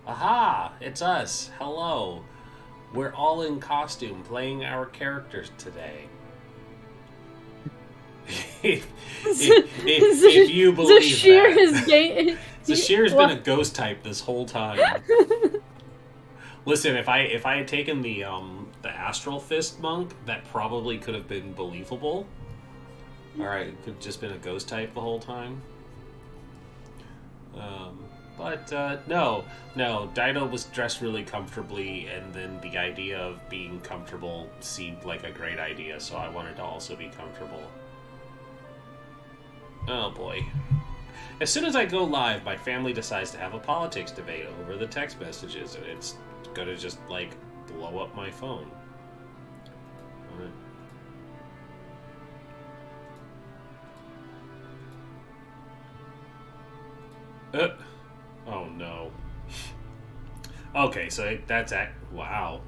Aha! It's us. Hello. We're all in costume playing our characters today. if you believe Zashir that. is gay. Zashir's been a ghost type this whole time. Listen, if I had taken the Astral Fist monk, that probably could have been believable. Alright, it could have just been a ghost type the whole time. But no, Dido was dressed really comfortably, and then the idea of being comfortable seemed like a great idea, so I wanted to also be comfortable. Oh boy. As soon as I go live, my family decides to have a politics debate over the text messages, and it's gonna just, like, blow up my phone. Oh no. Okay, so that's wow.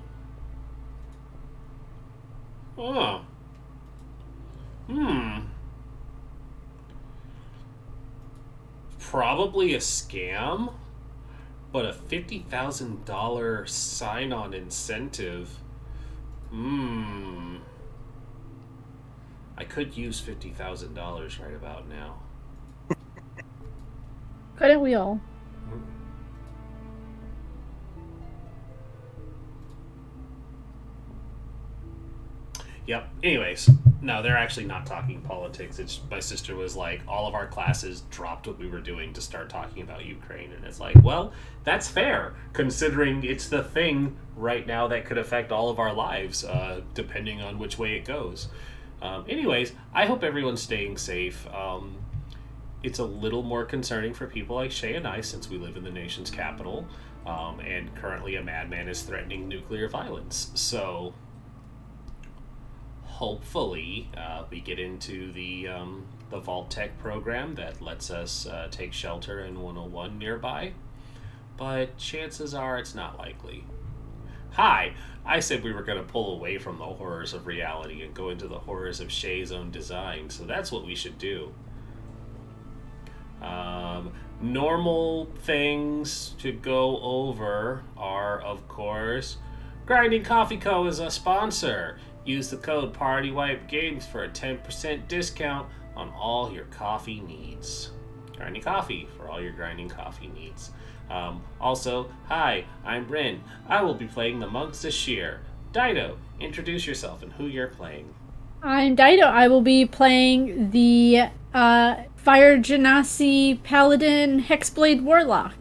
Oh. Probably a scam, but a $50,000 sign-on incentive. I could use $50,000 right about now. Couldn't we all? Yep. Anyways, no, they're actually not talking politics. It's my sister was like, all of our classes dropped what we were doing to start talking about Ukraine, and it's like, well, that's fair considering it's the thing right now that could affect all of our lives, depending on which way it goes. Anyways, I hope everyone's staying safe. It's a little more concerning for people like Shae and I, since we live in the nation's capital, and currently a madman is threatening nuclear violence. So hopefully we get into the Vault Tech program that lets us take shelter in 101 nearby, but chances are it's not likely. Hi, I said we were going to pull away from the horrors of reality and go into the horrors of Shae's own design, so that's what we should do. Normal things to go over are, of course, Grinding Coffee Co. is a sponsor. Use the code PARTYWIPEGAMES for a 10% discount on all your coffee needs. Grinding Coffee for all your grinding coffee needs. Also, hi, I'm Bryn. I will be playing the monks this year. Dido, introduce yourself and who you're playing. I'm Dido. I will be playing the Fire Genasi Paladin Hexblade Warlock.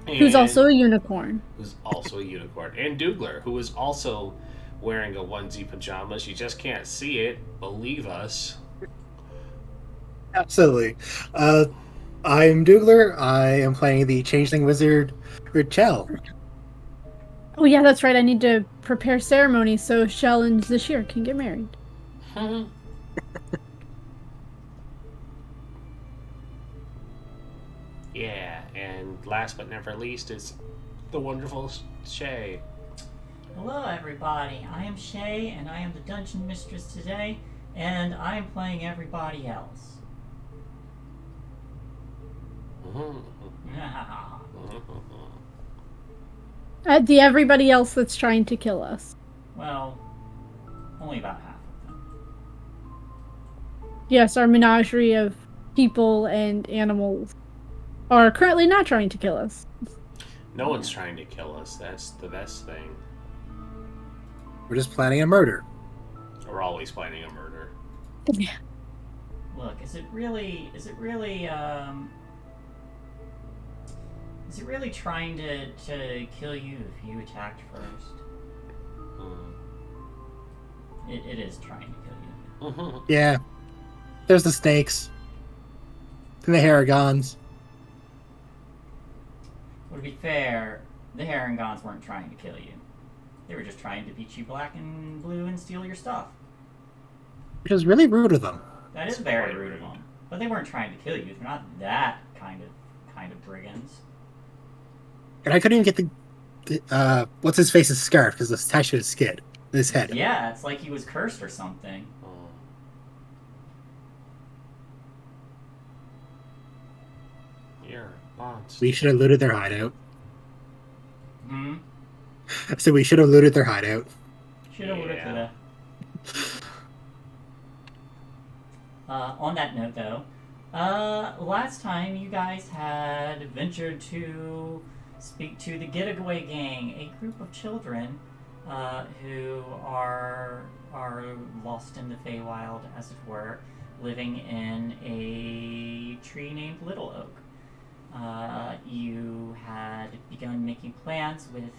Who's also a unicorn. Who's also a unicorn. And Dougler, who is also wearing a onesie pajamas. You just can't see it. Believe us. Absolutely. I'm Dougler. I am playing the Changeling Wizard Richelle. Oh yeah, that's right. I need to prepare ceremony so Shell and Zashir can get married. Yeah, and last but never least is the wonderful Shae. Hello everybody, I am Shae and I am the Dungeon Mistress today, and I am playing everybody else. The everybody else that's trying to kill us. Well, only about half of them. Yes, our menagerie of people and animals are currently not trying to kill us. No one's trying to kill us. That's the best thing. We're just planning a murder. We're always planning a murder. Yeah. Look, is it really trying to kill you if you attacked first? It is trying to kill you. Yeah. There's the snakes. And the Haragons. Well, to be fair, the Harangons weren't trying to kill you. They were just trying to beat you black and blue and steal your stuff. Which is really rude of them. That is very rude of them. But they weren't trying to kill you. They're not that kind of brigands. And I couldn't even get the what's his face's scarf because it's attached to his head. Yeah, it's like he was cursed or something. Your bonds. We should have looted their hideout. Hmm? So we should have looted their hideout. Should have would Yeah. On that note, though, last time you guys had ventured to speak to the Getaway Gang, a group of children who are lost in the Feywild, as it were, living in a tree named Little Oak. You had begun making plans with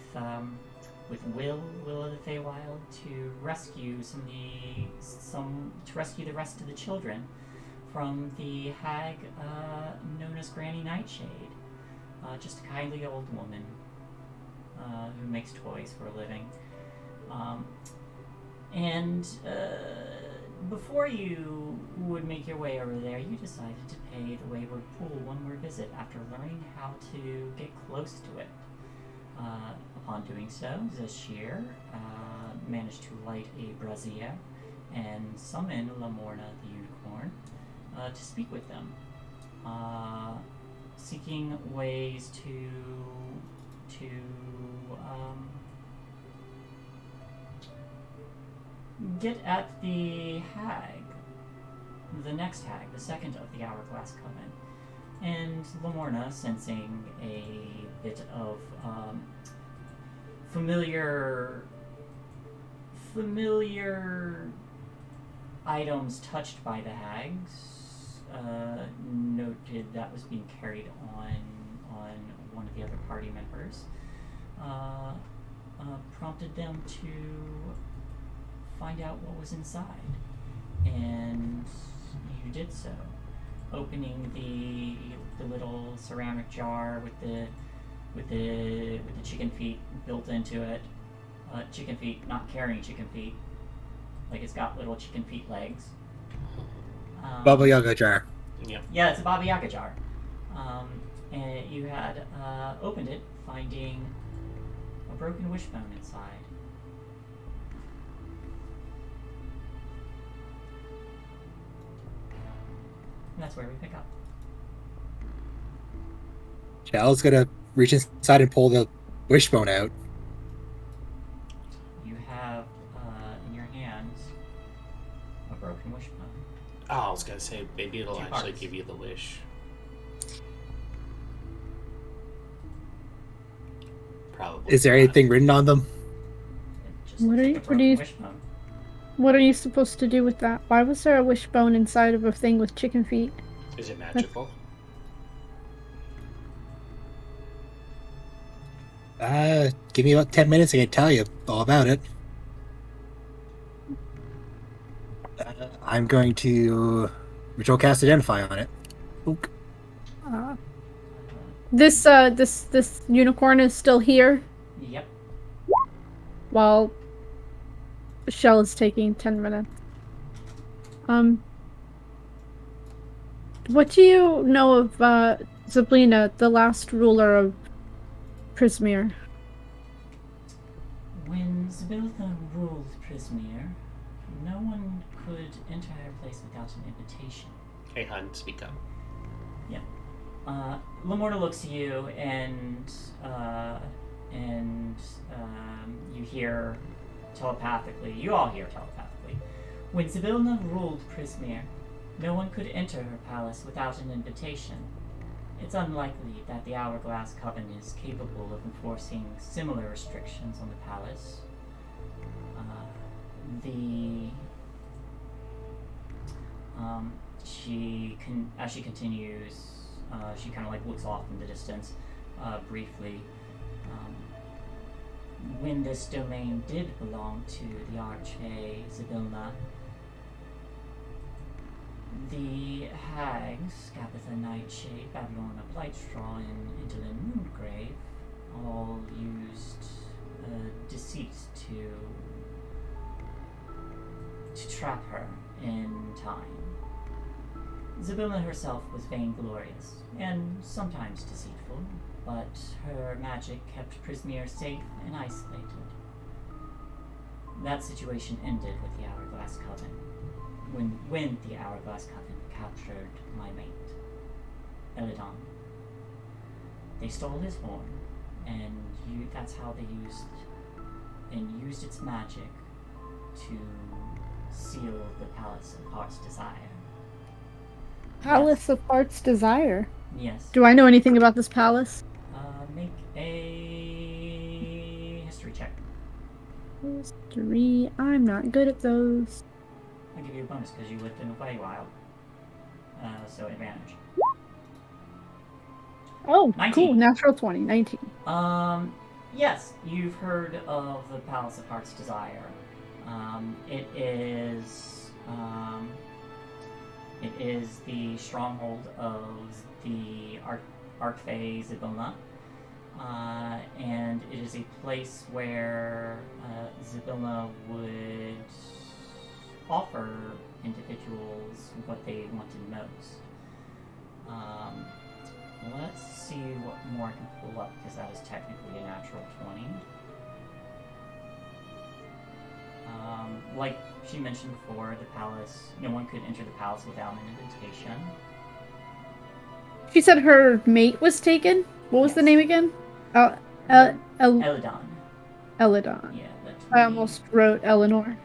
Will of the Feywild to rescue to rescue the rest of the children from the hag known as Granny Nightshade, just a kindly old woman who makes toys for a living. Before you would make your way over there, you decided to pay the wayward pool one more visit after learning how to get close to it. Upon doing so, Zashir managed to light a brazier and summon Lamorna the unicorn to speak with them, seeking ways to get at the hag, the next hag, the second of the Hourglass Coven. And Lamorna, sensing a bit of familiar items touched by the hags, noted that was being carried on one of the other party members, prompted them to find out what was inside, and you did so, opening the little ceramic jar with the chicken feet built into it. Chicken feet, not carrying chicken feet, like it's got little chicken feet legs. Baba Yaga jar. Yep. Yeah, it's a Baba Yaga jar. And you had opened it, finding a broken wishbone inside. And that's where we pick up. Chal's gonna reach inside and pull the wishbone out. You have in your hands a broken wishbone. Oh, I was gonna say maybe it'll Two actually parts. give you the wish. Probably. Is there not. anything written on them? It just What looks are like you- a what do broken you- wishbone. What are you supposed to do with that? Why was there a wishbone inside of a thing with chicken feet? Is it magical? Give me about 10 minutes, I can tell you all about it. I'm going to ritual cast Identify on it. Ook. This unicorn is still here Yep. while Shell is taking 10 minutes. What do you know of Zablina, the last ruler of Prismere? When Zabiltha ruled Prismere, no one could enter her place without an invitation. Hey, hun, speak up. Lamorna looks at you, and you hear telepathically. You all hear telepathically. When Zabilna ruled Prismere, no one could enter her palace without an invitation. It's unlikely that the Hourglass Coven is capable of enforcing similar restrictions on the palace. As she continues, she kind of like looks off in the distance, briefly. When this domain did belong to the Archfey Zabilna, the hags, Gabitha Nightshade, Babylona Blightstraw, and Indolin Moongrave all used deceit to trap her in time. Zabilna herself was vainglorious and sometimes deceitful, but her magic kept Prismere safe and isolated. That situation ended with the Hourglass Coven, when the Hourglass Coven captured my mate, Elidon. They stole his horn, and that's how they used its magic to seal the Palace of Heart's Desire. Palace of Heart's Desire. Yes. Do I know anything about this palace? Make a history check. History. I'm not good at those. I'll give you a bonus because you lived in the Feywild. So advantage. Oh, 19. cool. Natural 20. 19. Yes, you've heard of the Palace of Heart's Desire. It is the stronghold of the Archfey Zibona, and it is a place where Zibona would offer individuals what they wanted most. Let's see what more I can pull up, because that is technically a natural 20. Like she mentioned before, the palace, no one could enter the palace without an invitation. She said her mate was taken? What was the name again? Eladon. Eladon. Yeah, that's I almost wrote Eleanor.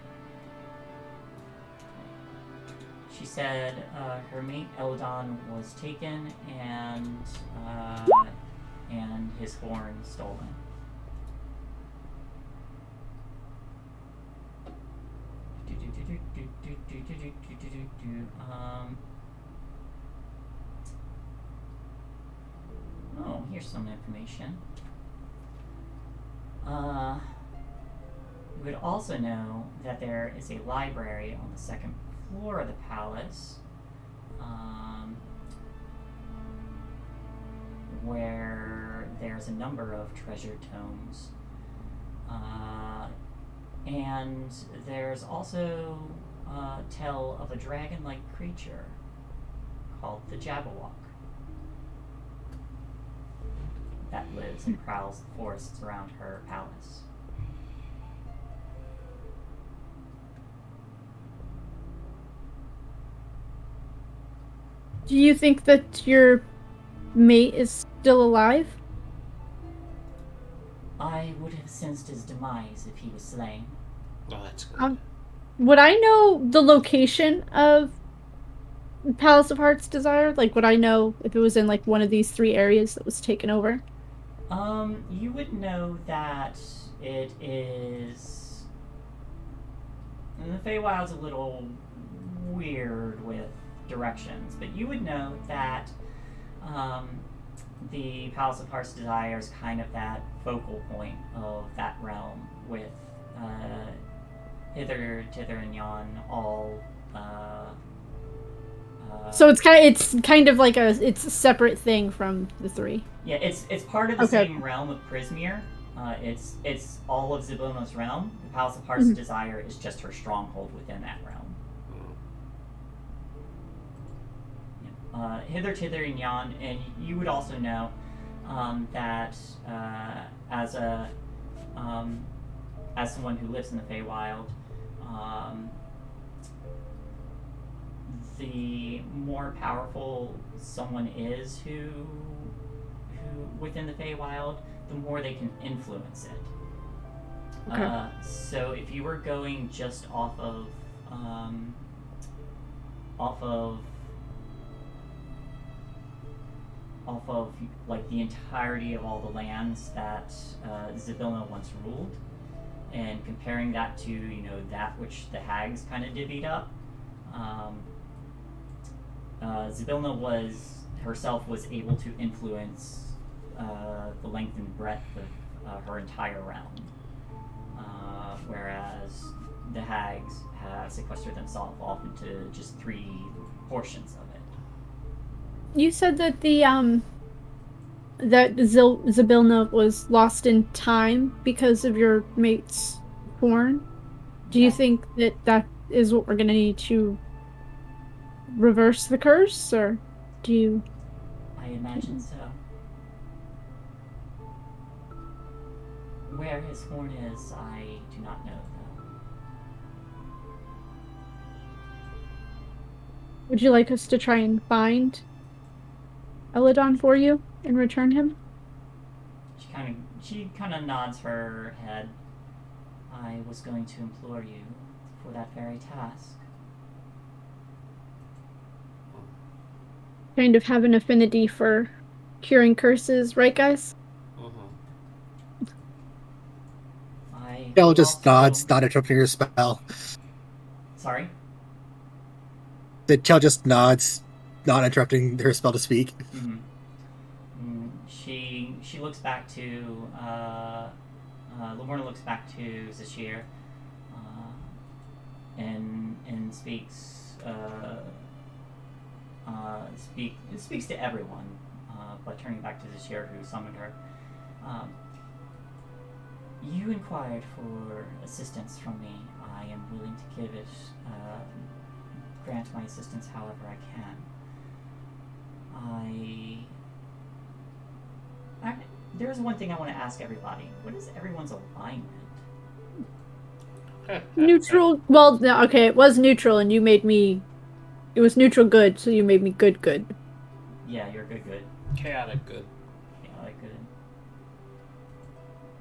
She said her mate Eladon was taken and his horn stolen. Oh, here's some information. You would also know that there is a library on the second floor of the palace, where there's a number of treasure tomes. And there's also a tale of a dragon-like creature called the Jabberwock that lives and prowls the forests around her palace. Do you think that your mate is still alive? I would have sensed his demise if he was slain. Oh, that's good. Would I know the location of Palace of Heart's Desire? Like, would I know if it was in, like, one of these 3 areas that was taken over? You would know that it is... And the Feywild's a little weird with directions, but you would know that the Palace of Heart's Desire is kind of that focal point of that realm, with hither, tither, and yon all. So it's kind of like it's a separate thing from the 3. Yeah, it's part of the same realm of Prismere. It's all of Zibona's realm. The Palace of Heart's Desire is just her stronghold within that realm. Hither, tither, and yon, and you would also know that as someone who lives in the Feywild, the more powerful someone is who within the Feywild, the more they can influence it. Okay. So if you were going just off of like the entirety of all the lands that Zybilna once ruled, and comparing that to that which the hags kind of divvied up, Zybilna herself was able to influence the length and breadth of her entire realm, whereas the hags have sequestered themselves off into just 3 portions of it. You said that that Zybilna was lost in time because of your mate's horn. Do you think that is what we're gonna need to reverse the curse, or do you? I imagine so. Where his horn is, I do not know, though. Would you like us to try and find Eladon for you and return him? She kind of nods her head. I was going to implore you for that very task. Kind of have an affinity for curing curses, right, guys? I Chell will just also... nods, not interrupting your spell. Sorry? The Chell just nods, not interrupting her spell to speak. Mm-hmm. She looks back to Lorna looks back to Zashir, and speaks speaks to everyone, but turning back to Zashir, who summoned her. You inquired for assistance from me. I am willing to give it, grant my assistance however I can. There's one thing I want to ask everybody. What is everyone's alignment? Neutral. Well, no, okay, it was neutral, and you made me. It was neutral good, so you made me good good. Yeah, you're good. Chaotic good. Chaotic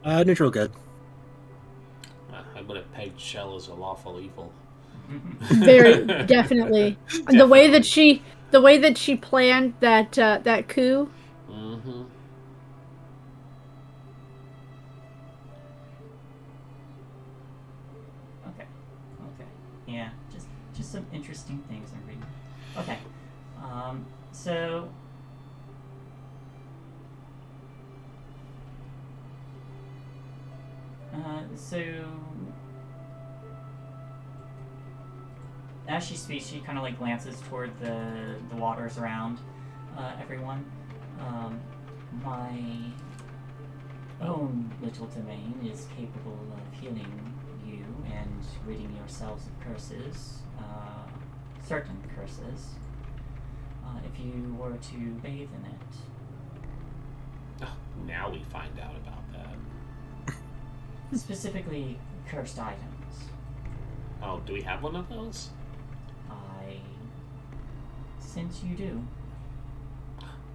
good. Neutral good. I would have pegged Shell as a lawful evil. Very definitely. The way that she planned that that coup. Mm-hmm. Okay. Yeah, just some interesting things I'm reading. Okay. So as she speaks, she kind of like glances toward the waters around everyone. My own little domain is capable of healing you and ridding yourselves of curses, certain curses, if you were to bathe in it. Oh, now we find out about that. Specifically, cursed items. Oh, do we have one of those? I sense you do.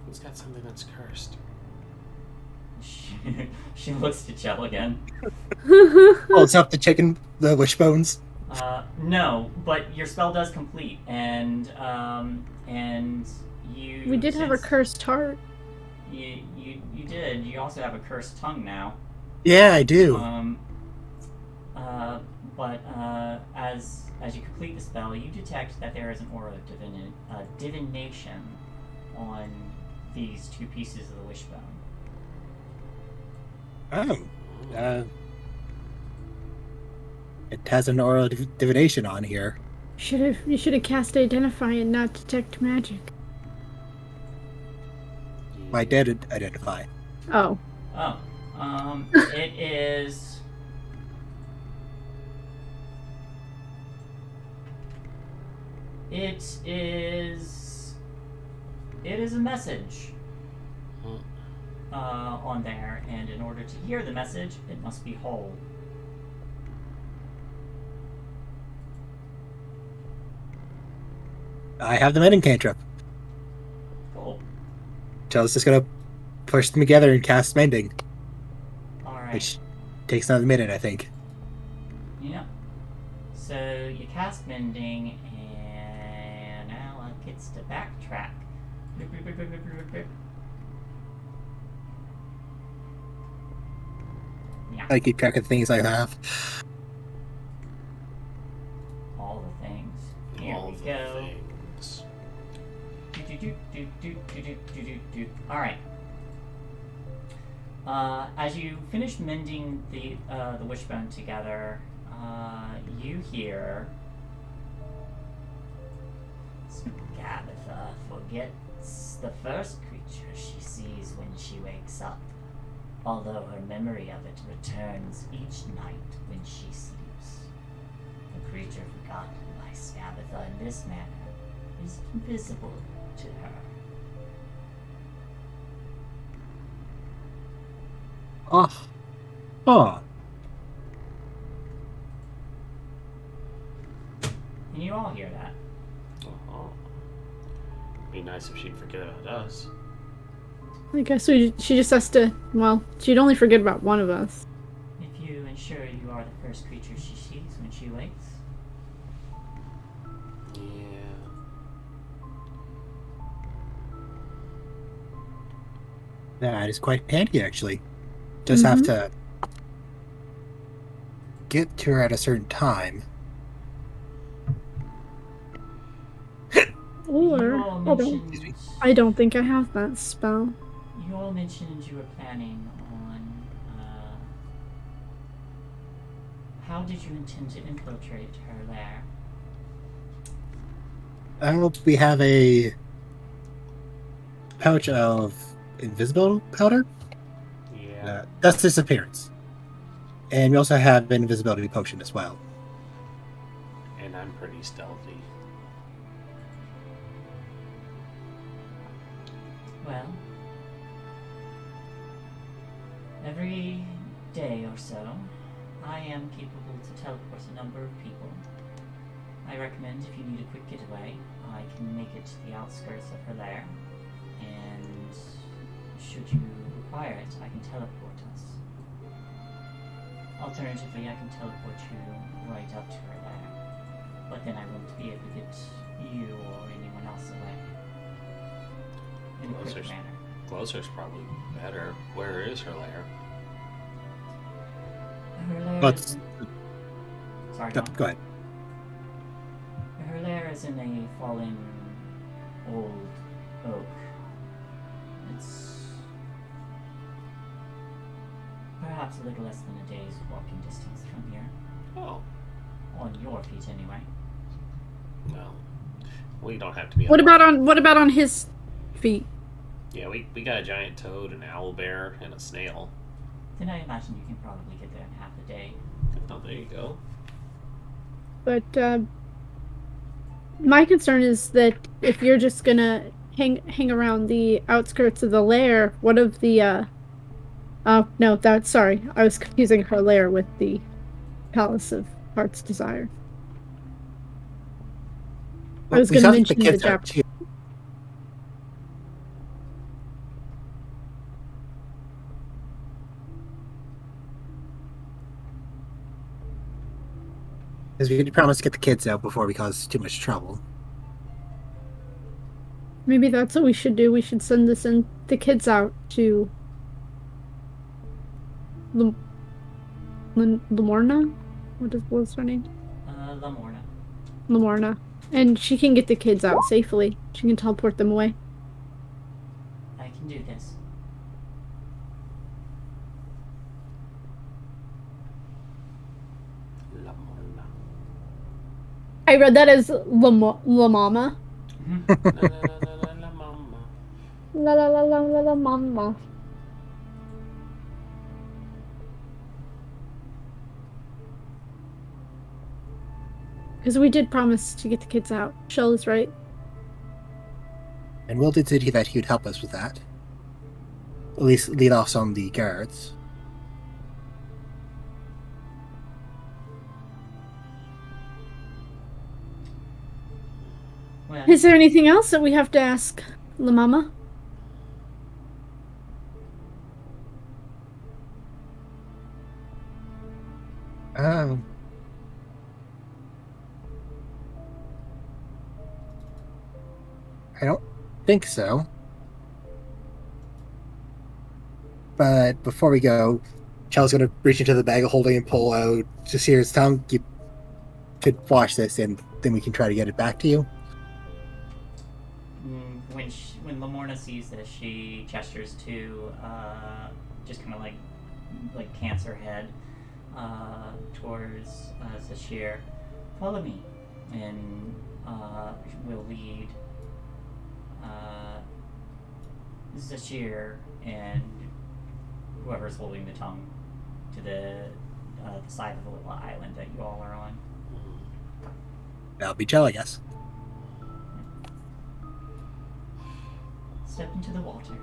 Who's got something that's cursed? She looks to Chell again. Holds up the wishbones. No, but your spell does complete, and you. We did have a cursed heart. You did. You also have a cursed tongue now. Yeah, I do. But as you complete the spell, you detect that there is an aura of divination on these two pieces of the wishbone. Oh. It has an aura of divination on here. You should have cast Identify and not Detect Magic. I did identify. Oh. Oh. It is. It is a message on there, and in order to hear the message, it must be whole. I have the mending cantrip. Cool. So I was just gonna push them together and cast mending, Alright. which takes another minute, I think. Yeah. So you cast mending, and now it gets to backtrack. Yeah. I keep track of the things I have. All the things. Here All we the go. things. Alright. As you finish mending the wishbone together, you hear Gabatha forgets the first creature she sees when she wakes up, although her memory of it returns each night when she sleeps. The creature forgotten by Scabatha in this manner is invisible to her. Oh. Oh. Can you all hear that? Uh-huh. Be nice if she'd forget about us. I guess she just has to. Well, she'd only forget about one of us. If you ensure you are the first creature she sees when she wakes. Yeah. That is quite handy, actually. Just have to get to her at a certain time. You all mentioned I don't think I have that spell. you all mentioned you were planning on how did you intend to infiltrate her lair? We have a pouch of invisible powder. Yeah. That's disappearance. And we also have an invisibility potion as well. And I'm pretty stealthy. Well, every day or so, I am capable to teleport a number of people. I recommend if you need a quick getaway, I can make it to the outskirts of her lair, and should you require it, I can teleport us. Alternatively, I can teleport you right up to her lair, but then I won't be able to get you or anyone else away. In a quick manner. Closer's probably better. Where is her lair? Her lair Let's- is... Sorry, Go ahead. Her lair is in a fallen old oak. It's perhaps a little less than a day's walking distance from here. Oh, On your feet, anyway. well, we don't have to be. What about on his feet? Yeah, we got a giant toad, an owlbear, and a snail. Then I imagine you can probably get there in half a day. Oh, there you go. But my concern is that if you're just gonna hang around the outskirts of the lair, what of the oh no, that's sorry, I was confusing her lair with the Palace of Heart's Desire. I was We gonna still have to mention get the kids out, Jap. too. Because we promised to get the kids out before we cause too much trouble. Maybe that's what we should do. We should send the kids out to Lamorna? What's her name? Lamorna. Lamorna. And she can get the kids out safely. She can teleport them away. I can do this. Lamorna. I read that as Lamama. La mama. La mama. Because we did promise to get the kids out. Shell is right. And Will did say that he would help us with that. At least lead off some of the guards. Well, Is there anything else that we have to ask Lamama? I don't think so. But before we go, Chel's going to reach into the bag of holding and pull out Jasir's tongue. You could wash this, and then we can try to get it back to you. when Lamorna sees this, she gestures to just kind of like cants her head towards Zashir. Follow me, and we'll lead Zashir and whoever's holding the tongue to the side of the little island that you all are on. That'll be Chel, I guess. Step into the water.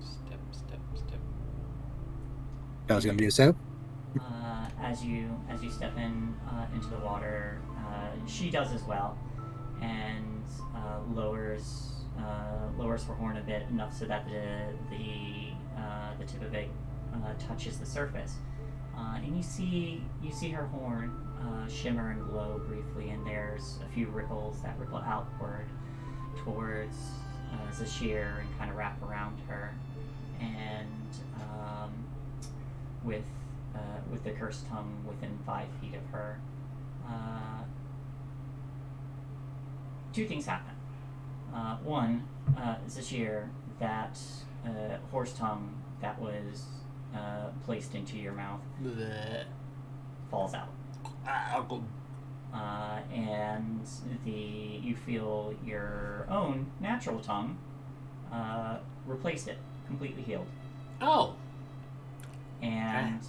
Step. Chel's going to do so. As you step into the water, she does as well, and lowers lowers her horn a bit, enough so that the tip of it touches the surface. And you see her horn shimmer and glow briefly, and there's a few ripples that ripple outward towards Zashir and kind of wrap around her. And with the cursed tongue within 5 feet of her, two things happen. One, Zashir, that horse tongue that was placed into your mouth falls out. And you feel your own natural tongue replace it, completely healed. Oh. And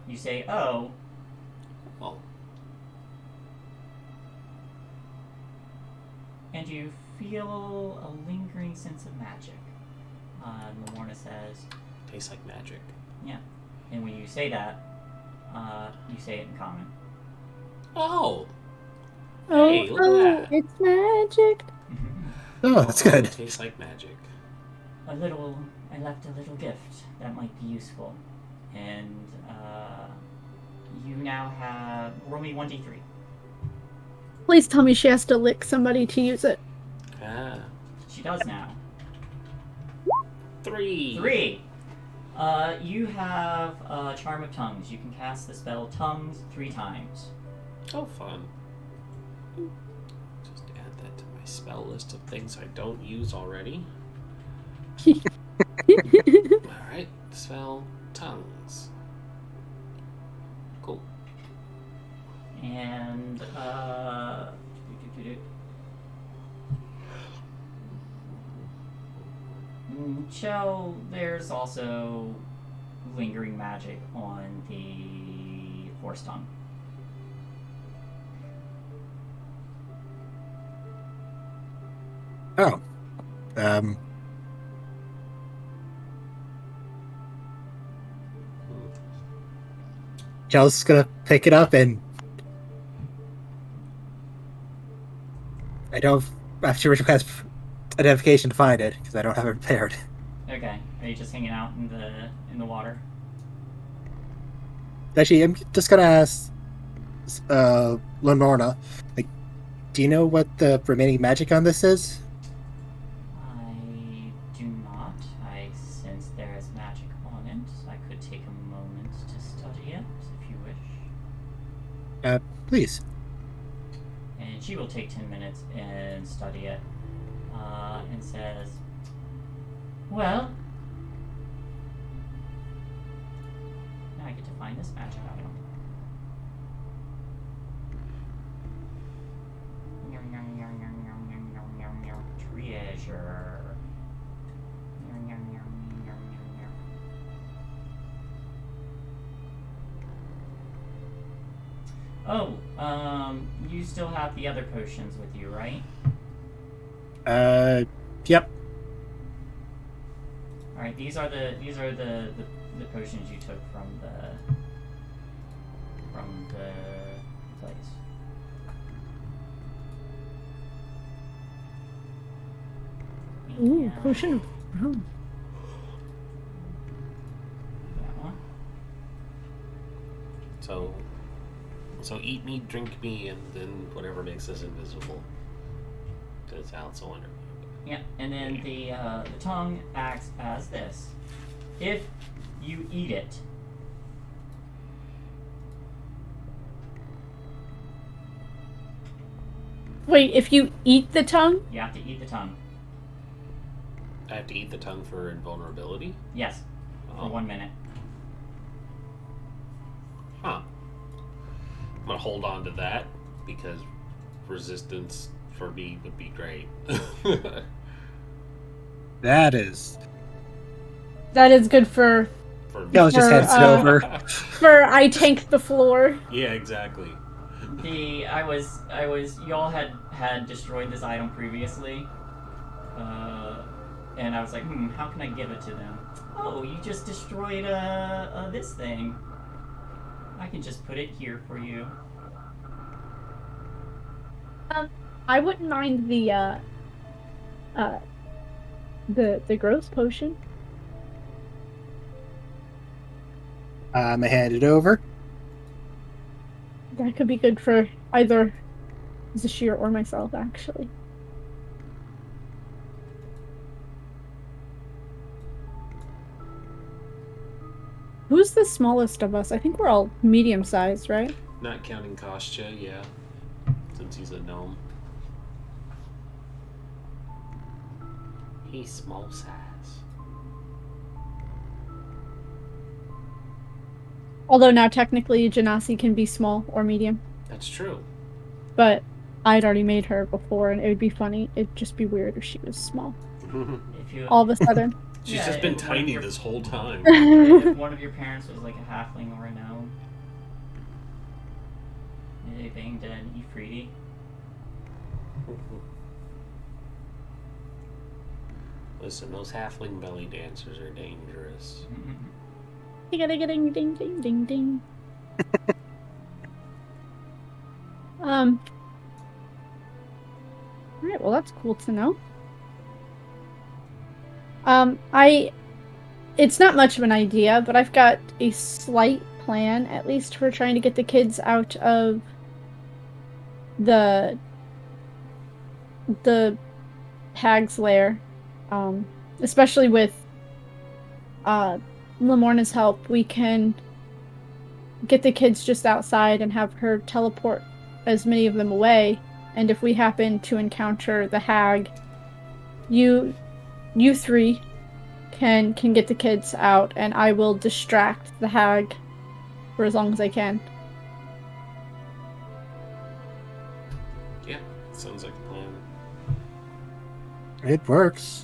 you say, "Oh." Oh. And you feel a lingering sense of magic. And Lamorna says, Tastes like magic. "Yeah." And when you say that, you say it in common. Oh. Oh, Hey, look at that. it's magic. Oh, that's good. Tastes like magic. I left a little gift that might be useful. And you now have, roll me 1d3. Please tell me she has to lick somebody to use it. Ah. She does now. 3. 3. You have Charm of Tongues. You can cast the spell Tongues 3 times. Oh, fun. Just add that to my spell list of things I don't use already. Alright, spell tongues. Cool. And Chell, there's also lingering magic on the horse tongue. Oh. Joe's gonna pick it up and I don't have to request identification to find it because I don't have it prepared. Okay. Are you just hanging out in the water? Actually, I'm just gonna ask Lenorna, like, do you know what the remaining magic on this is? I do not. I sense there is magic on it. I could take a moment to study it, if you wish. Please. And she will take 10 minutes and study it. And says, "Well, now I get to find this magic item. Treasure. Oh, you still have the other potions with you, right? Yep. All right, these are the potions you took from the place. Ooh, And potion of oh. that one. So eat me, drink me, and then whatever makes us invisible. That sounds so wonderful. Yeah, and then the tongue acts as this. If you eat it, Wait, if you eat the tongue? you have to eat the tongue. I have to eat the tongue for invulnerability? Yes, for 1 minute. Huh. I'm gonna hold on to that because resistance for me would be great. That is. That is good for Yeah, let's just hands it over. I tank the floor. Yeah, exactly. I was you all had destroyed this item previously, and I was like, how can I give it to them? Oh, you just destroyed this thing. I can just put it here for you. I wouldn't mind the The growth potion. I hand it over. That could be good for either Zashir or myself, actually. Who's the smallest of us? I think we're all medium-sized, right? Not counting Kostya, yeah. Since he's a gnome. He's small size. Although now technically Janasi can be small or medium. That's true. But I'd already made her before, and it would be funny. It'd just be weird if she was small. If you, All of a sudden. She's just been tiny this whole time. if one of your parents was like a halfling or a gnome, they banged an Ifriti. Listen, those halfling belly dancers are dangerous. Ding ding ding ding ding ding ding. Alright, well that's cool to know. It's not much of an idea, but I've got a slight plan, at least for trying to get the kids out of the hag's lair. Especially with Lamorna's help, we can get the kids just outside and have her teleport as many of them away. And if we happen to encounter the hag, you three can get the kids out, and I will distract the hag for as long as I can. Yeah, sounds like a plan. It works.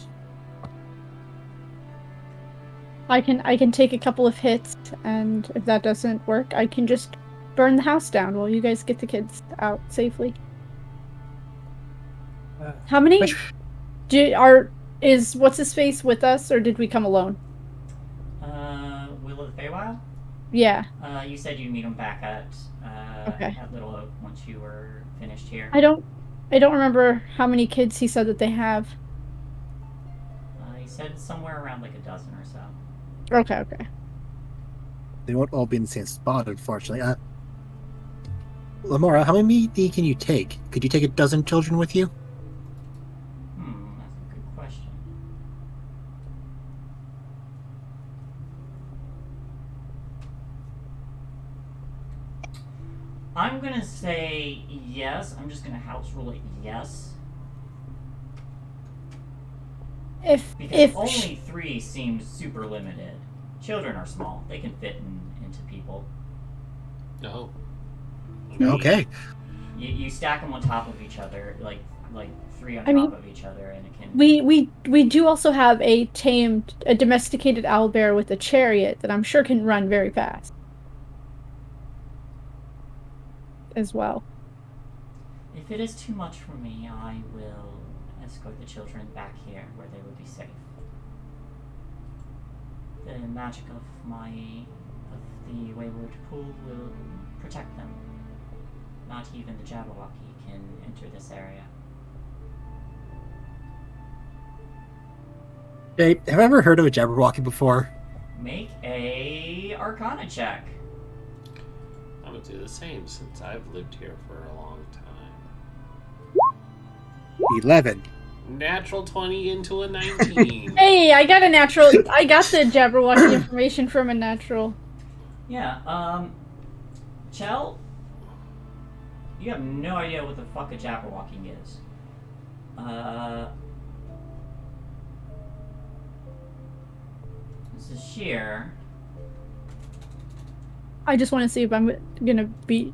I can take a couple of hits, and if that doesn't work, I can just burn the house down while you guys get the kids out safely. How many is what's his face with us, or did we come alone? Will of the Feywild? Yeah. You said you'd meet him back at Okay. at Little Oak once you were finished here. I don't remember how many kids he said that they have. He said somewhere around like a dozen or so. Okay. They won't all be in the same spot, unfortunately. Lamora, how many can you take? Could you take a dozen children with you? That's a good question. I'm gonna say yes. I'm just gonna house rule it yes. Because only 3 seems super limited. Children are small. They can fit into people. No. Okay. You stack them on top of each other, like 3 on top of each other, and it can... We do also have a domesticated owlbear with a chariot that I'm sure can run very fast. As well. If it is too much for me, I will escort the children back here where they will be safe. The magic of the Wayward Pool will protect them. Not even the Jabberwocky can enter this area. Hey, have I ever heard of a Jabberwocky before? Make a Arcana check. I'm gonna do the same since I've lived here for a long time. 11. Natural 20 into a 19. Hey, I got a natural. I got the Jabberwocky information from a natural. Yeah, Chell, you have no idea what the fuck a Jabberwocky is. This is Sheer. I just want to see if I'm gonna beat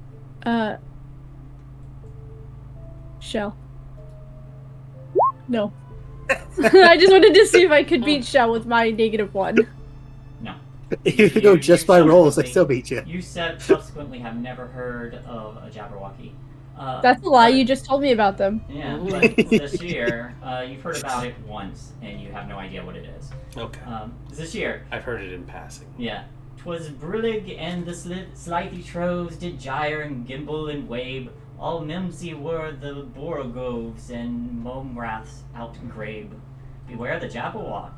Shell. No. I just wanted to see if I could beat Shell with my -1. No. If you go just by rolls, I still beat you. You subsequently have never heard of a Jabberwocky. That's a lie. You just told me about them. Yeah, but this year, you've heard about it once, and you have no idea what it is. Okay. This year, I've heard it in passing. yeah. 'Twas brillig and the slithy troves did gyre and gimble and wabe, All mimsy were the borogoves and momraths outgrabe. Beware the Jabberwock.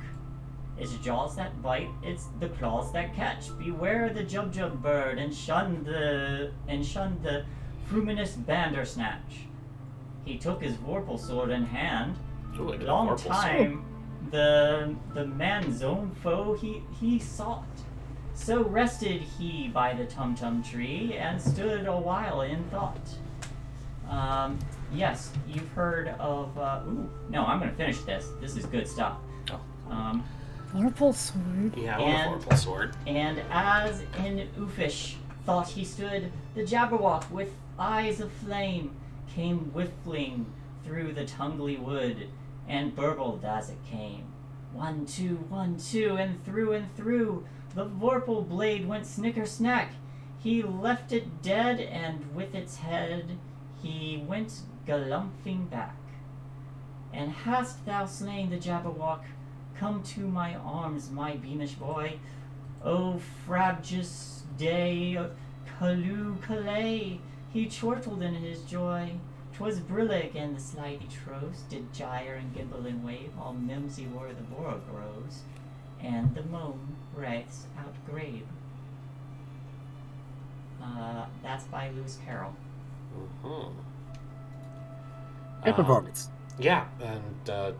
It's jaws that bite, it's the claws that catch. Beware the Jubjub bird and shun the fruminous bandersnatch. He took his vorpal sword in hand. Ooh, I got a Long vorpal time the man's own foe he sought. So rested he by the tum-tum tree and stood a while in thought. Yes, you've heard of. No, I'm gonna finish this. This is good stuff. Oh. Vorpal sword. Yeah, I want a vorpal sword. And as in Oofish thought he stood, the Jabberwock with eyes of flame came whiffling through the tungly wood and burbled as it came. 1, 2, 1, 2, and through. The vorpal blade went snicker-snack. He left it dead, and with its head he went galumphing back. And hast thou slain the Jabberwock? Come to my arms, my beamish boy. O frabjous day, Calloo Calais, he chortled in his joy. 'Twas brillig, and the slithy trost did gyre and gimble and wave. All mimsy were the borogoves, and the mome wraiths outgrabe. That's by Lewis Carroll. Mm-hmm. Good performance. Yeah, and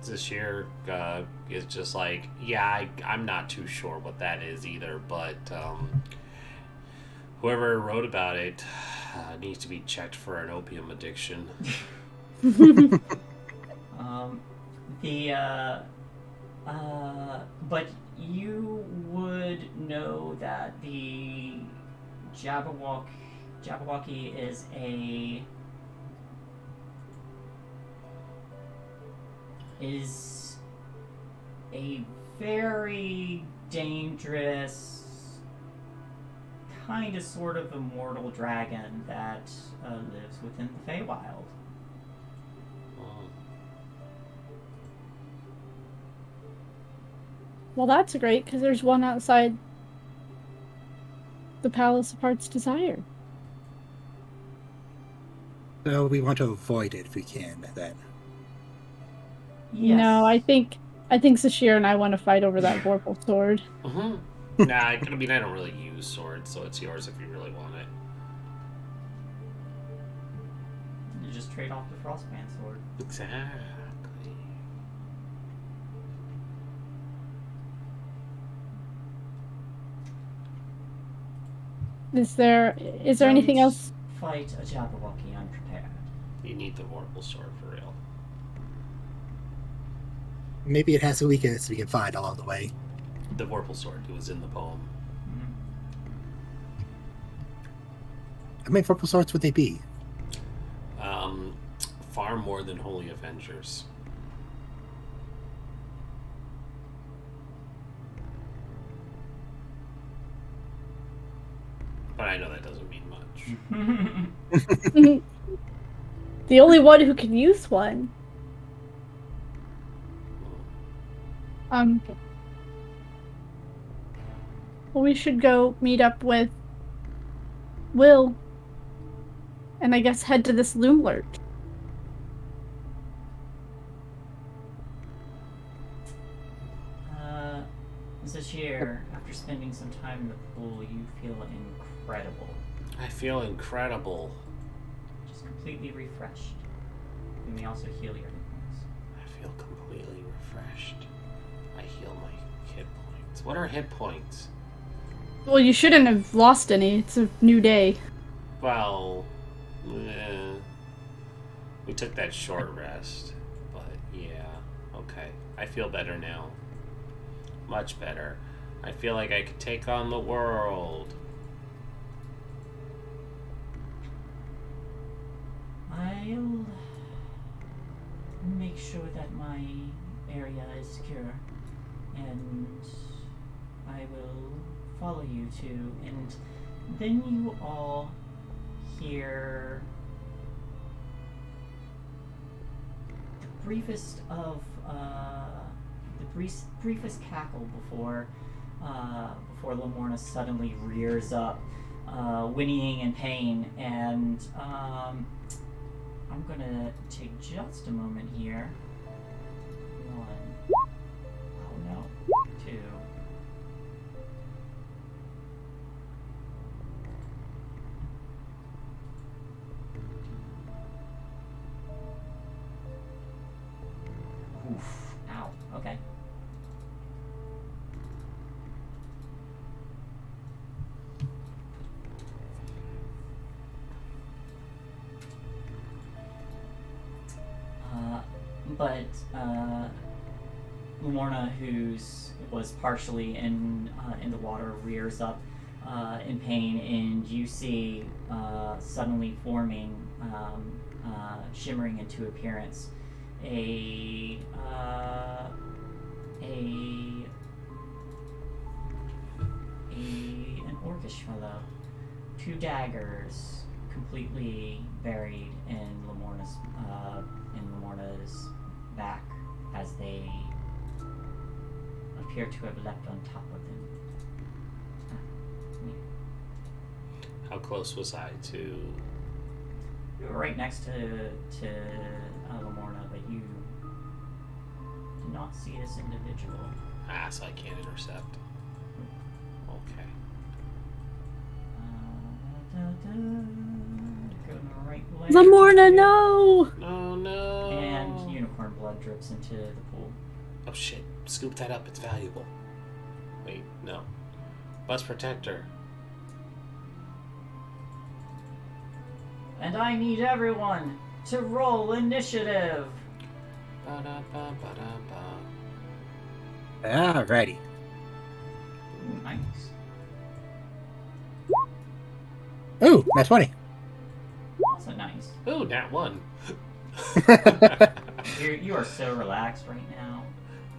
this year is just like, I'm not too sure what that is either, but whoever wrote about it needs to be checked for an opium addiction. But you would know that the Jabberwocky is a very dangerous, kind of sort of immortal dragon that lives within the Feywild. Well, that's great, because there's one outside the Palace of Heart's Desire. So we want to avoid it if we can, then. Yes. No, I think Sashir and I want to fight over that vorpal sword. Mm-hmm. Nah, I don't really use swords, so it's yours if you really want it. You just trade off the Frostband sword. Exactly. Is there anything Don't else? Fight a Jabberwocky unprepared. You need the vorpal sword for real. Maybe it has a weakness we can find along the way. The vorpal sword, it was in the poem. How many vorpal swords would they be? Far more than Holy Avengers. But I know that doesn't mean much. The only one who can use one. Well, we should go meet up with Will, and I guess head to this loom lurch. This year, after spending some time in the pool, you feel incredible. I feel incredible. Just completely refreshed. You may also heal your hit points. I feel completely refreshed. I heal my hit points. What are hit points? Well, you shouldn't have lost any. It's a new day. Well, we took that short rest, but yeah, okay. I feel better now. Much better. I feel like I could take on the world. I'll make sure that my area is secure, and I will follow you to, and then you all hear the briefest of briefest cackle before Lamorna suddenly rears up. whinnying in pain. And I'm gonna take just a moment here. 1. Oh no. 2. Oof. Ow. Okay. But Lumorna, who's was partially in the water, rears up in pain, and you see suddenly forming, shimmering into appearance, an orcish fellow, 2 daggers, completely buried in Lumorna's back, as they appear to have leapt on top of him. How close was I to? You were right next to Lumorna, but you did not see this individual. So I can't intercept. Okay. Go to the right leg. Lamorna, no! Oh no! And unicorn blood drips into the pool. Oh shit! Scoop that up. It's valuable. Wait, no. Bus protector. And I need everyone to roll initiative. Ba-da-ba-ba-da-ba. Alrighty. Ooh, nice. Ooh, that's 20. Also nice. Ooh, nat 1. You are so relaxed right now.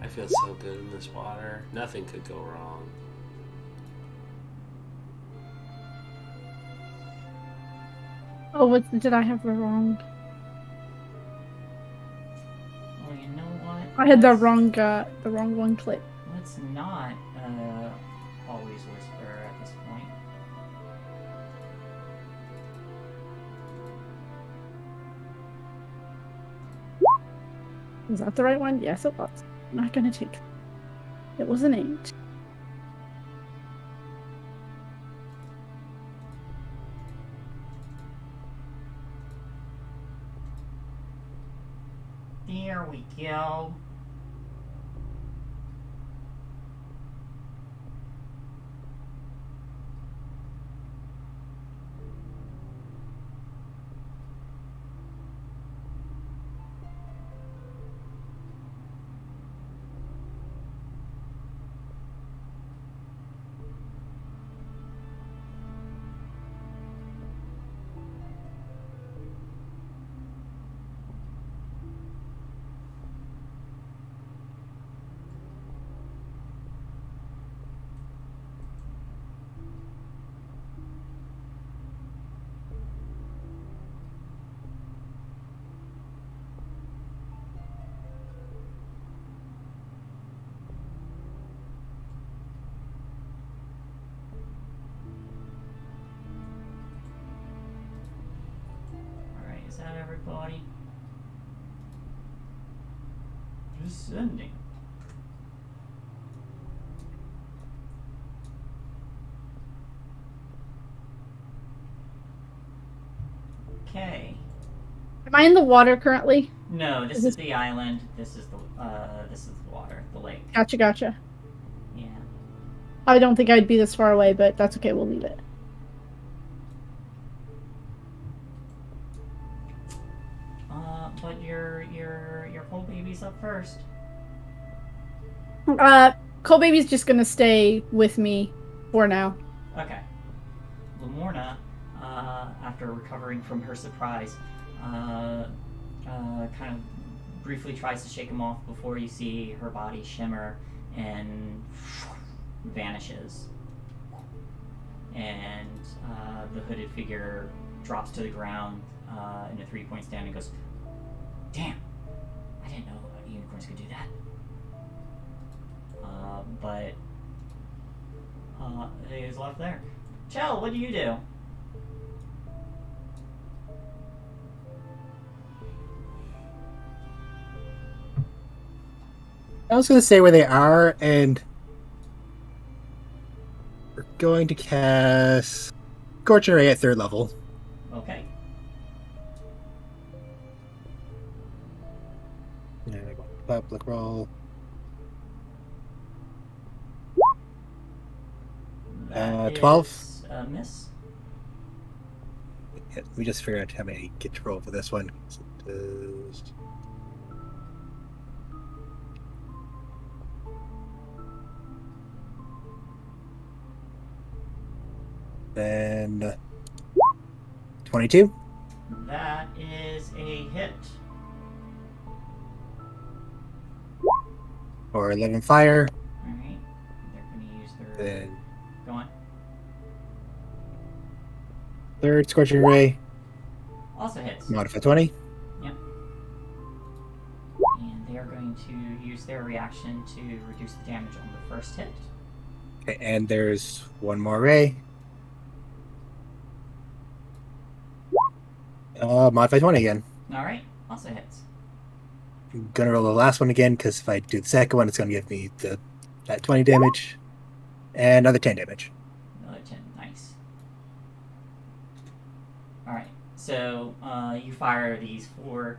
I feel so good in this water. Nothing could go wrong. Oh, what did I have the wrong? Well, you know what? I had the wrong one clicked. Let's not always whisper at this point. Was that the right one? Yes, it was. I'm not gonna take it. It was an 8. There we go. Alright, is that everybody? Descending. Okay. Am I in the water currently? No, this Is is this- the island. This is the water, the lake. Gotcha. Yeah. I don't think I'd be this far away, but that's okay. We'll leave it. But your whole baby's up first. Cole Baby's just gonna stay with me for now. Okay. Lumorna, after recovering from her surprise, kind of briefly tries to shake him off before you see her body shimmer and vanishes. And the hooded figure drops to the ground in a 3-point stand and goes, "Damn! I didn't know unicorns could do that." But he is left there. Chell, what do you do? I was going to say where they are, and we're going to cast Scorching Ray at 3rd level. Okay. And I go public roll. That 12. is a miss. Yeah, we just figured out how many get to roll for this one. Then 22 That is a hit. or 11 fire. Alright. They're going to use their... Then Go on. 3rd Scorching Ray, Also hits. modify 20. Yep. And they are going to use their reaction to reduce the damage on the first hit. Okay, and there's one more ray. Modify 20 again. Alright. Also hits. I'm gonna roll the last one again because if I do the second one, it's gonna give me that 20 damage and another 10 damage. Another 10. Nice. Alright. So, you fire these four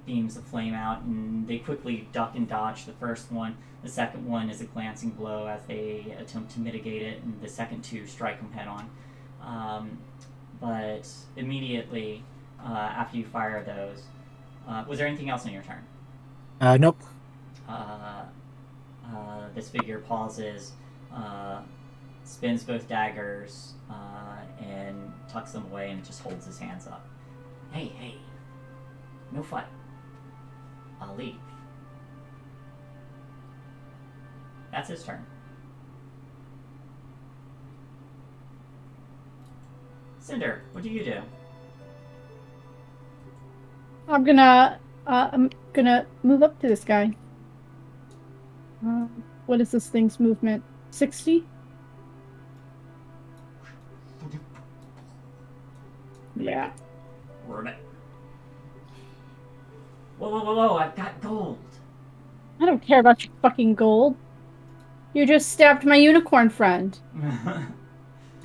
beams of flame out, and they quickly duck and dodge the first one. The second one is a glancing blow as they attempt to mitigate it, and the second two strike them head on. But immediately after you fire those, was there anything else on your turn? Nope. This figure pauses, spins both daggers, and tucks them away and just holds his hands up. Hey, no fight. I'll leave. That's his turn. Cinder, what do you do? I'm gonna move up to this guy. What is this thing's movement? 60? Yeah. Run it. Whoa, I've got gold. I don't care about your fucking gold. You just stabbed my unicorn friend.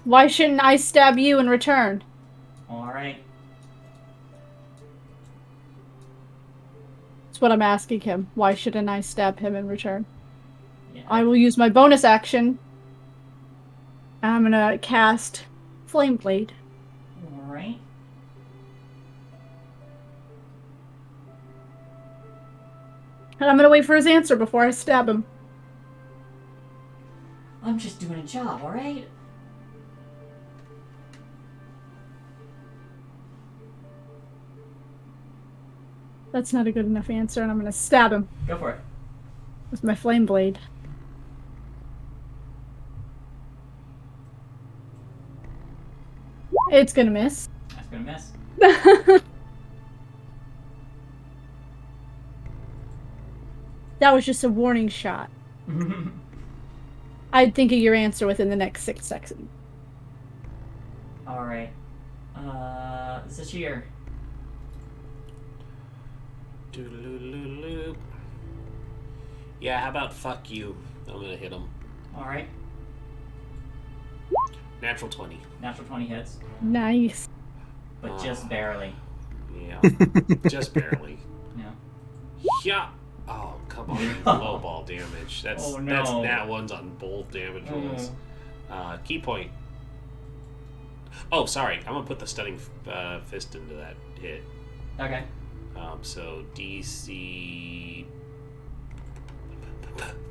Why shouldn't I stab you in return? Alright. That's what I'm asking him. Why shouldn't I stab him in return? Yeah. I will use my bonus action. I'm gonna cast Flame Blade. Alright. And I'm gonna wait for his answer before I stab him. I'm just doing a job, alright? That's not a good enough answer, and I'm gonna stab him Go for it. with my Flame Blade. It's gonna miss. That's gonna miss. That was just a warning shot. I'd think of your answer within the next 6 seconds. Alright. Zashir. Doodaloo. Yeah, how about fuck you? I'm gonna hit him. Alright. Natural 20. Natural 20 hits. Nice. But just barely. Yeah. Just barely. Yeah. Yeah. Oh, come on. Low ball damage. That's Oh, no. that's nat ones on both damage rolls. Key point. Oh, sorry. I'm gonna put the stunning fist into that hit. Okay. So DC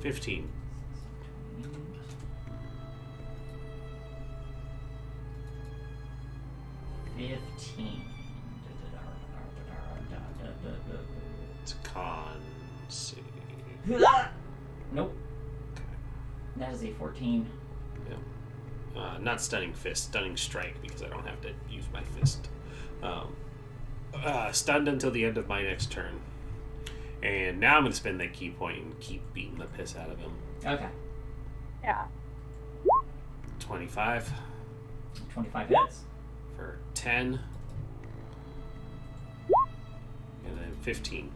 15. 15. It's a con save. Nope. That is a 14. Not stunning fist, stunning strike, because I don't have to use my fist. Stunned until the end of my next turn. And now I'm going to spend that key point and keep beating the piss out of him. Okay. Yeah. 25 25 hits. for 10. And then 15.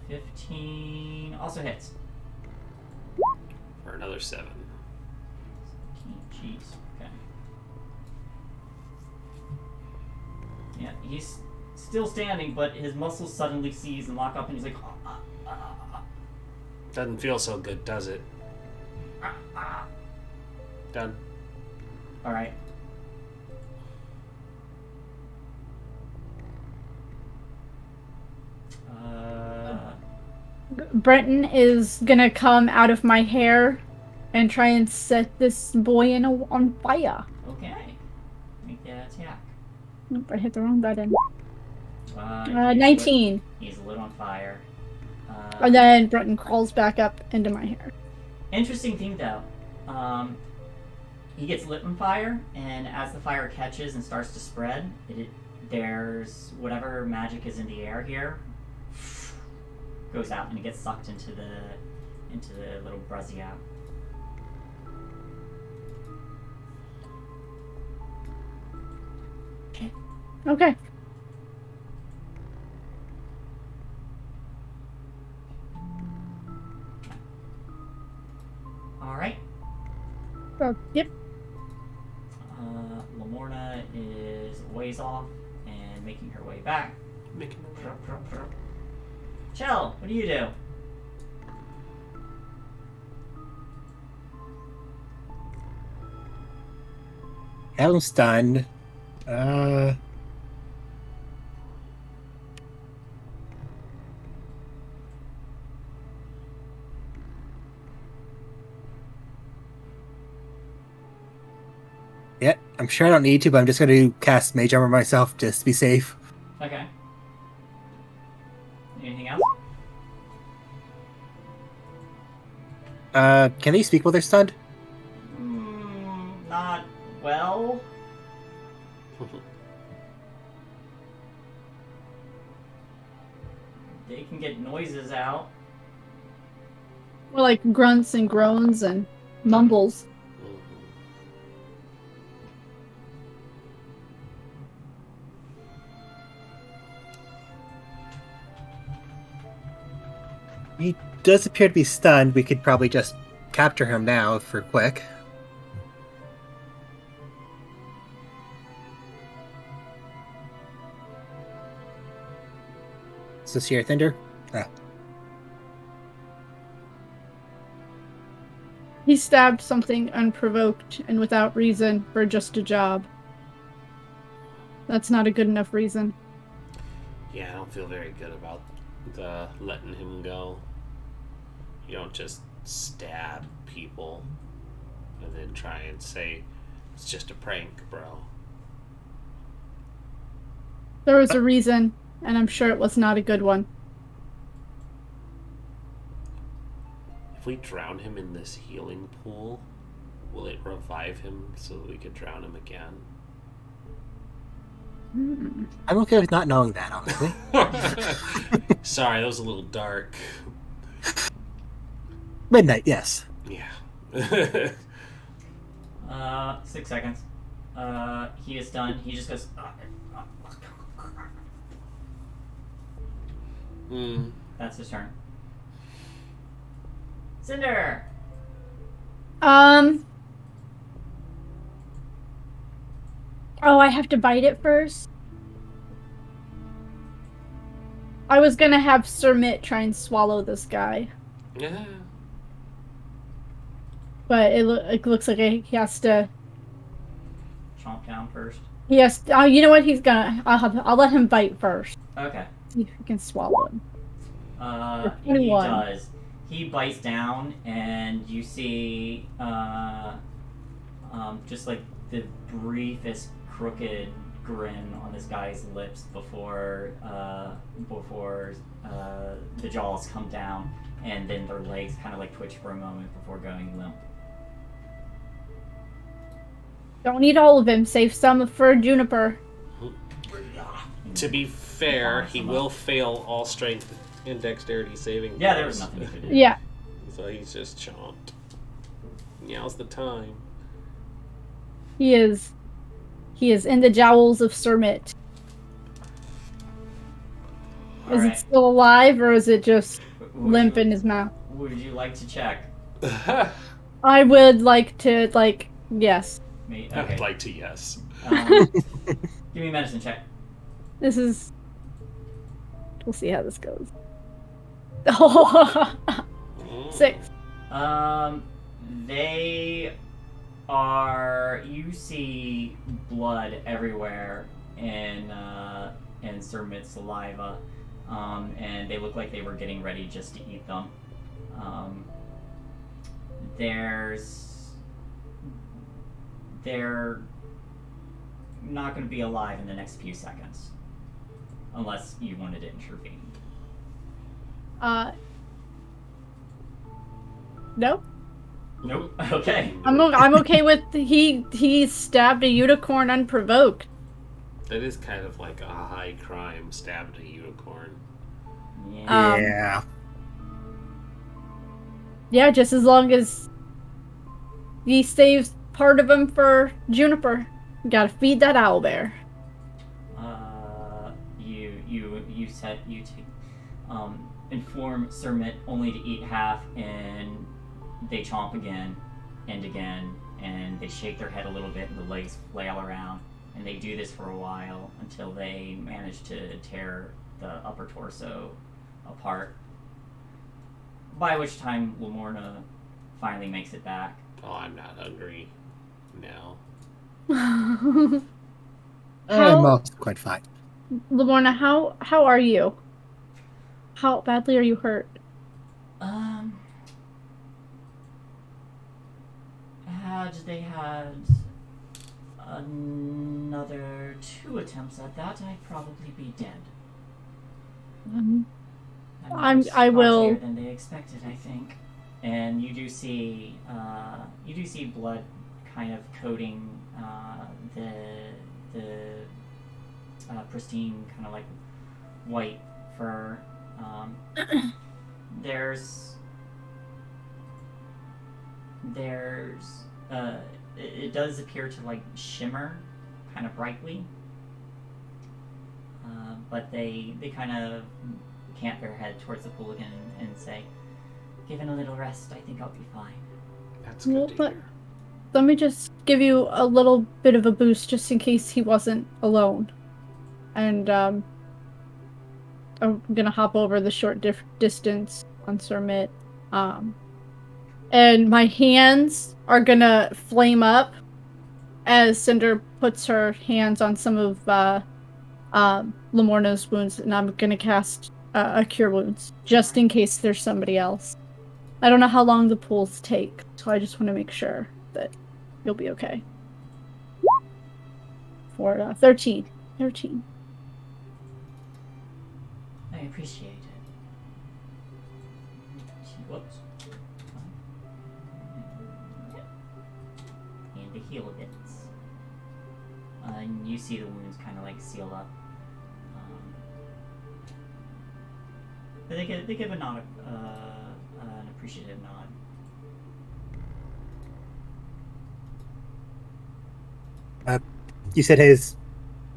15 also hits. For another 7. 17, jeez. Okay. Yeah, he's still standing, but his muscles suddenly seize and lock up, and he's like, Doesn't feel so good, does it? Done. All right. Brenton is gonna come out of my hair and try and set this boy on fire. Okay. Make that attack. Nope, I hit the wrong button. He's 19. He's lit on fire. And then Brenton crawls back up into my hair. Interesting thing, though. He gets lit on fire, and as the fire catches and starts to spread, there's whatever magic is in the air here goes out, and it gets sucked into the little brazier. Okay. All right. Yep. Lamorna is ways off and making her way back. Chell, what do you do? Have him stunned. Yeah, I'm sure I don't need to, but I'm just going to cast Mage Armor myself just to be safe. Okay. Anything else? Can they speak while they're stunned? Not well. They can get noises out. Well, like grunts and groans and mumbles. He does appear to be stunned. We could probably just capture him now if we're quick. Is this your Thunder? Ah. He stabbed something unprovoked and without reason for just a job. That's not a good enough reason. Yeah, I don't feel very good about letting him go. You don't just stab people and then try and say it's just a prank, bro. There was a reason, and I'm sure it was not a good one. If we drown him in this healing pool, will it revive him so that we could drown him again? I'm okay with not knowing that, honestly. Sorry, that was a little dark. Midnight, yes. Yeah. 6 seconds. He is done. He just goes. That's his turn. Cinder. Oh, I have to bite it first? I was gonna have Sir Mitt try and swallow this guy. Yeah. But it looks like he has to... Chomp down first. He has to, you know what? He's gonna... I'll let him bite first. Okay. See if he can swallow him. He does. He bites down, and you see just like the briefest crooked grin on this guy's lips before the jaws come down, and then their legs kind of like twitch for a moment before going limp. Don't eat all of him. Save some for Juniper. To be fair, he will fail all strength and dexterity saving. Yeah, there was nothing he could do. Yeah. So he's just chomped. Now's the time. He is in the jowls of Sermit. Is it Alright. still alive, or is it just Would limp you, in his mouth? would you like to check? I would like to, yes. Me? I Okay. would like to, yes. Give me a medicine check. This is... We'll see how this goes. Oh, 6. They are. You see blood everywhere in Sir Mitt's saliva, and they look like they were getting ready just to eat them. They're not going to be alive in the next few seconds, unless you wanted to intervene. Nope. Nope. Okay. I'm okay with he stabbed a unicorn unprovoked. That is kind of like a high crime, stabbed a unicorn. Yeah. Yeah. Yeah, just as long as he saves part of him for Juniper. Gotta feed that owlbear. You inform Sir Mitt only to eat half, and they chomp again, and they shake their head a little bit, and the legs flail around, and they do this for a while until they manage to tear the upper torso apart. By which time Lamorna finally makes it back. Oh, I'm not hungry now. I'm also quite fine. Lamorna, how are you? How badly are you hurt? They had another 2 attempts at that, I'd probably be dead. I will. Than they expected, I think. And you do see blood kind of coating the pristine kind of like white fur. It does appear to like shimmer kind of brightly, but they kind of cant their head towards the pool again and say, "Given a little rest, I think I'll be fine." That's good to hear. Let me just give you a little bit of a boost just in case he wasn't alone. And I'm gonna hop over the short distance on Sir Mitt. And my hands are gonna flame up as Cinder puts her hands on some of Lamorna's wounds, and I'm gonna cast a Cure Wounds, just in case there's somebody else. I don't know how long the pools take, so I just want to make sure that you'll be okay. For 13. 13. I appreciate it. Whoops. And the heal bits. And you see the wounds kind of like seal up. But they give a nod, an appreciative nod. You said his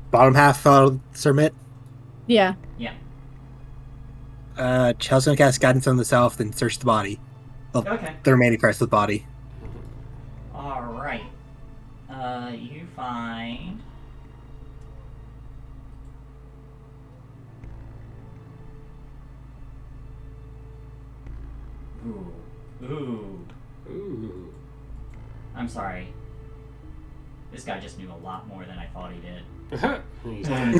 bottom half fell out of Sir Mitt? Yeah. Yeah. Chel's gonna cast Guidance on the South and search the body. Well, Okay. the remaining parts of the body. Alright. You find... Ooh. I'm sorry. This guy just knew a lot more than I thought he did. He's dead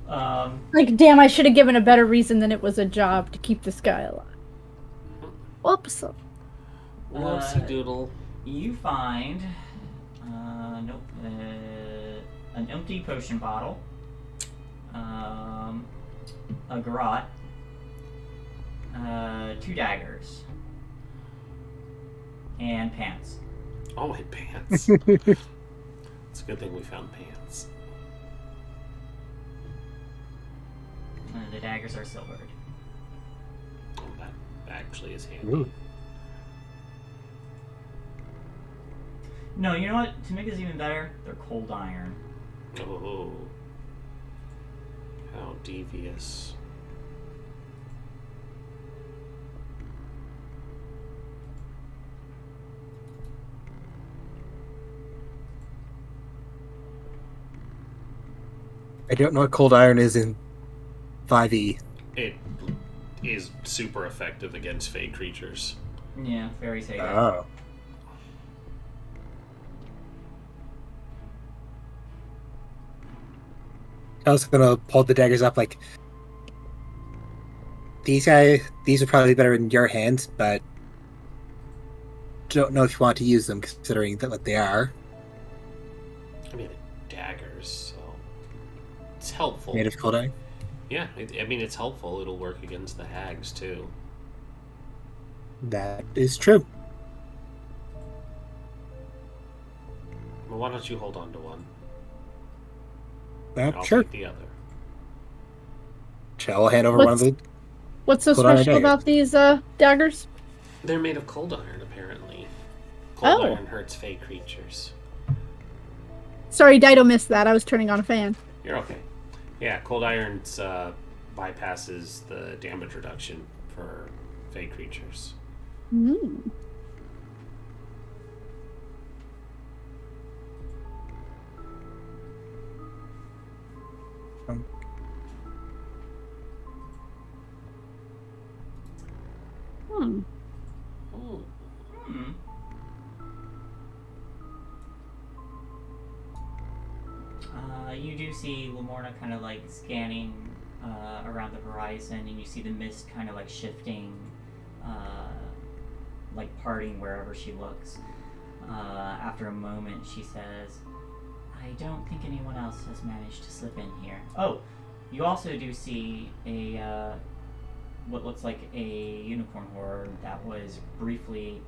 now. Like, damn, I should have given a better reason than it was a job to keep this guy alive. Whoops. Whoopsie doodle. You find... nope. An empty potion bottle. A garrote. 2 daggers. And pants. Oh, my pants. It's a good thing we found pants. The daggers are silvered. Oh, that actually is handy. Ooh. No, you know what? To make this even better, they're cold iron. Oh. How devious. I don't know what cold iron is in 5e. It is super effective against Fey creatures. Yeah, fairies hate it. Oh. I was gonna pull the daggers up like these are probably better in your hands, but don't know if you want to use them considering that what they are. I mean, daggers, so it's helpful. Made of cold iron. Yeah, I mean, it's helpful. It'll work against the hags, too. That is true. Well, why don't you hold on to one? I'll Sure. take the other. I'll hand over one of the. What's so Cold iron special dagger. about these daggers? They're made of cold iron, apparently. Cold Oh. iron hurts Fey creatures. Sorry, Dido missed that. I was turning on a fan. You're okay. Yeah, cold iron bypasses the damage reduction for Fey creatures. Mm. Hmm. Ooh. Hmm. You do see Lamorna kind of like scanning around the horizon, and you see the mist kind of like shifting, like parting wherever she looks. After a moment, she says, I don't think anyone else has managed to slip in here. Oh, you also do see a what looks like a unicorn horn that was quickly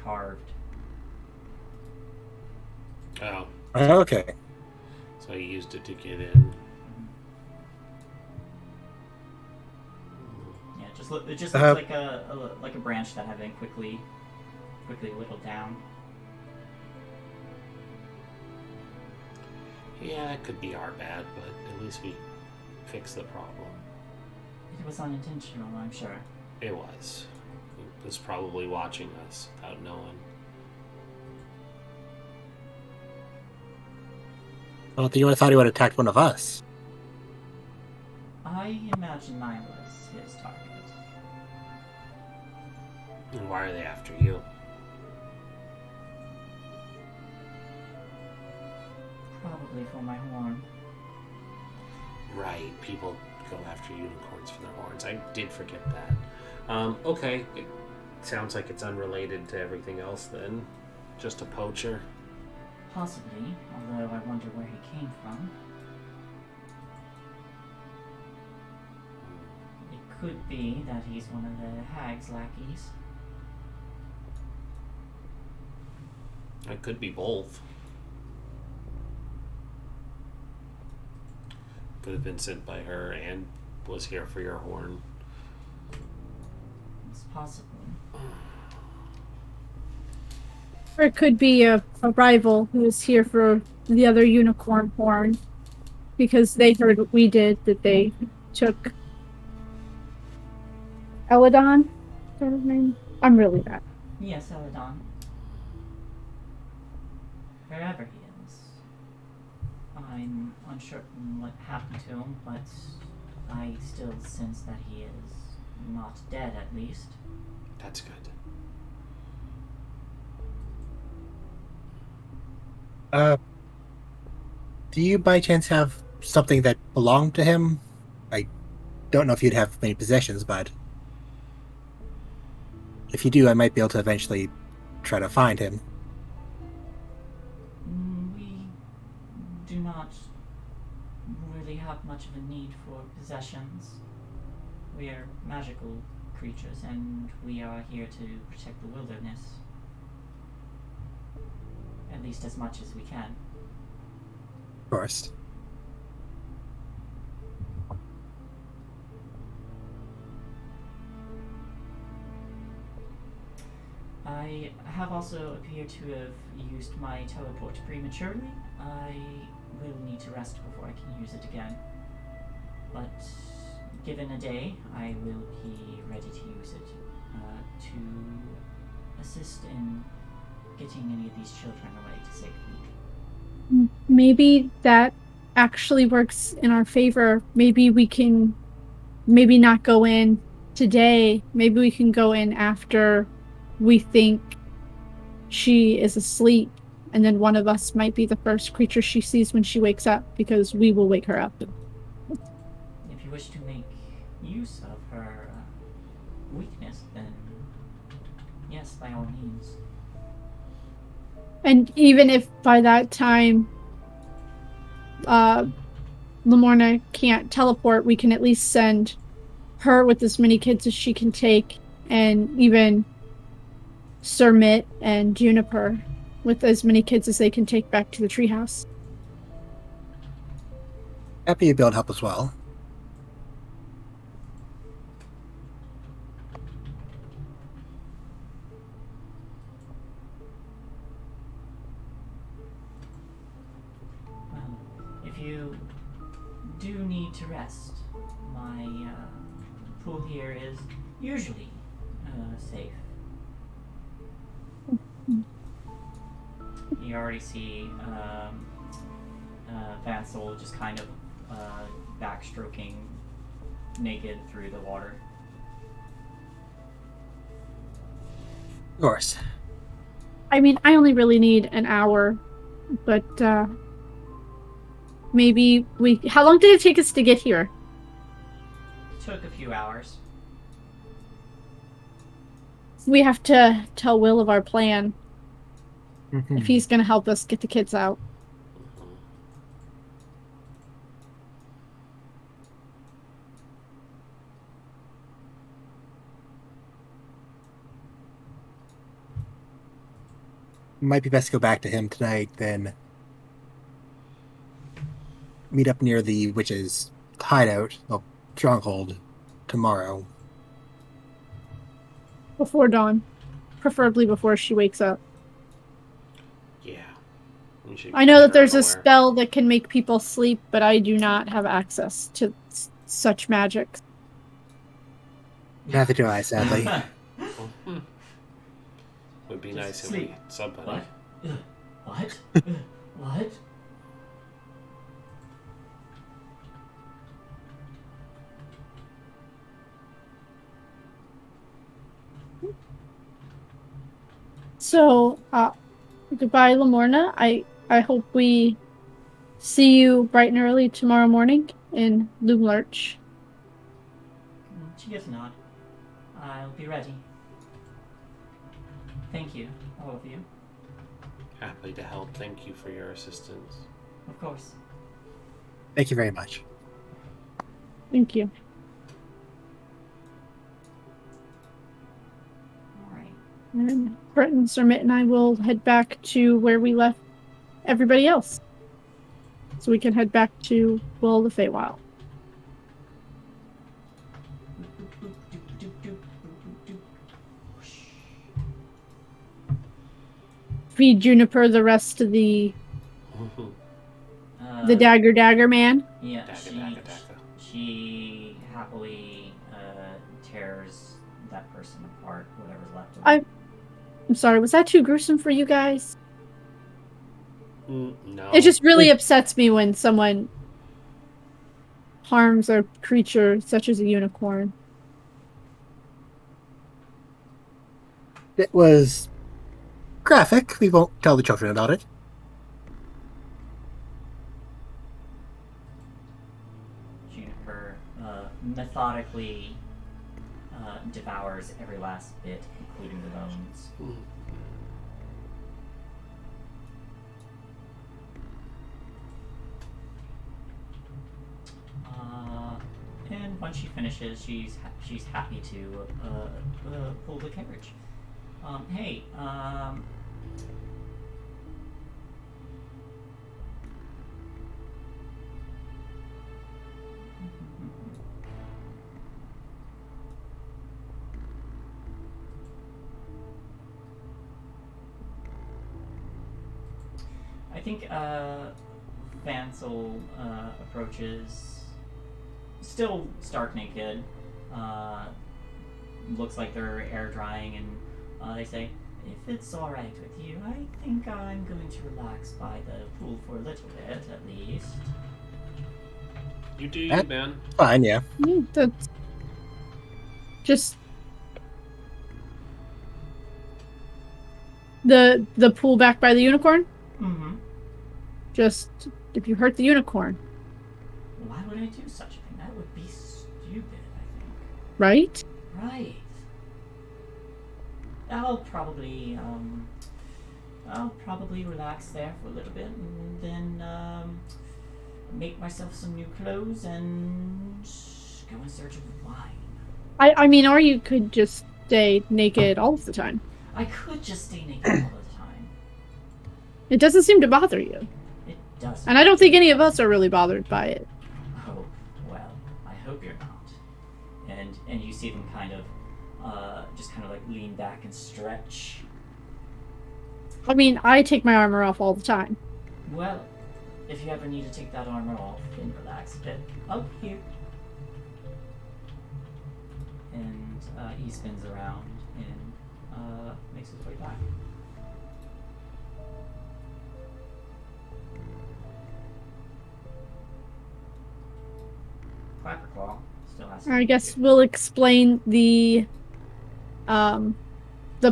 carved. Oh, Okay. so he used it to get in. Yeah, it just looks like a branch that had been quickly whittled down. Yeah, it could be our bad, but at least we fixed the problem. It was unintentional, I'm sure. It was. It was probably watching us without knowing. I don't think you would have thought he would have attacked one of us. I imagine I was his target. And why are they after you? Probably for my horn. Right, people go after unicorns for their horns. I did forget that. Okay, it sounds like it's unrelated to everything else then. Just a poacher. Possibly, although I wonder where he came from. It could be that he's one of the hag's lackeys. It could be both. Could have been sent by her and was here for your horn. It's possible. Or it could be a rival who is here for the other unicorn horn. Because they heard what we did, that they took Eladon? Is that his name? I'm really bad. Yes, Eladon. Wherever he is. I'm unsure what happened to him, but I still sense that he is not dead, at least. That's good. Do you by chance have something that belonged to him? I don't know if you'd have many possessions, but if you do, I might be able to eventually try to find him. We do not really have much of a need for possessions. We are magical creatures, and we are here to protect the wilderness. At least as much as we can. Of course. I I have also appeared to have used my teleport prematurely. I will need to rest before I can use it again. But given a day, I will be ready to use it to assist in getting any of these children away to safety. Maybe that actually works in our favor. Maybe we can not go in today. Maybe we can go in after we think she is asleep, and then one of us might be the first creature she sees when she wakes up, because we will wake her up. If you wish to make use of her weakness, then yes, by all means. And even if by that time Lamorna can't teleport, we can at least send her with as many kids as she can take, and even Sir Mitt and Juniper with as many kids as they can take back to the treehouse. Happy to be able to help as well. Well, if you do need to rest, my pool here is usually safe. You already see Vansel just kind of backstroking naked through the water. Of course. I mean, I only really need an hour, but maybe we... How long did it take us to get here? Took a few hours. We have to tell Will of our plan Mhm. if he's going to help us get the kids out. Might be best to go back to him tonight, then meet up near the witch's hideout, well, stronghold, tomorrow. Before dawn. Preferably before she wakes up. Yeah. We should I know that capture there's a unaware. spell that can make people sleep, but I do not have access to such magic. Neither do I, sadly. Mhm. Would be Just nice if sleep. we had somebody. What? What? What? So, goodbye, Lamorna. I hope we see you bright and early tomorrow morning in Loomlarch. She gives a nod. I'll be ready. Thank you, all of you. Happy to help. Thank you for your assistance. Of course. Thank you very much. Thank you. Alright. And Breton, Sir Mitt, and I will head back to where we left everybody else. So we can head back to Will of the Feywild. Feed Juniper the rest of the dagger man. Yeah, Dagger. she happily tears that person apart, whatever's left of it. I'm sorry, was that too gruesome for you guys? No. It just really upsets me when someone harms a creature such as a unicorn. It was graphic. We won't tell the children about it. Juniper methodically devours every last bit, including the bones. Mm. And once she finishes, she's happy to pull the carriage. Hey, think Vansel approaches, still stark naked. Looks like they're air drying, and they say, "If it's all right with you, I think I'm going to relax by the pool for a little bit, at least." You do, That- man. Fine, yeah. That's just the pool back by the unicorn. Mm-hmm. Just if you hurt the unicorn, Why would I do such a thing? That would be stupid, I think. right? Right. I'll probably relax there for a little bit, and then make myself some new clothes and go in search of wine. I mean, or you could just stay naked all of the time. I could just stay naked all the time. It doesn't seem to bother you, It doesn't. and I don't think any of us are really bothered by it. Oh, well, I hope you're not. And you see them kind of like lean back and stretch. I mean, I take my armor off all the time. Well, if you ever need to take that armor off and relax a bit, I'll be here. And he spins around and makes his way back. Clapperclaw still has to I be guess here. we'll explain the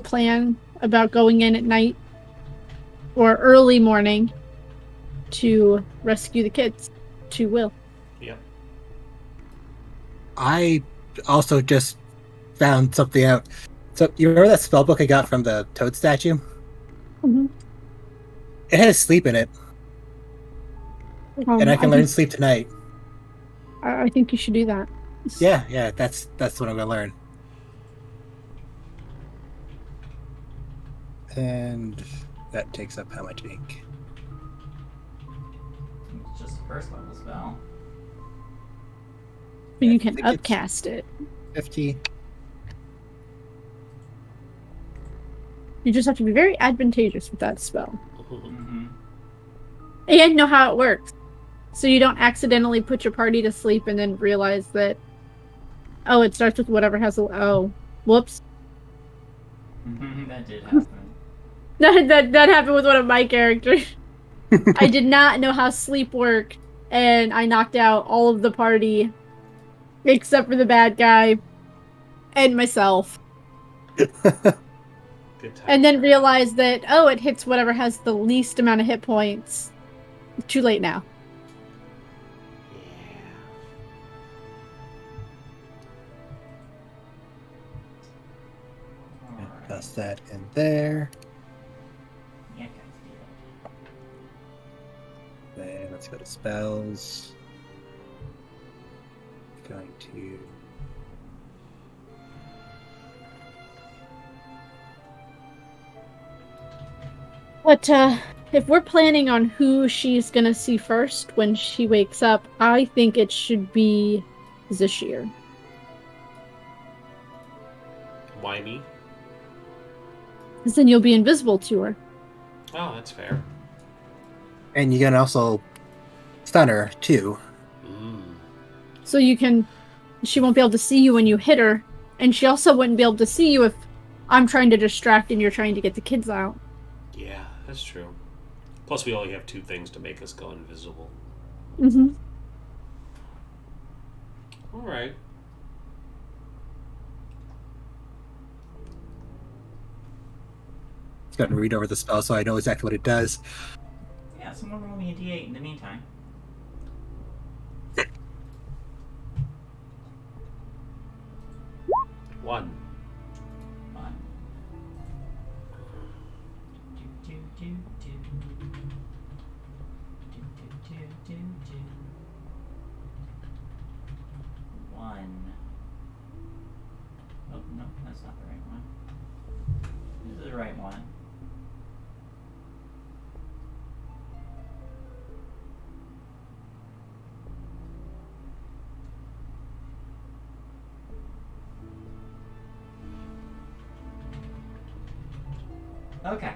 plan about going in at night or early morning to rescue the kids to Will. Yep. I also just found something out. So you remember that spell book I got from the toad statue? Mm-hmm. It has sleep in it, and I can learn sleep tonight. I think you should do that. Yeah, that's what I'm gonna learn. And that takes up how much ink? It's just a first level spell. But you I can think it's upcast it. 50. You just have to be very advantageous with that spell. Mm-hmm. And know how it works. So you don't accidentally put your party to sleep and then realize that, oh, it starts with whatever has a... Oh, whoops. That did happen. That happened with one of my characters. I did not know how sleep worked, and I knocked out all of the party, except for the bad guy, and myself. Good time. And then realized that, oh, it hits whatever has the least amount of hit points. Too late now. Alright. Dust that in there. Yeah, guys, do that. Then let's go to spells. Going to... But, if we're planning on who she's gonna see first when she wakes up, I think it should be Zashir. Why me? Because then you'll be invisible to her. Oh, that's fair. And you can also stun her, too. So she won't be able to see you when you hit her, and she also wouldn't be able to see you if I'm trying to distract and you're trying to get the kids out. Yeah, that's true. Plus, we only have 2 things to make us go invisible. Mm-hmm. All right. Just got to read over the spell so I know exactly what it does. Yeah, someone roll me a d8 in the meantime. One. One. Do, do, do, do. Do, do, do, do, do. One. Oh, no, that's not the right one. This is the right one. Okay.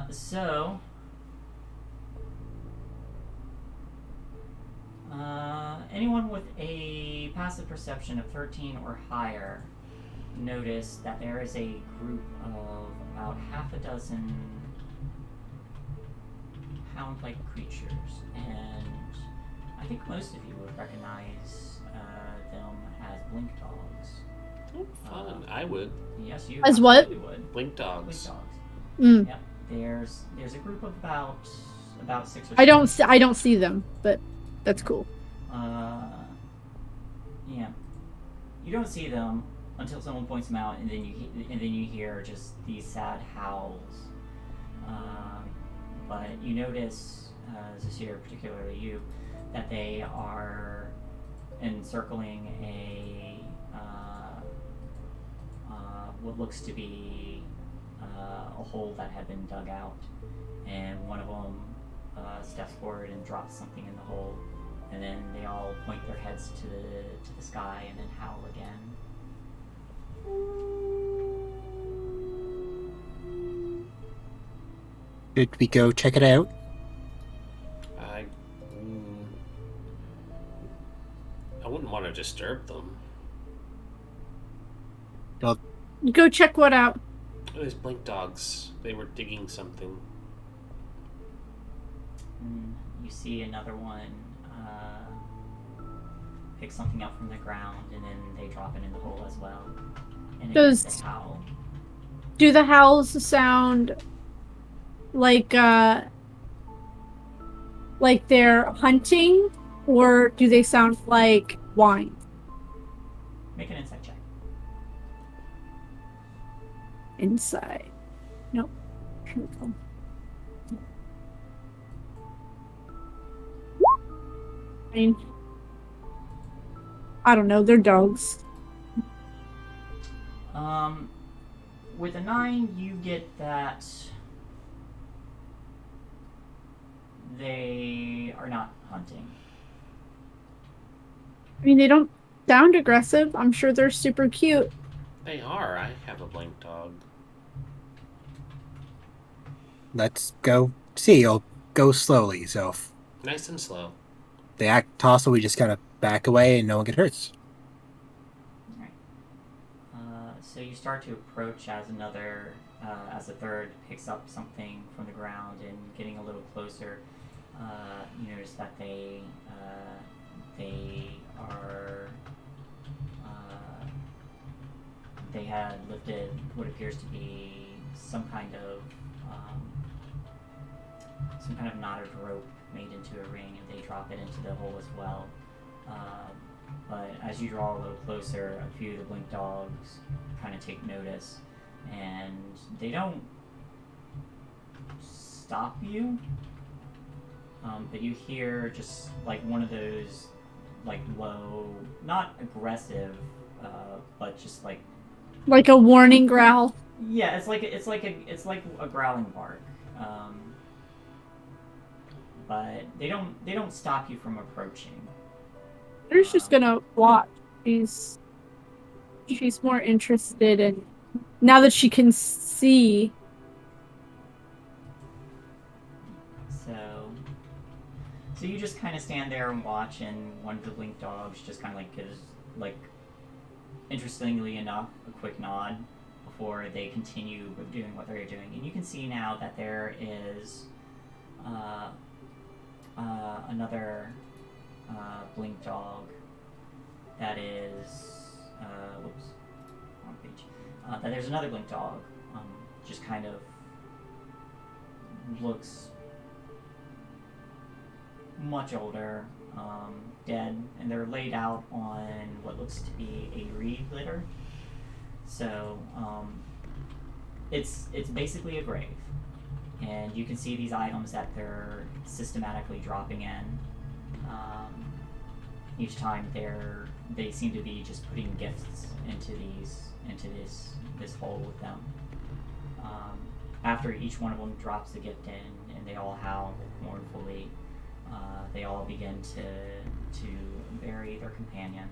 So anyone with a passive perception of 13 or higher notice that there is a group of about half a dozen hound-like creatures, and I think most of you would recognize them as blink dogs. Oh, fun. I would. Yes, you As what? absolutely would. Blink dogs. Blink dogs. Mm. Yep. There's a group of about 6 or 7. I don't see them, but that's cool. Yeah. You don't see them until someone points them out, and then you hear just these sad howls. But you notice, Zasir, particularly you, that they are encircling what looks to be a hole that had been dug out, and one of them steps forward and drops something in the hole, and then they all point their heads to the sky and then howl again. Should we go check it out? I wouldn't want to disturb them. Well, Go check what out. Those blink dogs. They were digging something. You see another one pick something up from the ground, and then they drop it in the hole as well. And again, they howl. Do the howls sound like they're hunting, or do they sound like whine? Make an insight check. Inside. Nope. I mean, I don't know. They're dogs. With a 9, you get that they are not hunting. I mean, they don't sound aggressive. I'm sure they're super cute. They are. I have a blink dog. let's go see. I'll go slowly, so if Nice and slow. they act docile, we just kind of back away and no one get hurt. So you start to approach as as a third picks up something from the ground, and getting a little closer, you notice that they had lifted what appears to be some kind of knotted rope made into a ring, and they drop it into the hole as well. But as you draw a little closer, a few of the blink dogs kind of take notice, and they don't stop you, but you hear just like one of those like low, not aggressive, but just like a warning growl. yeah, it's like a growling bark, but they don't stop you from approaching. She's just gonna watch. She's more interested in, now that she can see. So you just kind of stand there and watch, and one of the blink dogs just kind of like gives, like, interestingly enough, a quick nod before they continue with doing what they're doing. And you can see now that there is another blink dog that is whoops, wrong page. That there's another blink dog, just kind of looks much older, dead, and they're laid out on what looks to be a reed litter. So it's basically a grave, and you can see these items that they're systematically dropping in. Each time they seem to be just putting gifts into this hole with them. After each one of them drops a gift in, and they all howl mournfully, they all begin to bury their companion.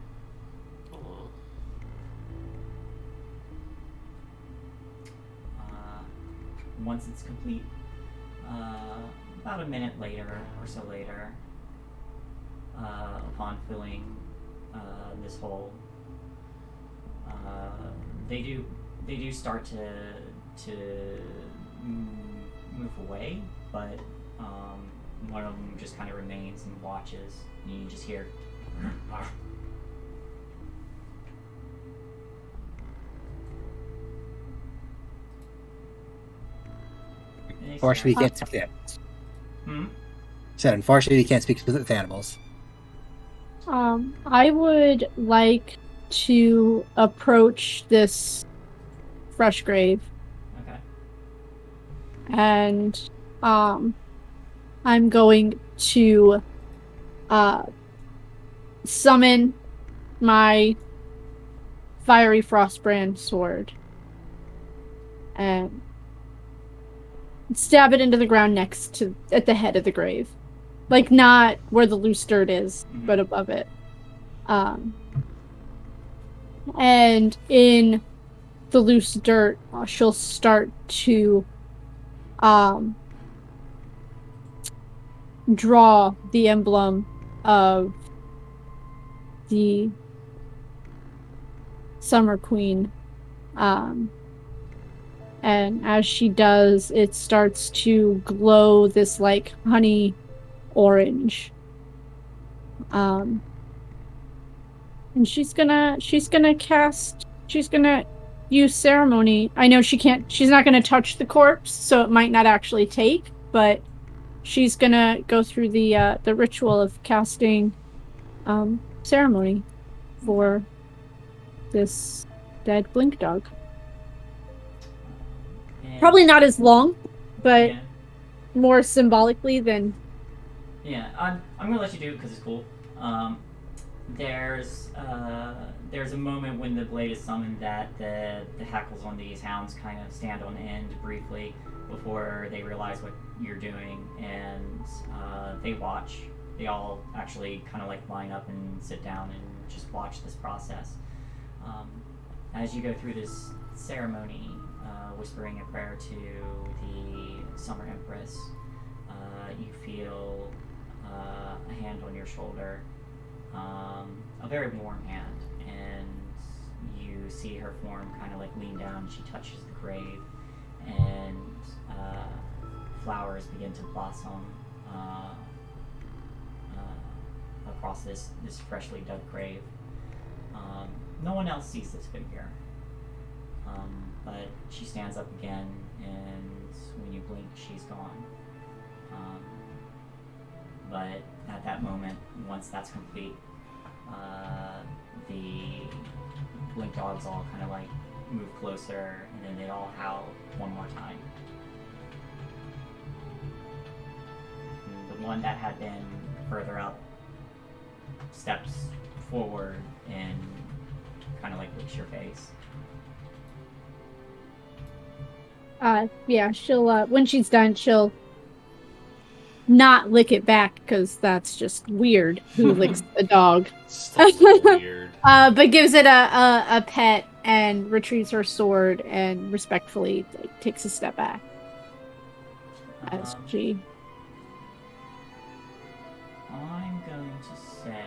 once it's complete, about a minute later or so later, upon filling this hole, they do start to move away, but one of them just kind of remains and watches, and you just hear. Unfortunately, we can't speak to animals. Hmm? Said, unfortunately, we can't speak to animals. I would like to approach this fresh grave, Okay. and I'm going to summon my fiery frostbrand sword and stab it into the ground at the head of the grave. Like, not where the loose dirt is, but above it. And in the loose dirt, she'll start to draw the emblem of the Summer Queen. And as she does, it starts to glow this like honey orange. And she's gonna use ceremony. I know she's not gonna touch the corpse, so it might not actually take, but she's gonna go through the ritual of casting ceremony for this dead blink dog. And Probably not as long, but yeah, more symbolically than. yeah. I'm gonna let you do it because it's cool. There's a moment when the blade is summoned that the hackles on these hounds kind of stand on end briefly before they realize what you're doing, and they watch. They all actually kind of like line up and sit down and just watch this process. As you go through this ceremony, whispering a prayer to the Summer Empress, you feel a hand on your shoulder, a very warm hand, and you see her form kind of like lean down. She touches the grave, and flowers begin to blossom across this freshly dug grave. No one else sees this figure, but she stands up again, and when you blink, she's gone. But at that moment, once that's complete, the blink dogs all kind of like move closer, and then they all howl one more time. And the one that had been further up steps forward and kind of like licks your face. Yeah, she'll when she's done, she'll not lick it back because that's just weird. Who licks a dog? So weird. But gives it a pet and retrieves her sword and respectfully takes a step back as she. I'm going to say.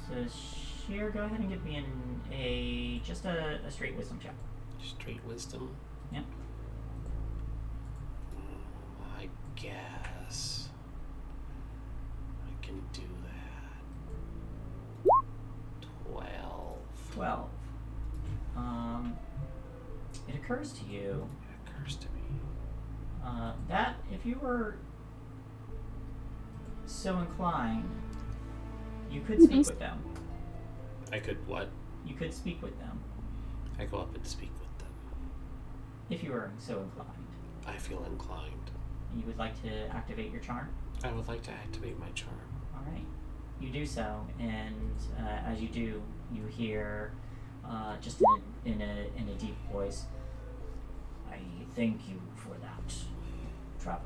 So, Sheer, go ahead and give me just a straight wisdom check. Straight wisdom. Yep. I guess I can do that. 12. 12. It occurs to you It occurs to me. that if you were so inclined, you could speak with them. I could what? You could speak with them I go up and speak with them. if you were so inclined. I feel inclined. You would like to activate your charm? I would like to activate my charm. All right. You do so, and as you do, you hear just in a deep voice, I thank you for that, traveler.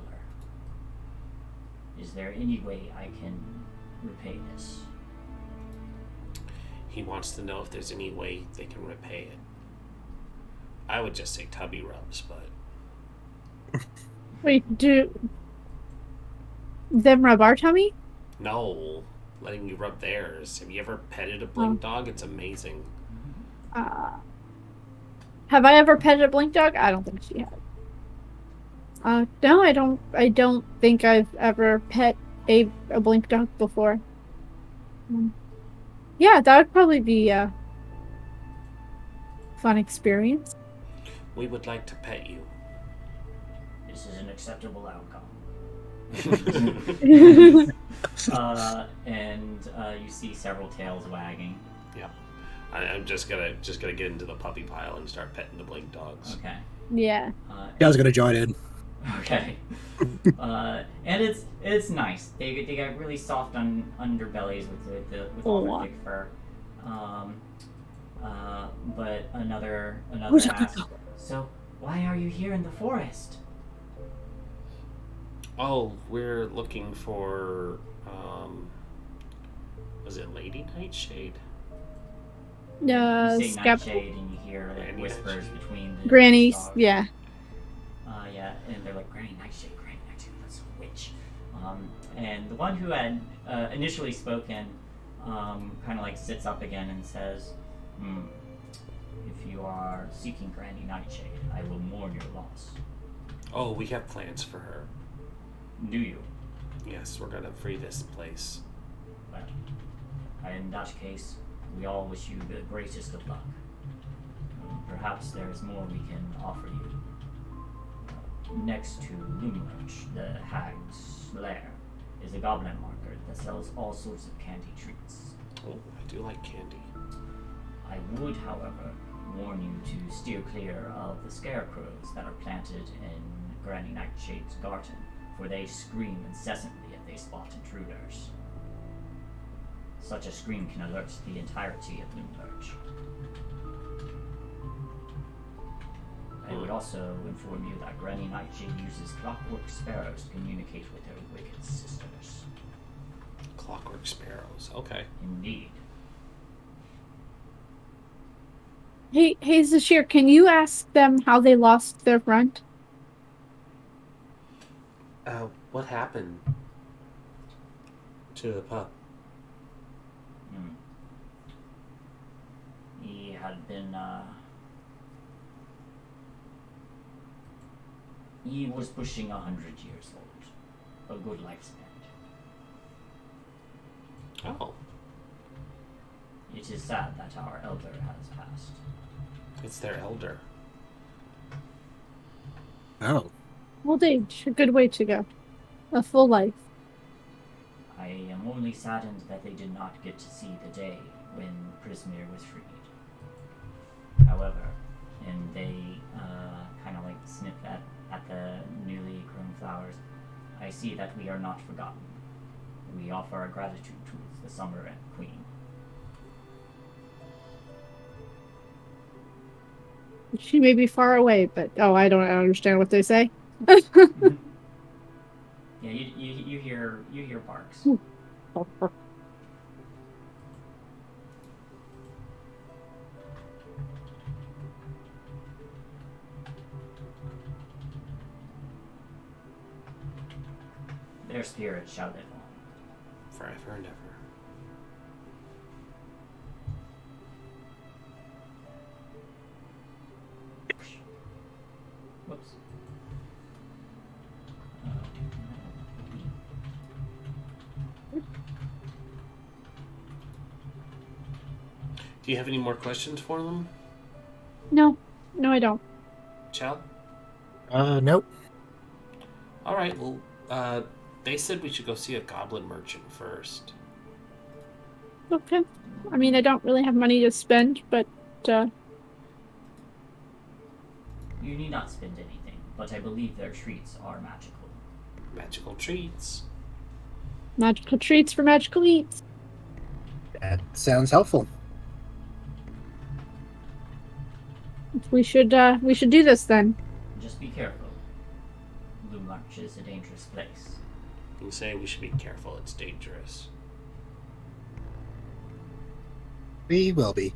Is there any way I can repay this? He wants to know if there's any way they can repay it. I would just say tubby rubs, but Wait, do them rub our tummy? no, letting you rub theirs. Have you ever petted a blink dog? It's amazing. Have I ever petted a blink dog? I don't think she has. No, I don't. I don't think I've ever pet a blink dog before. Yeah, that would probably be a fun experience. We would like to pet you. This is an acceptable outcome. And you see several tails wagging. Yeah, I'm just gonna get into the puppy pile and start petting the blink dogs. Okay. Yeah. I was gonna join in. Okay. And it's nice. They got really soft underbellies with all the thick fur. But another asks, so why are you here in the forest? Oh, we're looking for was it Lady Nightshade? You say Scap- Nightshade and you hear like whispers between the Grannies, dogs. yeah. Yeah, and they're like, Granny Nightshade, that's a witch. And the one who had initially spoken kind of like sits up again and says, if you are seeking Granny Nightshade, I will mourn your loss. Oh, we have plans for her. Do you? Yes, we're gonna free this place. Well, in that case, we all wish you the greatest of luck. Perhaps there is more we can offer you. Next to Loomlurch, the Hag's Lair, is a goblin market that sells all sorts of candy treats. Oh, I do like candy. I would, however, warn you to steer clear of the scarecrows that are planted in Granny Nightshade's garden, for they scream incessantly if they spot intruders. Such a scream can alert the entirety of Loomlurch. I would also inform you that Granny Nightshade uses clockwork sparrows to communicate with her wicked sisters. Clockwork sparrows. Okay. Indeed. Hey, Zashir, can you ask them how they lost their friend? What happened to the pup? He had been, he was pushing 100 years old. A good lifespan. Oh, It is sad that our elder has passed. it's their elder. Oh. Old age, a good way to go. A full life. I am only saddened that they did not get to see the day when Prismir was freed. However, and they kind of like sniff at the newly grown flowers, I see that we are not forgotten. We offer our gratitude towards the Summer Queen. She may be far away, but I don't understand what they say. Yeah, you hear barks. Their spirits shall live on. Forever and ever. Whoops. Do you have any more questions for them, No, I don't. Chell? Nope. All right. Well, they said we should go see a goblin merchant first. Okay. I mean, I don't really have money to spend, but You need not spend anything, but I believe their treats are magical. Magical treats. magical treats for magical eats. That sounds helpful. We should do this then. Just be careful. Blue March is a dangerous place. You say we should be careful. It's dangerous. We will be.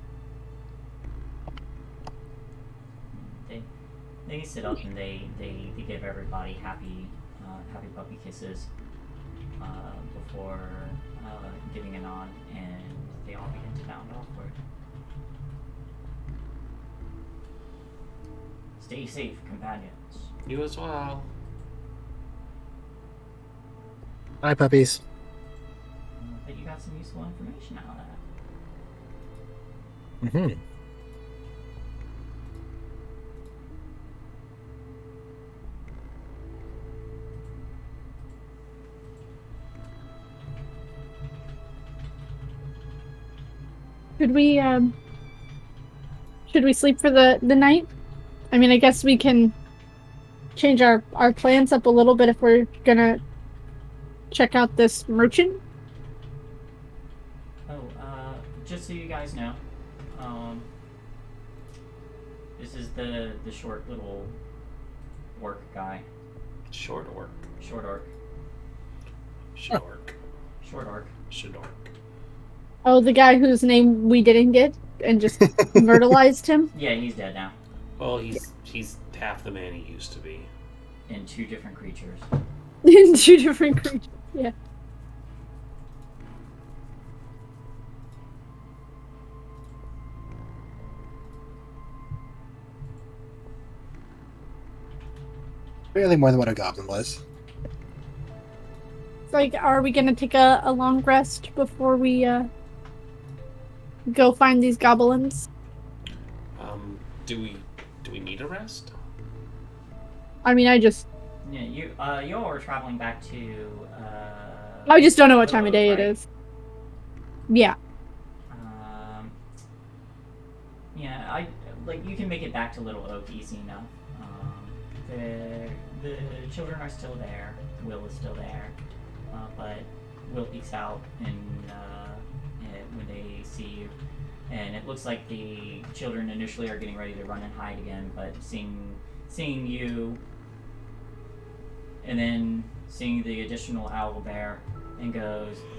They sit up and they give everybody happy puppy kisses before giving a nod, and they all begin to bound offward. Stay safe, companions. You as well. Bye, puppies. But you got some useful information out of that. Mm-hmm. Should we sleep for the night? I mean, I guess we can change our plans up a little bit if we're gonna check out this merchant. Just so you guys know, this is the short little orc guy. Short orc. Short orc. Short. Short orc. Short orc. Oh, the guy whose name we didn't get and just myrtleized him? Yeah, he's dead now. Well, he's half the man he used to be. In 2 different creatures. In 2 different creatures, yeah. Barely more than what a goblin was. It's like, are we gonna take a long rest before we go find these goblins? Do we need a rest? I mean, Yeah, you all are traveling back to. I just don't know what time of Willows, day right? it is. Yeah. Yeah, you can make it back to Little Oak easy enough. The children are still there. Will is still there, but Will peeks out when they see you, and it looks like the children initially are getting ready to run and hide again, but seeing you, and then seeing the additional owl bear, and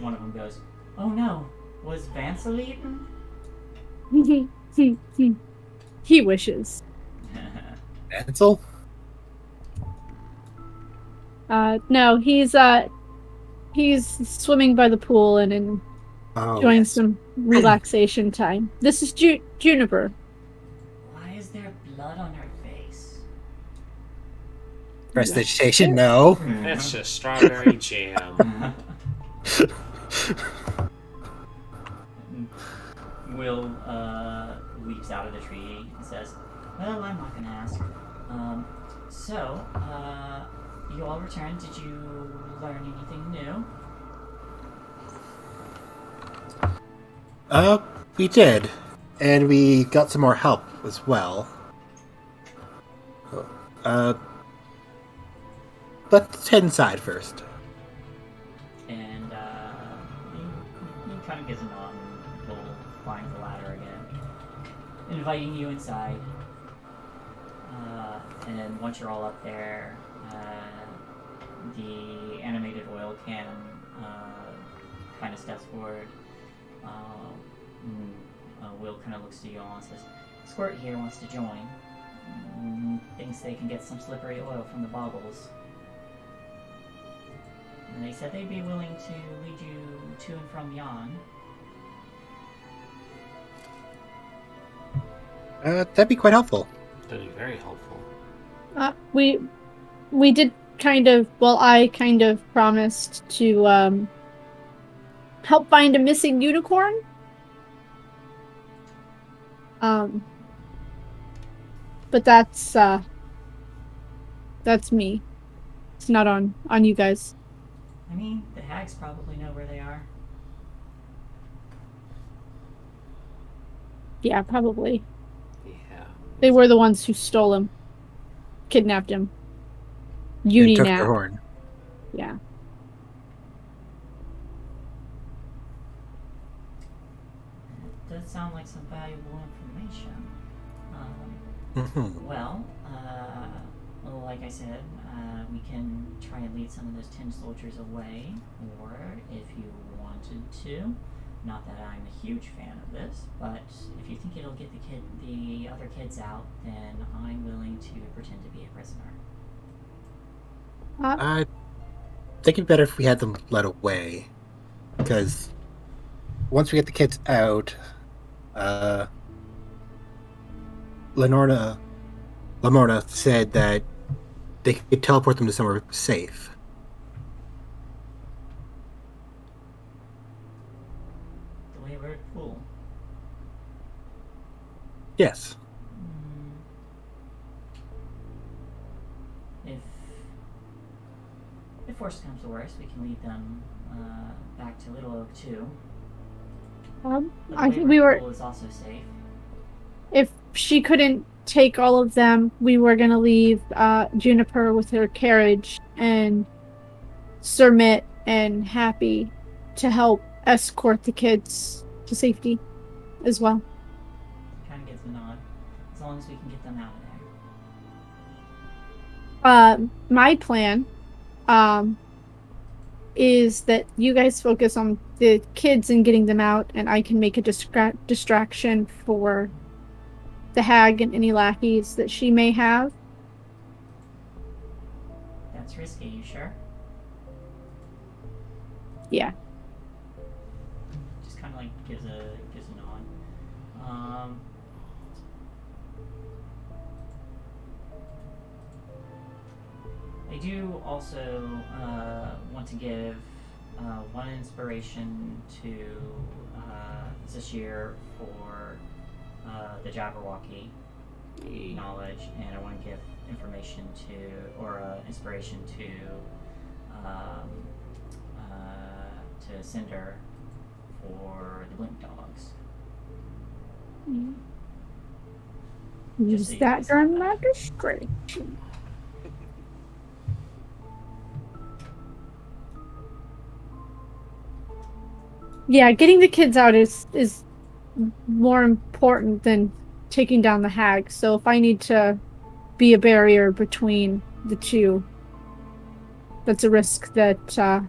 one of them goes, "Oh no, was Vansel eaten?" He wishes. Ansel? No, he's swimming by the pool and enjoying some relaxation time. This is Juniper. Why is there blood on her face? Prestidigitation, no. That's just strawberry jam. Will leaps out of the tree and says, "Well, I'm not gonna ask. So, you all returned. Did you learn anything new?" We did. And we got some more help as well. Let's head inside first. And he kind of gives a nod and will climb the ladder again, inviting you inside. And once you're all up there, the animated oil can kind of steps forward. Will kind of looks to you all and says, "Squirt here wants to join. Thinks they can get some slippery oil from the boggles. And they said they'd be willing to lead you to and from yon." That'd be quite helpful. That'd be very helpful. We did I kind of promised to help find a missing unicorn. But that's me. It's not on you guys. I mean, the hags probably know where they are. Yeah, probably. Yeah. They were the ones who stole him, kidnapped him. And took their Uninap. horn. Yeah. It does sound like some valuable information. Mm-hmm. Well, like I said, we can try and lead some of those tin soldiers away, or if you wanted to. Not that I'm a huge fan of this, but if you think it'll get the other kids out, then I'm willing to pretend to be a prisoner. I think it'd be better if we had them led away, because once we get the kids out, Lamorna said that they could teleport them to somewhere safe. The wayward fool. Yes. If worst comes to worst, we can lead them back to Little Oak too. I think we were. Pool is also safe. If she couldn't take all of them, we were gonna leave Juniper with her carriage and Surmit and Happy to help escort the kids to safety as well. Kind of gets a nod, as long as we can get them out of there. My plan is that you guys focus on the kids and getting them out, and I can make a distraction for the hag and any lackeys that she may have. That's risky, you sure? Yeah. Just kind of like gives a nod. I do also want to give one inspiration to Zashir for the Jabberwocky knowledge, and I want to give information inspiration to Cinder for the Blink Dogs. Use that during my distraction. Yeah, getting the kids out is more important than taking down the hag. So if I need to be a barrier between the two, that's a risk that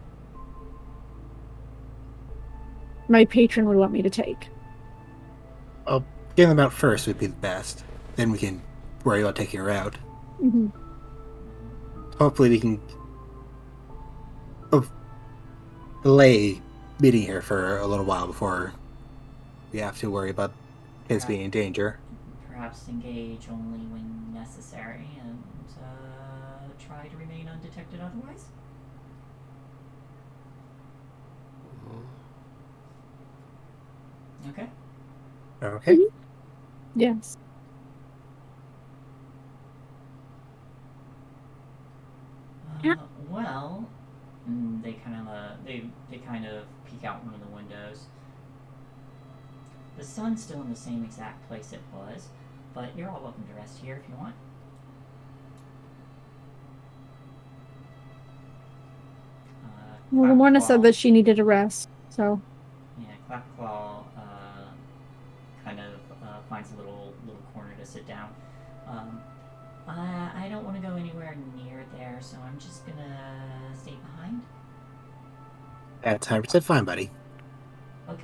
my patron would want me to take. Well, getting them out first would be the best. Then we can worry about taking her out. Mm-hmm. Hopefully we can delay meeting here for a little while before we have to worry about kids being in danger. Perhaps engage only when necessary and try to remain undetected otherwise. Okay. Okay. Yes. Well, they kind of peek out one of the windows. The sun's still in the same exact place it was, but you're all welcome to rest here if you want. Well, Lamorna said that she needed a rest, so. Yeah, Clapclaw kind of finds a little corner to sit down. I don't want to go anywhere near there, so I'm just gonna stay behind. That's 100% fine, buddy. Okay.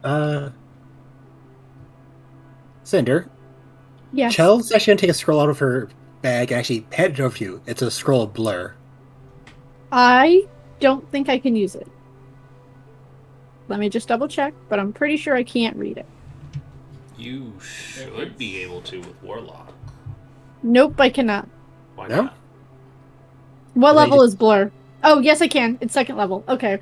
Oops. Cinder. Yes. Chel's actually going to take a scroll out of her bag and actually hand it over to you. It's a scroll of blur. I don't think I can use it. Let me just double check, but I'm pretty sure I can't read it. You should be able to with Warlock. Nope, I cannot. Why No? not? What level is blur? Oh, yes, I can. It's second level. Okay.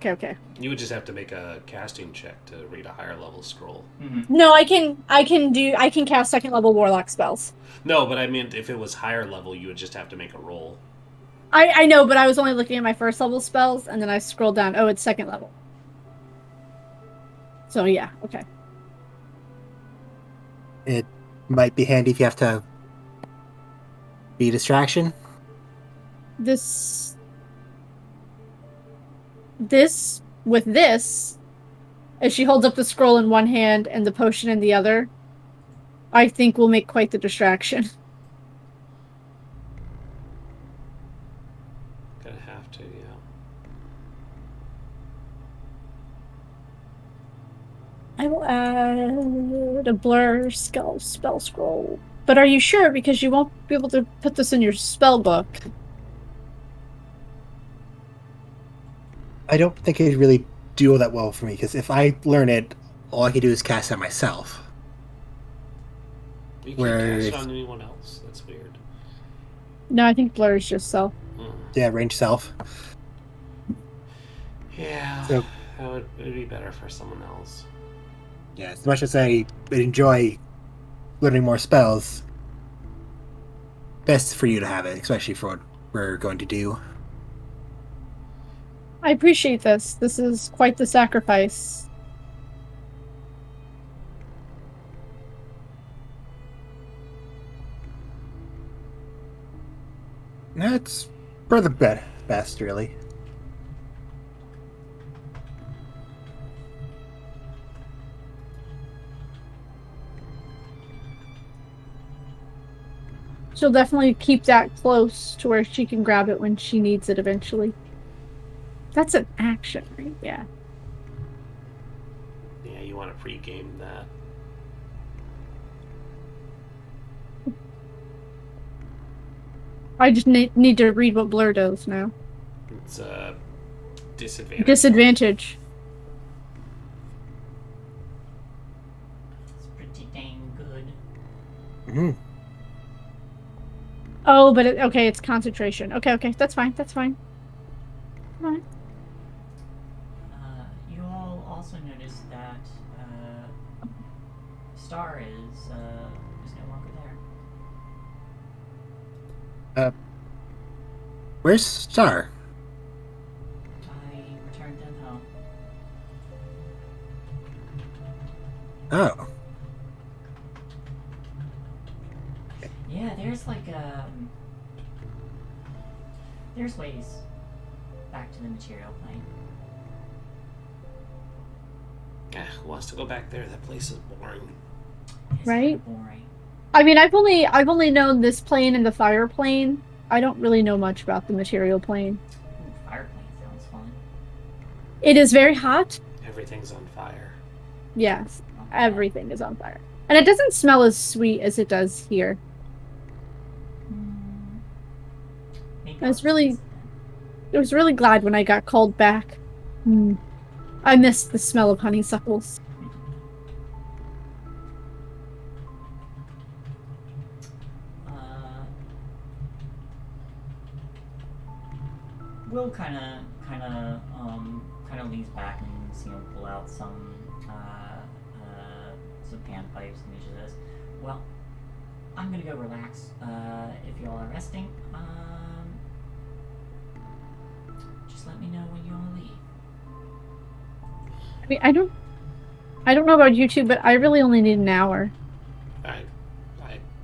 You would just have to make a casting check to read a higher level scroll. Mm-hmm. No, I can cast second level warlock spells. No, but I meant if it was higher level, you would just have to make a roll. I know, but I was only looking at my first level spells, and then I scrolled down. Oh, it's second level. So yeah, okay. It might be handy if you have to be a distraction. This this, with this, as she holds up the scroll in one hand and the potion in the other, I think will make quite the distraction. Gonna have to, yeah. I will add a blur spell scroll. But are you sure? Because you won't be able to put this in your spell book. I don't think it'd really do all that well for me, because if I learn it, all I can do is cast it myself. You Where can't cast if- it on anyone else. That's weird. No, I think blur is just self. Yeah, range self. Yeah, So- it would be better for someone else. Yeah, as much as I would enjoy learning more spells, best for you to have it, especially for what we're going to do. I appreciate this. This is quite the sacrifice. That's for the best, really. She'll definitely keep that close to where she can grab it when she needs it eventually. That's an action, right? Yeah. Yeah, you want to pre-game that. I just need to read what blur does now. It's a disadvantage. Disadvantage. It's pretty dang good. Mm-hmm. Oh, but okay, it's concentration. Okay, that's fine. That's fine. Come on. You all also noticed that Star is no longer there. Where's Star? I returned them home. Oh. Yeah, there's like there's ways back to the material plane. Who wants to go back there? That place is boring. It's Right? kinda boring. I mean, I've only known this plane and the fire plane. I don't really know much about the material plane. Ooh, fire plane sounds fun. It is very hot. Everything's on fire. Yes, Not bad. everything is on fire. And it doesn't smell as sweet as it does here. Maybe I was I'll really- taste it then. I was really glad when I got called back. I missed the smell of honeysuckles. Will kind of leans back and pull out some panpipes, and he says, "Well, I'm gonna go relax. If y'all are resting, just let me know when you all leave." I mean, I don't know about you two, but I really only need an hour.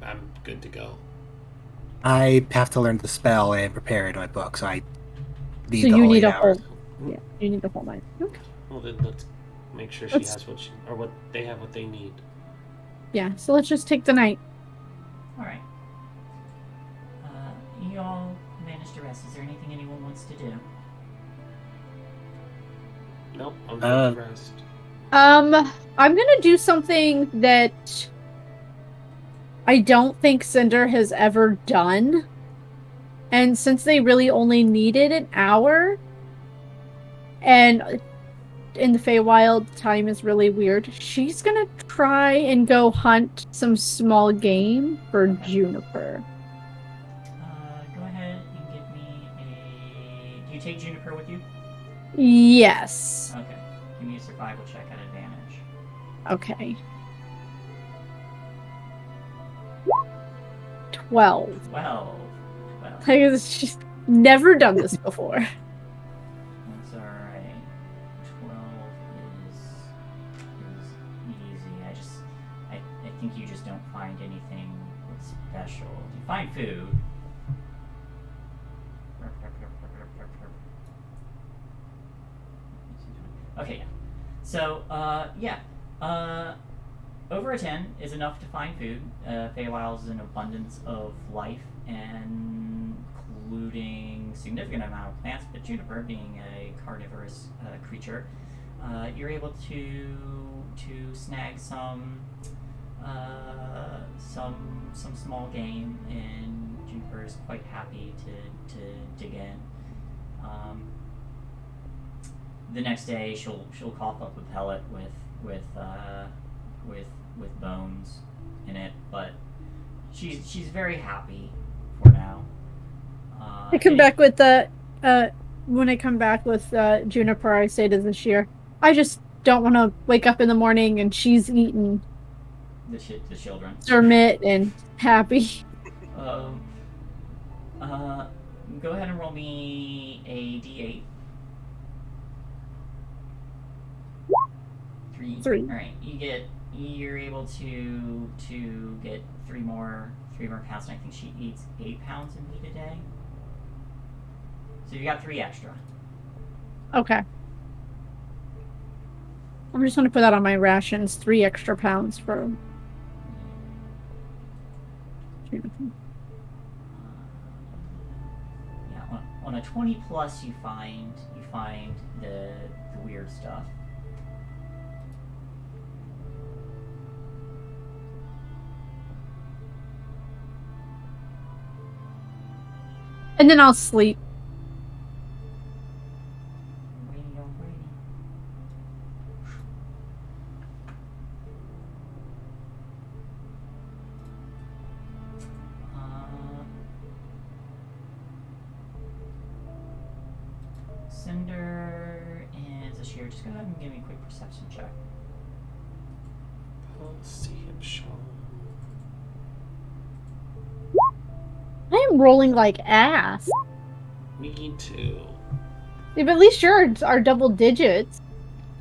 I'm good to go. I have to learn the spell and prepare it in my book, so I need So the you whole need 8 a hours. whole. Yeah, you need the whole night. Okay. Well, then let's make sure she Let's- has what they have what they need. Yeah, so let's just take the night. All right. You all managed to rest. Is there anything anyone wants to do? Nope, I'm good to rest. I'm gonna do something that I don't think Cinder has ever done. And since they really only needed an hour, and in the Feywild, time is really weird, she's gonna try and go hunt some small game for Juniper. Go ahead and give me a. Do you take Juniper with you? Yes. Okay. Give me a survival check at advantage. Okay. 12. 12. Like, she's never done this before. That's alright. 12 is easy. I think you just don't find anything special. You find food. So, yeah. Over a 10 is enough to find food. Feywild is an abundance of life, and including significant amount of plants, but juniper being a carnivorous creature, you're able to snag some small game, and Juniper is quite happy to dig in. The next day, she'll cough up a pellet with bones in it, but she's very happy for now. I come back with the when I come back with Juniper, I say to the shear, I just don't want to wake up in the morning and she's eaten the children. Dermot and happy. Go ahead and roll me a d8. 3. All right, you're able to get three more pounds, and I think she eats 8 pounds of meat a day. So you got 3 extra. Okay. I'm just going to put that on my rations. 3 extra pounds for. Yeah, on a 20 plus, you find the weird stuff. And then I'll sleep. Cinder and Zashir, just go ahead and give me a quick perception check. Let's see him show. I am rolling like ass. Me too. Yeah, but at least yours are double digits.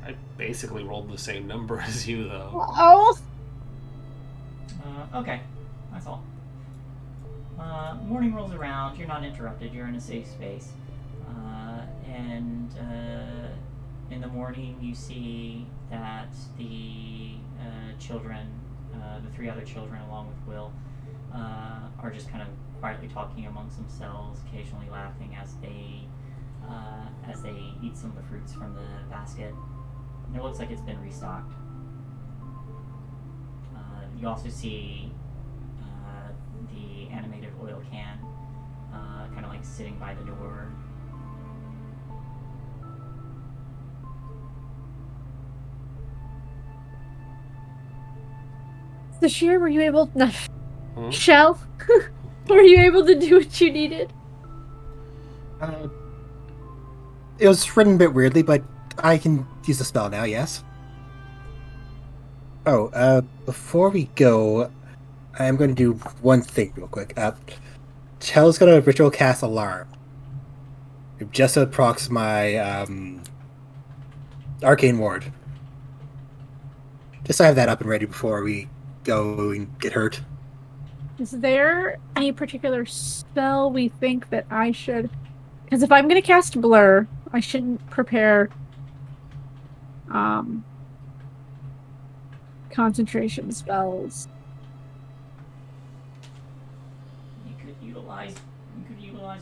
I basically rolled the same number as you, though. Oh. Okay, that's all. Morning rolls around. You're not interrupted. You're in a safe space. And in the morning, you see that the children, the 3 other children, along with Will, are just kind of quietly talking amongst themselves, occasionally laughing as they eat some of the fruits from the basket. And it looks like it's been restocked. You also see the animated oil can, kind of like sitting by the door. The shear, were you able? No. Shell, were you able to do what you needed? It was written a bit weirdly, but I can use the spell now, yes? Oh, before we go, I'm going to do one thing real quick. Chell's going to ritual cast Alarm. Just to procs my Arcane Ward. Just so I have that up and ready before we go and get hurt. Is there any particular spell we think that I should... Because if I'm going to cast Blur, I shouldn't prepare concentration spells. You could utilize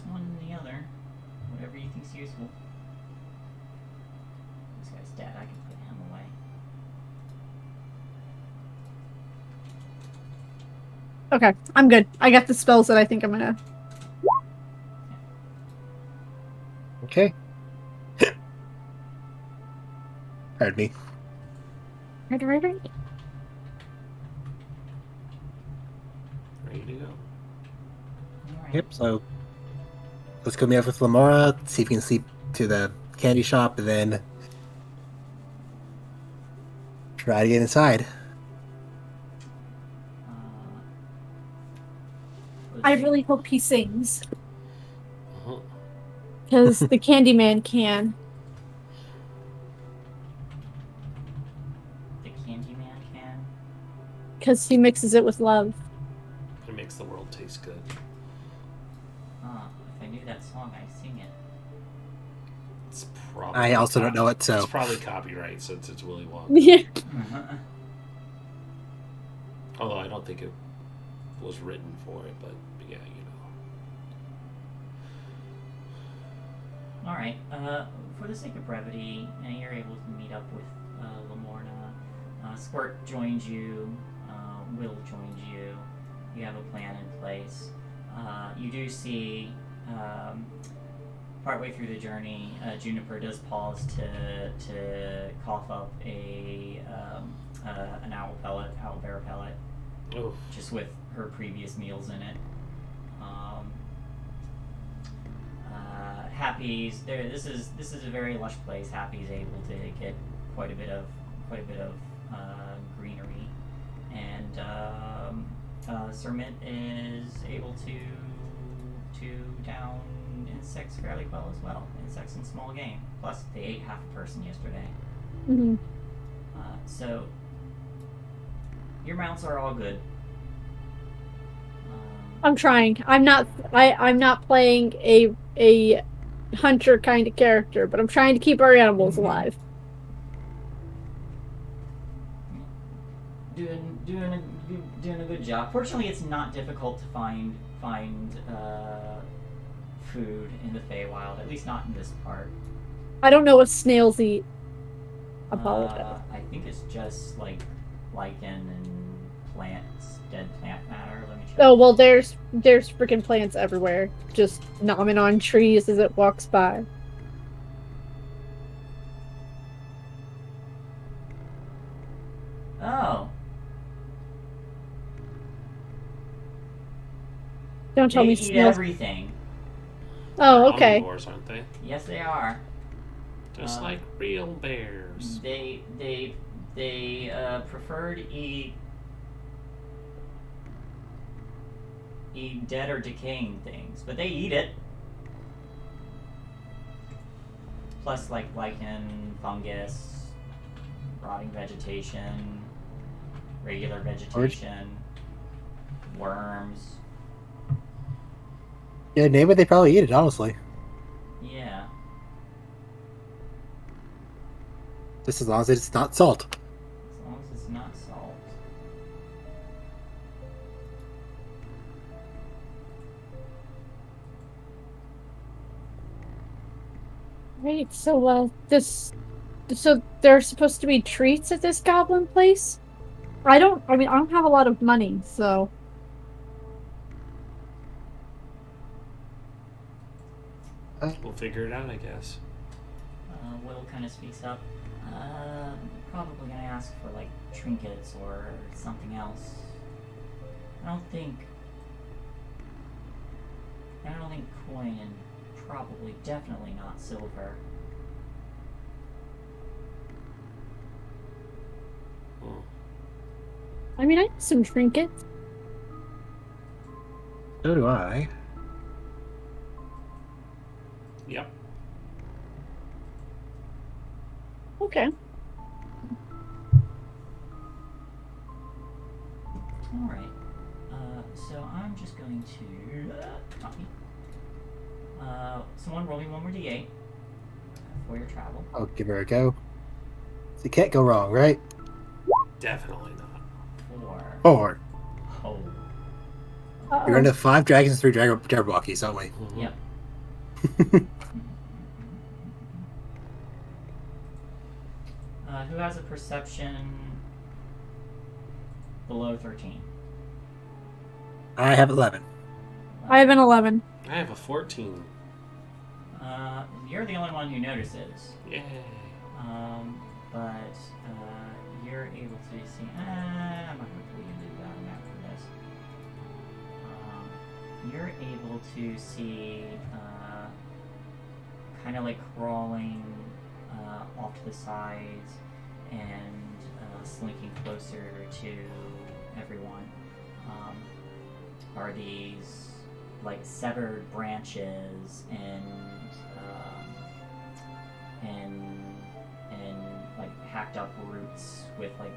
one and the other. Whatever you think's useful. This guy's dead. I can put him away. Okay, I'm good. I got the spells that I think I'm going to... Okay. Pardon me. Right. Ready to go. Alright. Yep, so let's go meet up with Lamora, see if we can sleep to the candy shop, and then try to get inside. I really hope he sings. Uh-huh. Because the Candyman can. The Candyman can. Because he mixes it with love. It makes the world taste good. If I knew that song, I'd sing it. It's probably I also don't know it, so it's probably copyright since it's Willy Wonka. Yeah. Although I don't think it was written for it, but yeah, All right. For the sake of brevity, you're able to meet up with Lamorna. Squirt joins you. Will joins you. You have a plan in place. You do see, partway through the journey, Juniper does pause to cough up an owl bear pellet, Oh, just with her previous meals in it. Happy's there. This is a very lush place. Happy's able to get quite a bit of greenery, and Sermit is able to down insects fairly well as well. Insects and small game. Plus, they ate half a person yesterday. Mm-hmm. So your mounts are all good. I'm trying. I'm not playing a hunter kind of character, but I'm trying to keep our animals alive. Doing a good job. Fortunately, it's not difficult to find food in the Feywild. At least not in this part. I don't know what snails eat. Apologize. I think it's just like lichen and plants, dead plant matter. Let me check. Oh well, there's freaking plants everywhere, just nomming on trees as it walks by. Oh. Don't tell They me eat snails. everything. Oh, okay. omnivores, aren't they? Yes, they are. Just like real bears. They prefer to eat dead or decaying things, but they eat it. Plus, like lichen, fungus, rotting vegetation, regular vegetation, worms. yeah, name it. They probably eat it. Honestly, Yeah. just as long as it's not salt. As long as it's not salt. Right. So so there's supposed to be treats at this goblin place. I don't have a lot of money, so We'll figure it out, I guess. Will kind of speaks up. Probably gonna ask for like trinkets or something else. I don't think coin, and probably definitely not silver. Hmm. I have some trinkets. So do I. Yep. Okay. All right. So I'm just going to copy. Someone roll me one more d8 for your travel. I'll give her a go. So it can't go wrong, right? Definitely not. 4. Oh. We're gonna have 5 dragons and 3 Jabberwockies, aren't we? Mhm. Yep. Who has a perception below 13? I have 11. I have an 11. I have a 14. You're the only one who notices. Yay. But you're able to see. I'm not going to do that after this. You're able to see, kind of like crawling off to the sides and slinking closer to everyone. Are these like severed branches and like hacked up roots with like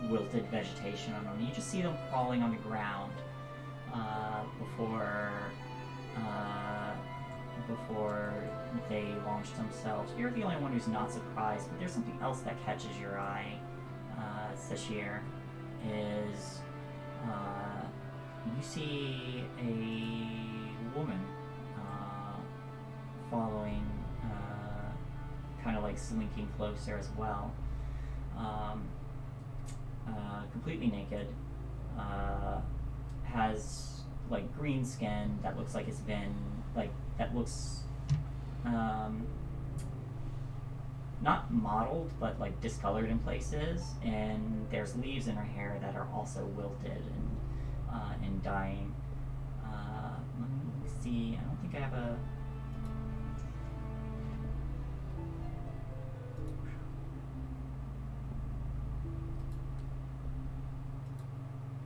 wilted vegetation on them. You just see them crawling on the ground before they launch themselves. You're the only one who's not surprised, but there's something else that catches your eye, Sashir, is you see a woman following, kind of like slinking closer as well. Completely naked, has like green skin that looks like it's been that looks not mottled but like discolored in places, and there's leaves in her hair that are also wilted and dying. Let me see. I don't think I have a.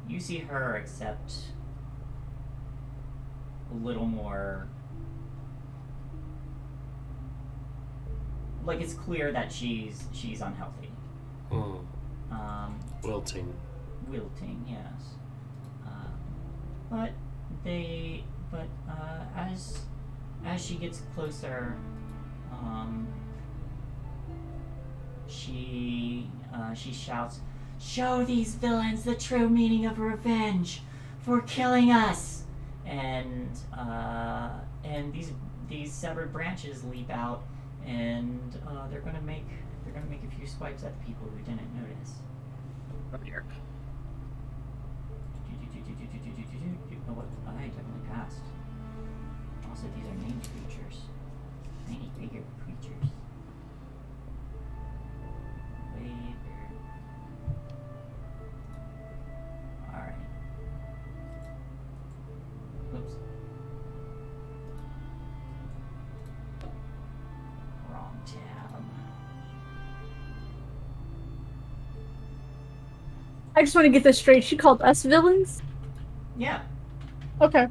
You see her, except a little more. Like, it's clear that she's unhealthy. Wilting. Wilting, yes. As she gets closer, she shouts, "Show these villains the true meaning of revenge for killing us!" And these severed branches leap out, and they're gonna make a few swipes at the people who didn't notice. Oh dear. Oh, what? I definitely passed. Also, these are named creatures. I need bigger creatures. Way bigger. Alright. Oops. Wrong tab. I just want to get this straight. She called us villains? Yeah. Okay.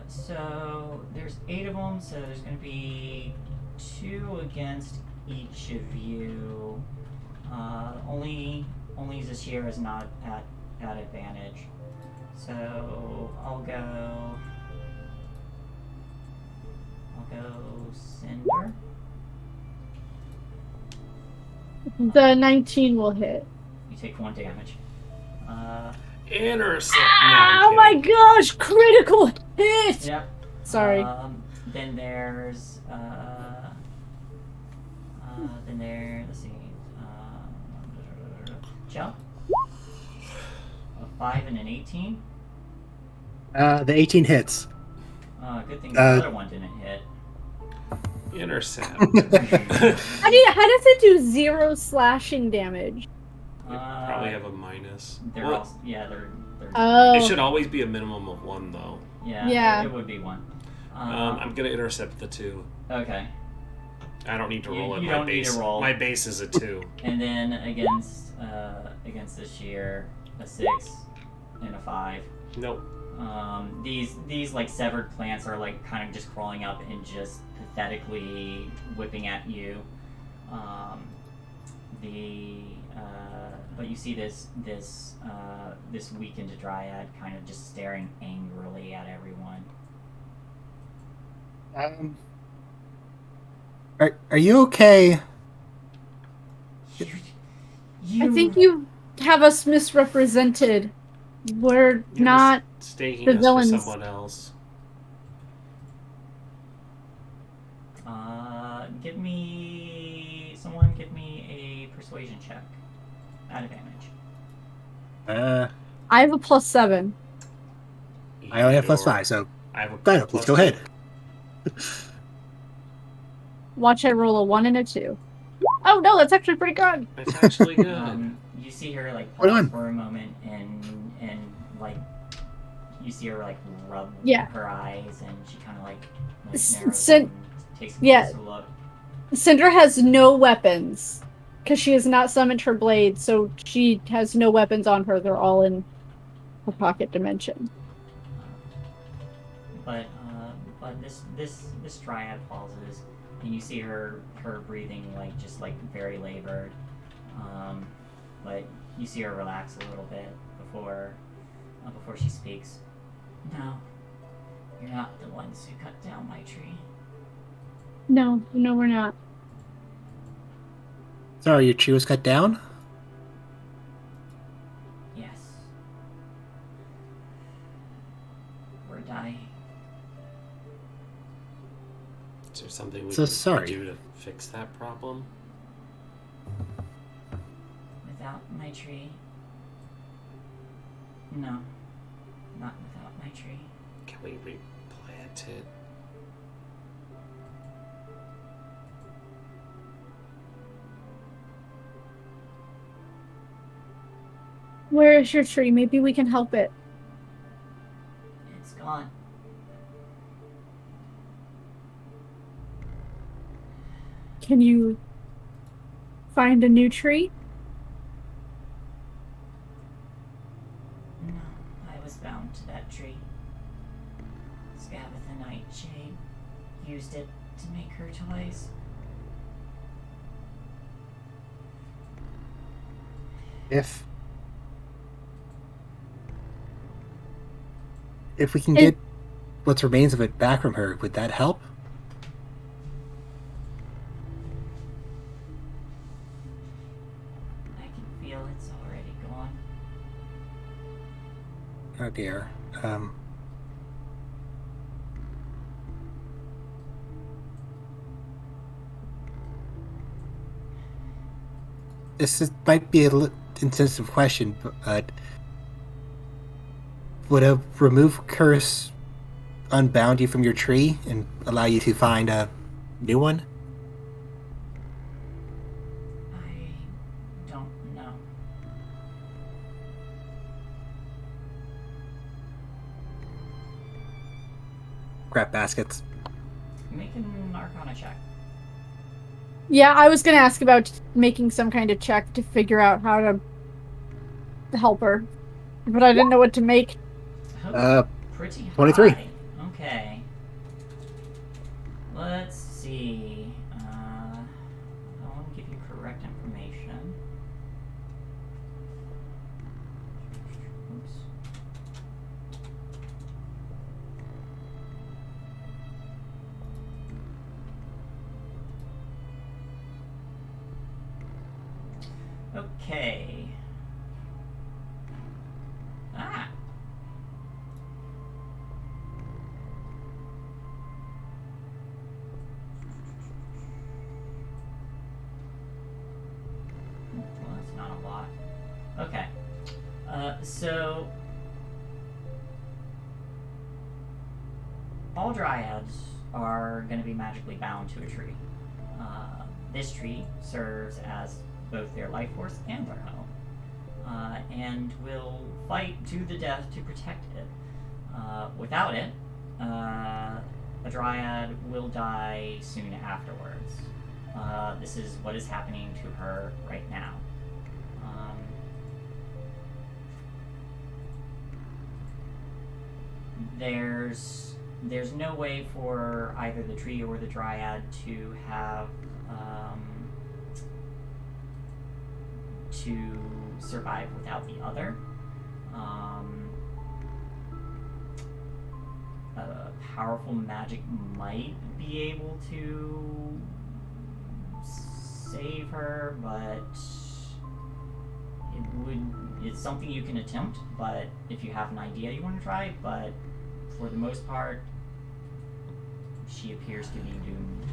So there's 8 of them, so there's going to be 2 against each of you. Only Zashir is not at advantage. So I'll go Cinder. The 19 will hit. You take 1 damage. Intercept. Oh my gosh! Critical hit! Yep. Sorry. Then there's let's see. Jump. A 5 and an 18. The 18 hits. Good thing the other one didn't hit. Intercept. How does it do 0 slashing damage? Probably have a minus. They're Well, all, yeah, they're Oh. it should always be a minimum of 1, though. Yeah. It would be 1. I'm gonna intercept the 2. Okay. I don't need to roll it. You My don't need base. to roll. My base is a 2. And then against the shear, a 6 and a 5. Nope. These like severed plants are like kind of just crawling up and just pathetically whipping at you. But you see this weakened dryad kind of just staring angrily at everyone. Are you okay? I think you have us misrepresented. We're You're not staking the us villains. for someone else. Give me a persuasion check. At advantage. I have a +7. I only have You're- +5, so I have a fine, let's plus go ahead. Watch I roll a 1 and a 2. Oh no, that's actually pretty good. It's actually good. You see her like Hold pause on. for a moment and like you see her like rub Yeah. her eyes, and she kind of like S- narrows Sin- them and takes a yeah. closer look. Cinder has no weapons because she has not summoned her blade, so she has no weapons on her. They're all in her pocket dimension. But this dryad pauses, and you see her breathing like just like very labored, but you see her relax a little bit before she speaks. No, you're not the ones who cut down my tree. No, we're not. Sorry, your tree was cut down? Yes. We're dying. Is there something we So can sorry. do to fix that problem? Without my tree? No, not without my tree. Can we replant it? Where is your tree? Maybe we can help it. It's gone. Can you find a new tree? No, I was bound to that tree. Scabbeth the Nightshade used it to make her toys. If we can get what remains of it back from her, would that help? I can feel it's already gone. Oh dear. Might be a intensive question, but would a remove curse unbound you from your tree and allow you to find a new one? I don't know. Crap baskets. Make an Arcana check. Yeah, I was gonna ask about making some kind of check to figure out how to help her, but I didn't know what to make. Pretty high. 23. Okay. Let's see. I want to give you correct information. Oops. Okay. Ah. Well, that's not a lot. Okay. So all dryads are going to be magically bound to a tree. This tree serves as both their life force and their home, and will fight to the death to protect it. Without it, a dryad will die soon afterwards. This is what is happening to her right now. There's no way for either the tree or the dryad to have to survive without the other. Powerful magic might be able to save her, but it's something you can attempt, but if you have an idea you want to try, but for the most part, she appears to be doomed.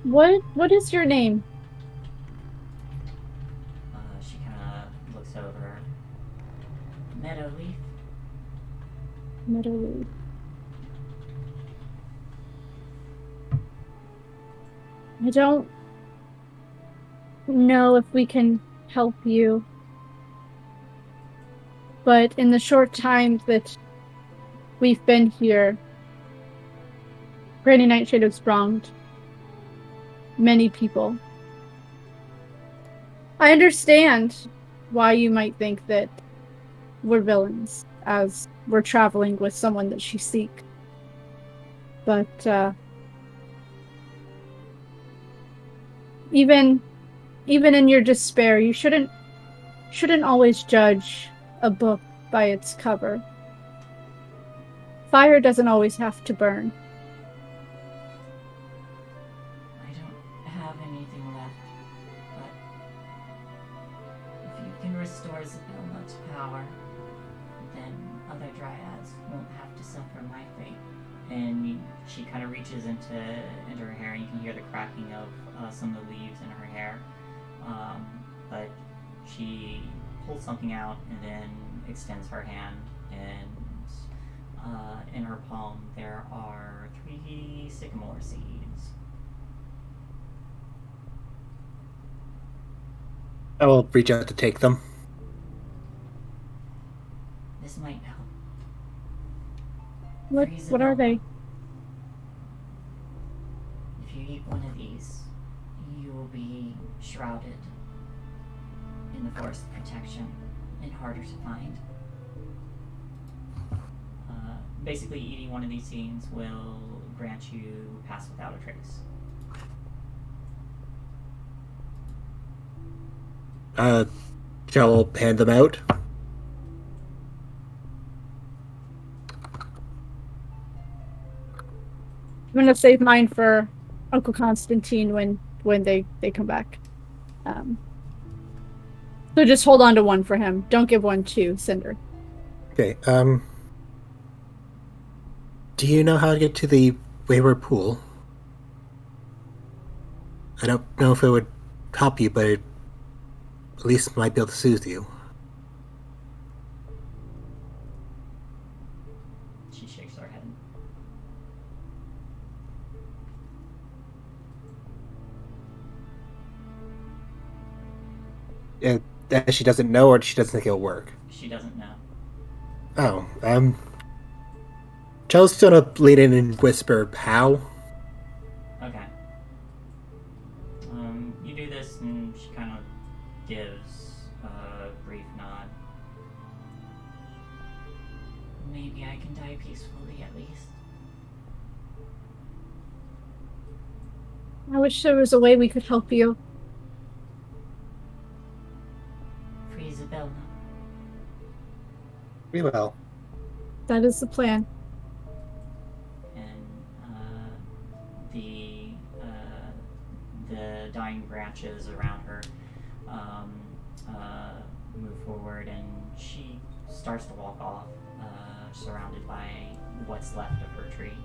What is your name? She kind of looks over. Meadowleaf. Meadowleaf. I don't know if we can help you, but in the short time that we've been here, Granny Nightshade has wronged many people. I understand why you might think that we're villains, as we're traveling with someone that she seeks. But even in your despair, you shouldn't always judge a book by its cover. Fire doesn't always have to burn. I don't have anything left, but if you can restore Isabella to power, then other dryads won't have to suffer my fate. And she kind of reaches into her hair, and you can hear the cracking of some of the leaves in her hair. But she pulls something out and then extends her hand, and in her palm there are 3 sycamore seeds. I will reach out to take them. This might help. What are they? If you eat one of these, you will be shrouded in the forest protection and harder to find. Basically, eating one of these seeds will grant you pass without a trace. Shall I hand them out? I'm gonna save mine for Uncle Constantine when they come back. So just hold on to one for him. Don't give one to Cinder. Okay, do you know how to get to the Wayward Pool? I don't know if it would help you, but it at least might be able to soothe you. She shakes her head. That she doesn't know, or she doesn't think it'll work? She doesn't know. Oh, Chelsea's gonna lean in and whisper, how? Okay. You do this, and she kind of gives a brief nod. Maybe I can die peacefully, at least. I wish there was a way we could help you. Free Isabella. We will. That is the plan. And the dying branches around her move forward, and she starts to walk off, surrounded by what's left of her tree.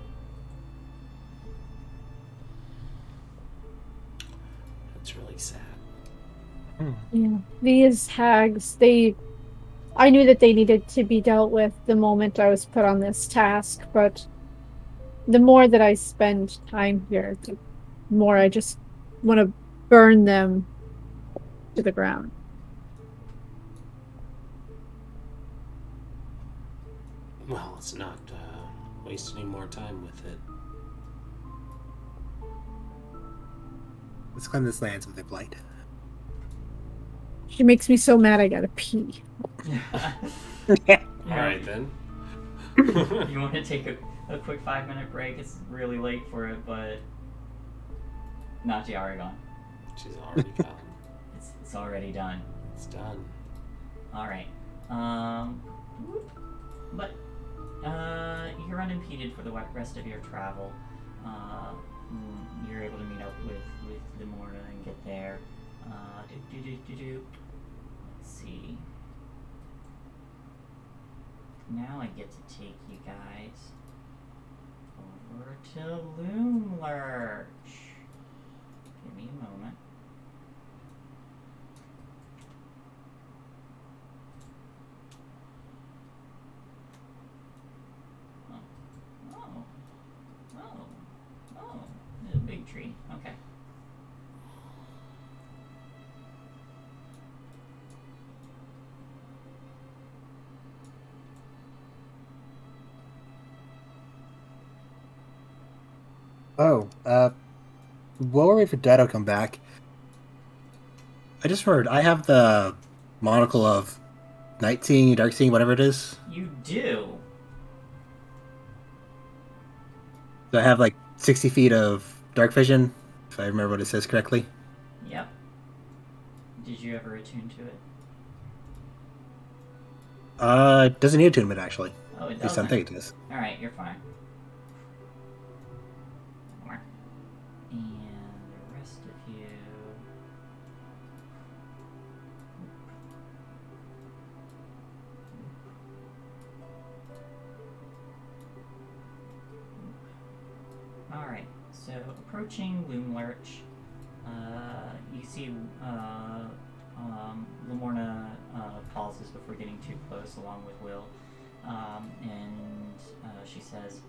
That's really sad. Yeah. These hags, I knew that they needed to be dealt with the moment I was put on this task, but the more that I spend time here, the more I just want to burn them to the ground. Well, let's not waste any more time with it. Let's cleanse this lands with a blight. She makes me so mad I gotta pee. Alright then. You want to take a quick 5-minute break? It's really late for it, but Nachi already gone. She's already gone. It's already done. It's done. Alright. But you're unimpeded for the rest of your travel. You're able to meet up with Limorna and get there. Let's see. Now I get to take you guys over to Loomlurch. Give me a moment. Oh, there's a big tree. Okay. Oh, while we're waiting for Dad to come back, I just heard I have the monocle of Night Seeing, Dark Seeing, whatever it is. You do. So I have like 60 feet of dark vision, if I remember what it says correctly. Yep. Did you ever attune to it? It doesn't need attunement actually. Oh, it At least I doesn't. think it does. Alright, you're fine. And the rest of you. Alright, so approaching Loomlurch, you see Lamorna pauses before getting too close along with Will. And she says,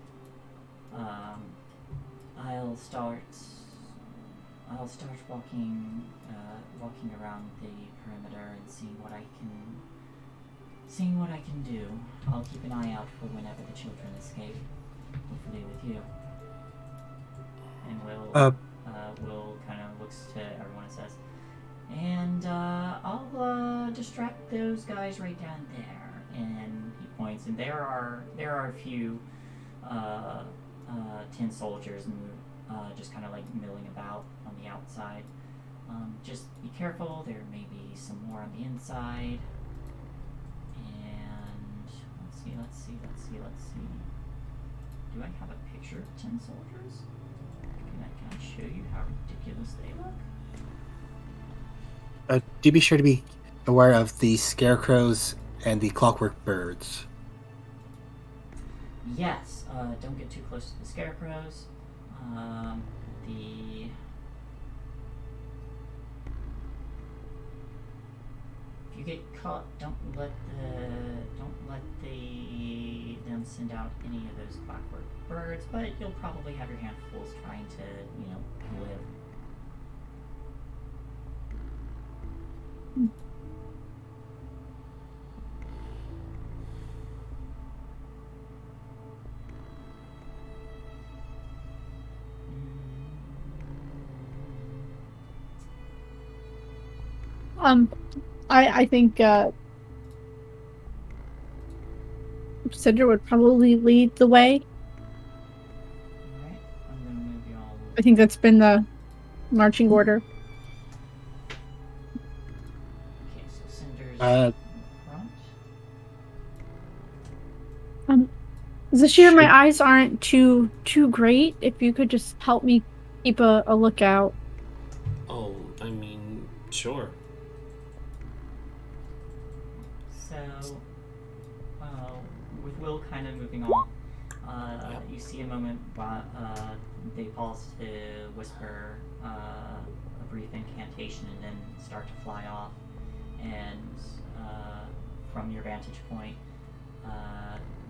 I'll start walking around the perimeter and seeing what I can do. I'll keep an eye out for whenever the children escape, hopefully with you. And Will kind of looks to everyone and says, and I'll distract those guys right down there. And he points, and there are a few tin soldiers just kind of like milling about on the outside. Just be careful. There may be some more on the inside. And let's see. Do I have a picture of tin soldiers? Can I show you how ridiculous they look? Do be sure to be aware of the scarecrows and the clockwork birds. Yes, don't get too close to the scarecrows. If you get caught, don't let them send out any of those clockwork birds, but you'll probably have your handfuls trying to, live. I think Cinder would probably lead the way. Alright, I'm gonna move you all. I think that's been the marching order. Okay, so Cinder's in front. This year my Should- eyes aren't too great. If you could just help me keep a lookout. Oh, I mean, sure. So, with Will kind of moving on, Yep. you see a moment while they pause to whisper a brief incantation and then start to fly off. And from your vantage point,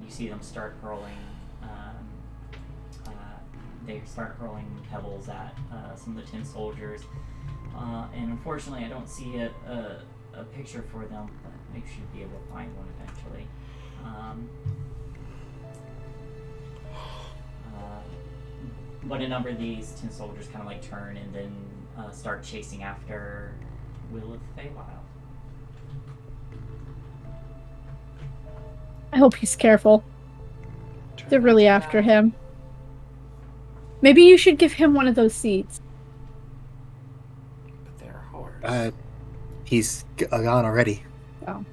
you see them start hurling. They start hurling pebbles at some of the tin soldiers. And unfortunately, I don't see a picture for them, but I should be able to find one eventually. But a number of these tin soldiers kind of like turn and then start chasing after Will of the Feywild. I hope he's careful. They're really after him. Maybe you should give him one of those seeds. But they're hard. He's gone already. Oh.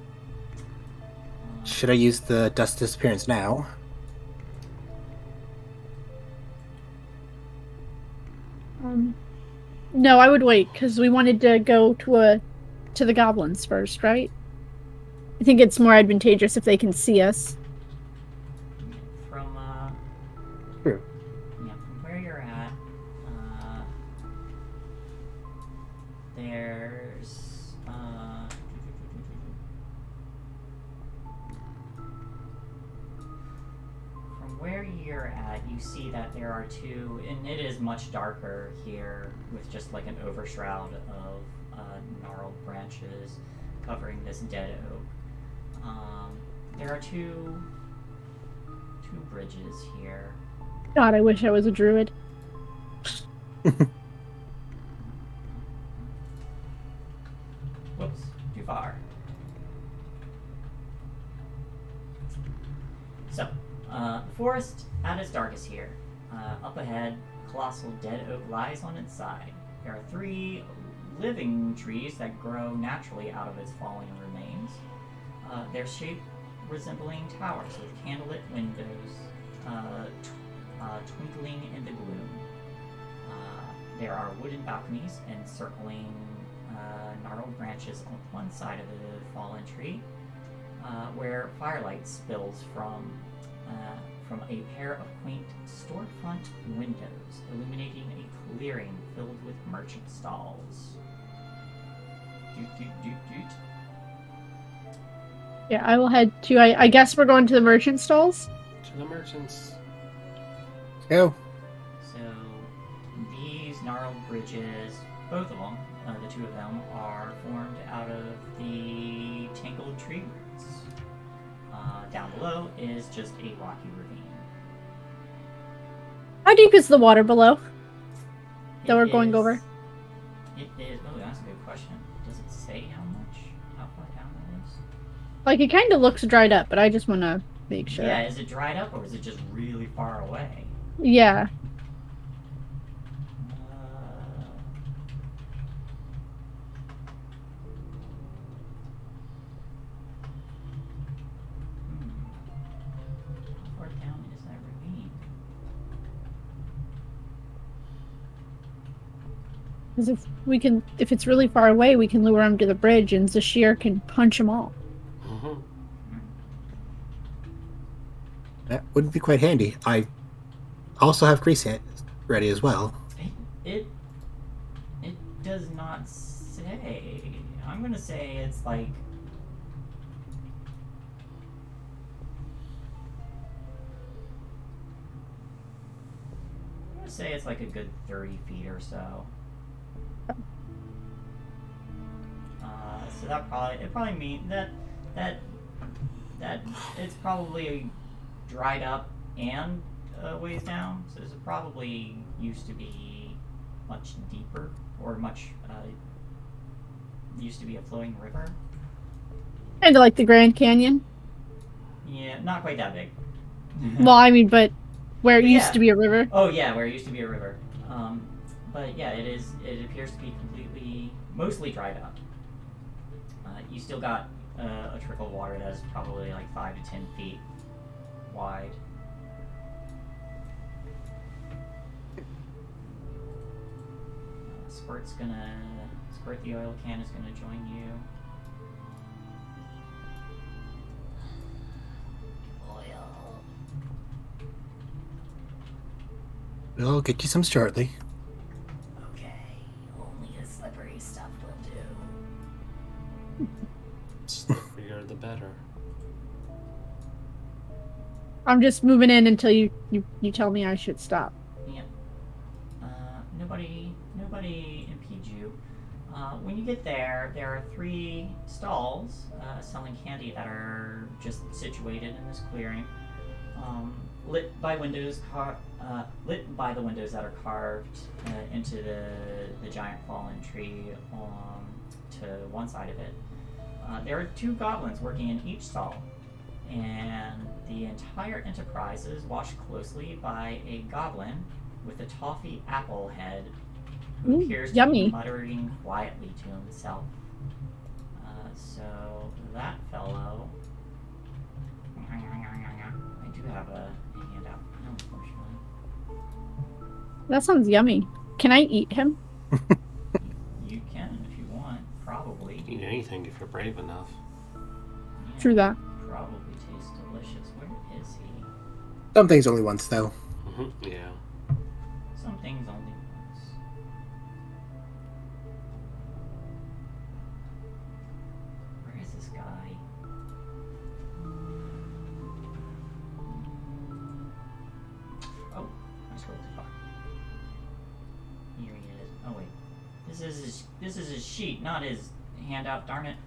Should I use the dust disappearance now? No, I would wait because we wanted to go to the goblins first, right? I think it's more advantageous if they can see us. From True. yeah, from where you're at, there's from where you're at, you see that there are two, and it is much darker here with just like an overshroud of gnarled branches covering this dead oak. There are two bridges here. God, I wish I was a druid. Whoops, too far. So, the forest at its darkest here. Up ahead, a colossal dead oak lies on its side. There are 3 living trees that grow naturally out of its fallen remains. Their shape resembling towers with candlelit windows twinkling in the gloom. There are wooden balconies encircling gnarled branches on one side of the fallen tree, where firelight spills from a pair of quaint storefront windows, illuminating a clearing filled with merchant stalls. Doot, doot, doot, doot. Yeah, I will head to. I guess we're going to the merchant stalls. To the merchants. Go. So these gnarled bridges, both of them, the 2 of them, are formed out of the tangled tree roots. Down below is just a rocky ravine. How deep is the water below that It we're going is- over? It is. Oh, that's a good question. Does it say how far down that is? Like, it kind of looks dried up, but I just want to make sure. Yeah, is it dried up or is it just really far away? Yeah. How far down is that ravine? Because if it's really far away, we can lure him to the bridge, and Zashir can punch them all. Mm-hmm. That would be quite handy. I also have grease hands ready as well. It does not say. I'm gonna say it's like. I'm gonna say it's like a good 30 feet or so. So that probably means that it's probably dried up and ways down. So this probably used to be much deeper or much used to be a flowing river. Kind of like the Grand Canyon. Yeah, not quite that big. Well, I mean, but where it used Yeah. to be a river. Oh yeah, where it used to be a river. But yeah, it is. It appears to be mostly dried up. You still got a trickle of water that is probably like 5 to 10 feet wide. Squirt the oil can is gonna join you. Oil. We'll get you some shortly. Okay, only the slippery stuff will do. Slipperier the better. I'm just moving in until you tell me I should stop. Yeah. Nobody impedes you. When you get there, there are 3 stalls selling candy that are just situated in this clearing, lit by the windows that are carved into the giant fallen tree to one side of it. There are 2 goblins working in each stall, and the entire enterprise is watched closely by a goblin with a toffee apple head who Ooh, appears to yummy. be muttering quietly to himself. So that fellow... I do have a handout, unfortunately. That sounds yummy. Can I eat him? You can if you want, probably. Eat anything if you're brave enough. Yeah, True that. probably tastes delicious. Where is he? Some things only once, though. Mm-hmm. Yeah. Some things only once. Where is this guy? Oh, I scrolled too far. Here he is. Oh wait, this is his sheet, not his handout. Darn it!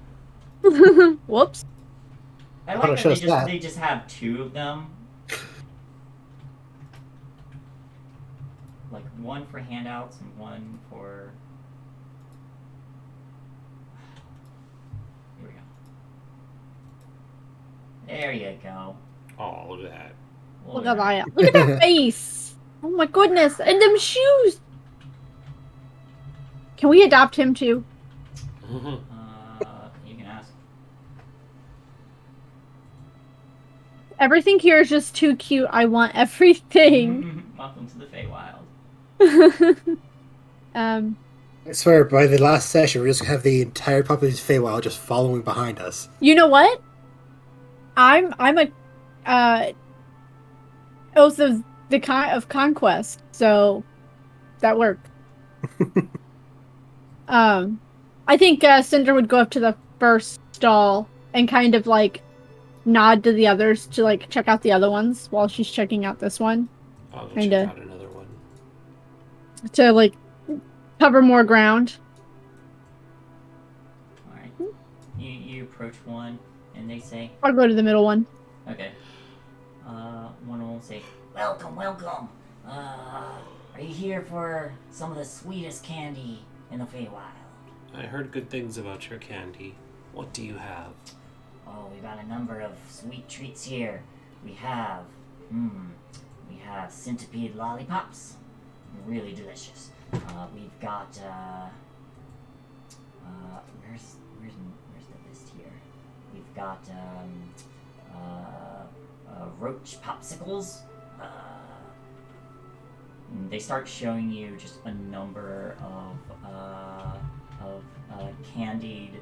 Whoops. I How like to that show us that? they just have 2 of them. Like one for handouts and one for. Here we go. There you go. Oh, look at that. Well, Look at that. Look at that face. Oh my goodness, and them shoes! Can we adopt him too? You can ask. Everything here is just too cute. I want everything. Welcome to the Feywild. I swear, by the last session, we're just gonna have the entire population of Feywild just following behind us. You know what? I'm a oath of of conquest, so that worked. I think Cinder would go up to the first stall and kind of like nod to the others to like check out the other ones while she's checking out this one. I'll go Kinda. check out another one. To like cover more ground. Alright. You approach one, and they say, I'll go to the middle one. okay. One will say, welcome, welcome. Are you here for some of the sweetest candy in the Feywild? I heard good things about your candy. What do you have? Oh, we've got a number of sweet treats here. We have centipede lollipops. Really delicious. We've got, where's the list here? We've got, roach popsicles. They start showing you just a number of candied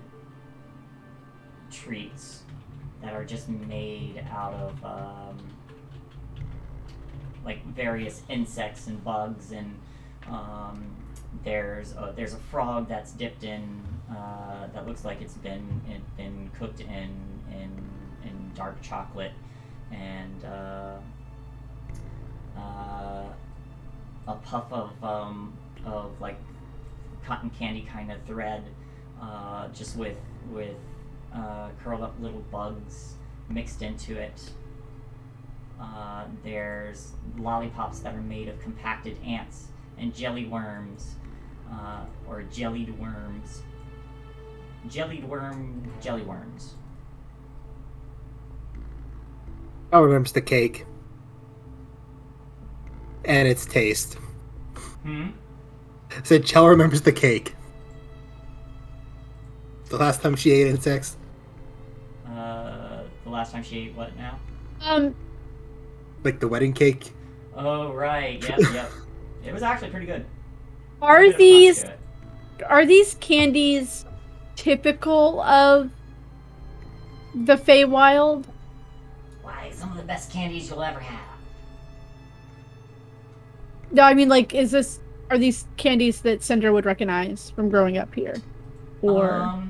treats that are just made out of like various insects and bugs, and there's a frog that's dipped in that looks like it's been cooked in dark chocolate, and a puff of like cotton candy kind of thread, just with curled up little bugs mixed into it. There's lollipops that are made of compacted ants and jelly worms, or jellied worms. Jellied jelly worms. Chell remembers the cake. And its taste. So Chell remembers the cake. The last time she ate insects. The last time she ate what now? Like the wedding cake. Oh, right. Yep. It was actually pretty good. Are these candies typical of the Feywild? Why, some of the best candies you'll ever have. No, I mean, like, are these candies that Cinder would recognize from growing up here? Or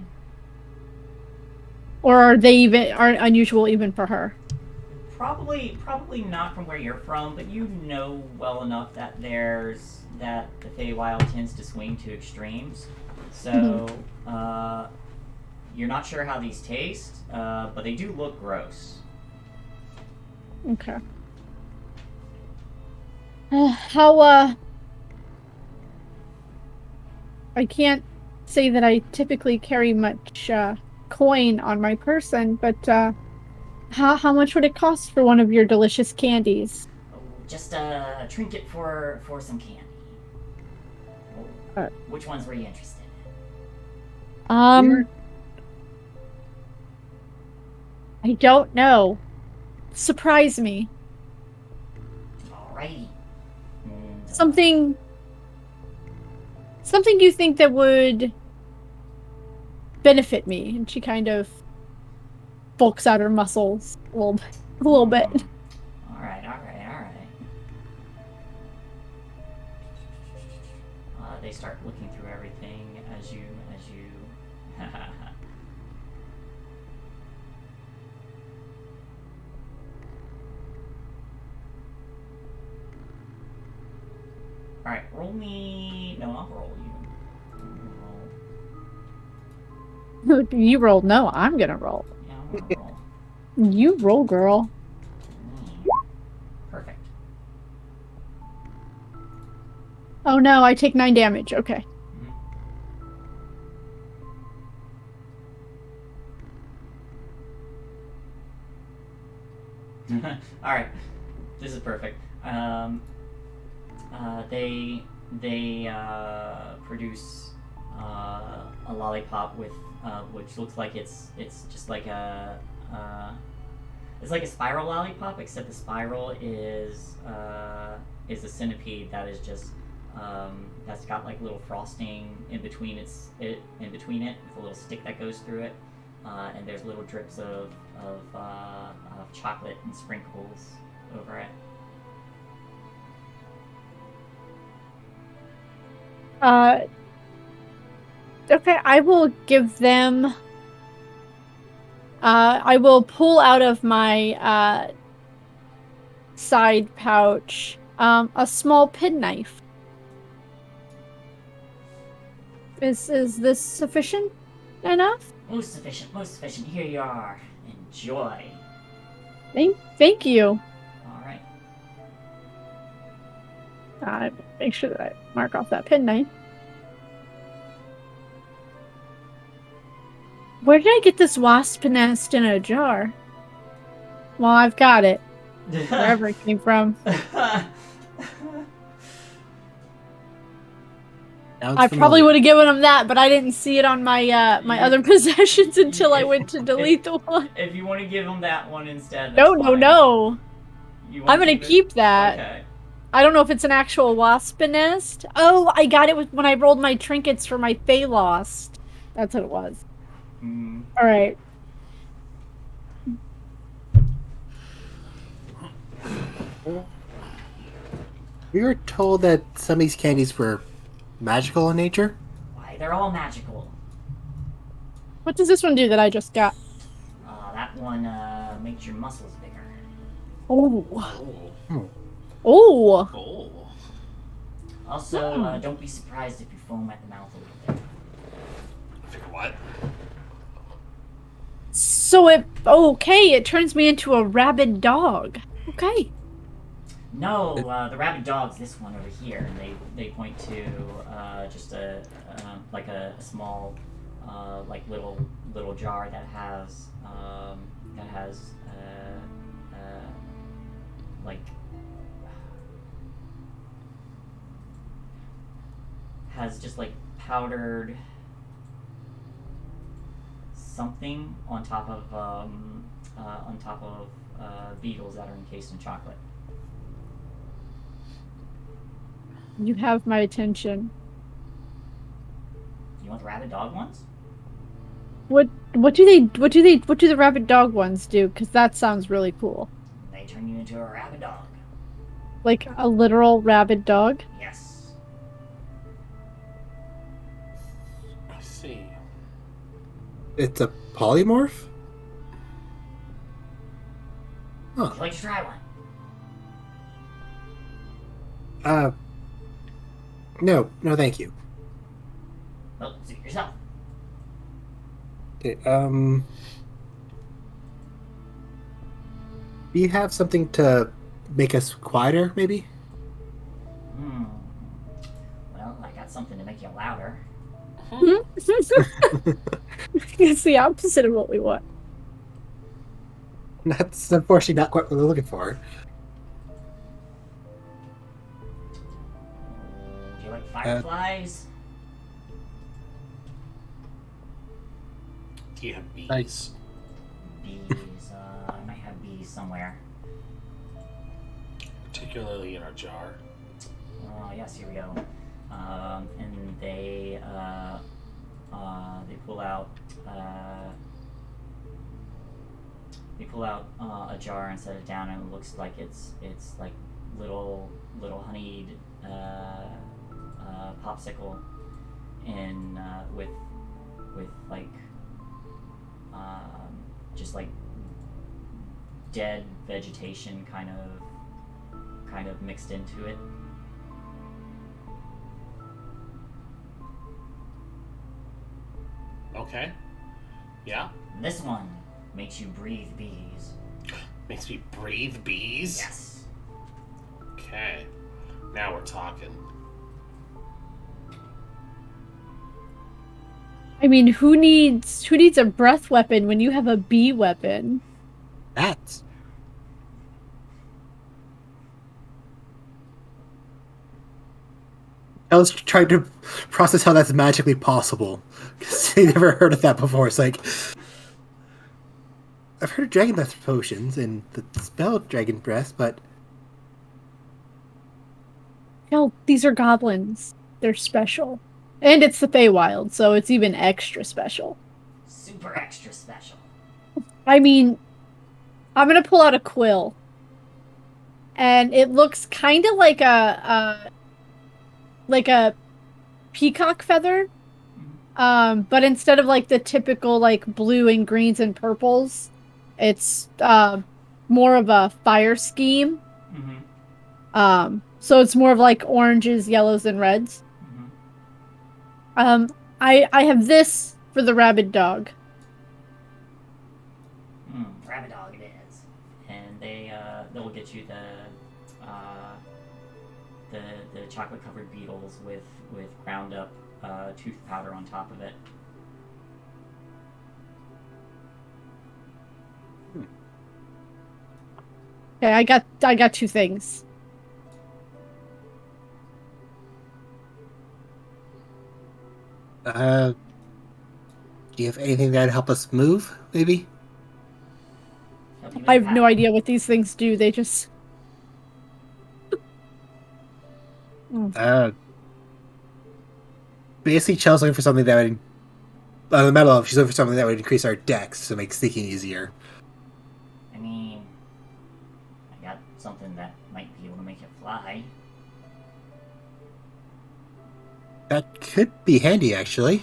are they unusual even for her? Probably not from where you're from, but you know well enough that the Feywild tends to swing to extremes. So, you're not sure how these taste, but they do look gross. Okay. I can't say that I typically carry much coin on my person, but how much would it cost for one of your delicious candies? Oh, just a trinket for some candy. Which ones were you interested in? I don't know. Surprise me. Alrighty. Something you think that would benefit me. And she kind of bulks out her muscles a little bit. Alright. They start looking through everything as you Alright, roll me. No, I'll roll you. You roll. No, I'm gonna roll. Yeah, I'm gonna roll. You roll, girl. Perfect. Oh no, I take 9 damage. Okay. Alright. This is perfect. They produce a lollipop with which looks like it's just like it's like a spiral lollipop, except the spiral is a centipede that is just that's got like little frosting in between it with a little stick that goes through it, and there's little drips of chocolate and sprinkles over it. Okay, I will give them. I will pull out of my side pouch a small penknife. Is this sufficient enough? Most sufficient, most sufficient. Here you are. Enjoy. Thank you. All right. Make sure that I mark off that penknife. Where did I get this wasp nest in a jar? Well, I've got it. Wherever it came from. I probably would have given him that, but I didn't see it on my my other possessions until I went to delete the one. If you want to give him that one instead, No. I'm gonna keep that. Okay. I don't know if it's an actual wasp nest. Oh, I got it when I rolled my trinkets for my Fey Lost. That's what it was. All right. We were told that some of these candies were magical in nature. Why, they're all magical. What does this one do that I just got? That one makes your muscles bigger. Oh. Oh. Oh. Oh. Also, don't be surprised if you foam at the mouth a little bit. Figure what? So it turns me into a rabid dog. Okay. No, the rabid dog's this one over here, and they point to just a small like little jar that has like has just like powdered something on top of beetles that are encased in chocolate. You have my attention. You want the rabid dog ones? What do the rabid dog ones do? Because that sounds really cool. They turn you into a rabid dog. Like a literal rabid dog? Yes. I see. It's a polymorph? Would you like to try one? No, thank you. Well, suit yourself. Okay, do you have something to make us quieter, maybe? Well, I got something to make you louder. It's the opposite of what we want. That's unfortunately not quite what we're looking for. Do you like fireflies? Do you have bees? Nice. Bees. I might have bees somewhere. Particularly in our jar. Oh, yes, here we go. And they pull out a jar and set it down, and it looks like it's like little honeyed popsicle in with like just like dead vegetation kind of mixed into it. Okay. Yeah. This one makes you breathe bees. Makes me breathe bees? Yes. Okay. Now we're talking. I mean, who needs a breath weapon when you have a bee weapon? That's I was trying to process how that's magically possible. Because I never heard of that before. It's like... I've heard of dragon breath potions and the spell dragon breath, but... No, these are goblins. They're special. And it's the Feywild, so it's even extra special. Super extra special. I mean, I'm gonna pull out a quill. And it looks kind of like a peacock feather. But instead of like the typical like blue and greens and purples, it's more of a fire scheme. Mm-hmm. So it's more of like oranges, yellows, and reds. Mm-hmm. I have this for the rabid dog. Rabbit dog it is, and they'll get you the chocolate covered beetles with ground up tooth powder on top of it. Okay, I got two things. Do you have anything that'd help us move, maybe? Help you I with have no that. idea what these things do. They just Basically, Chel's looking for something that would... On the metal elf, she's looking for something that would increase our dex to make sneaking easier. I mean, I got something that might be able to make it fly. That could be handy, actually.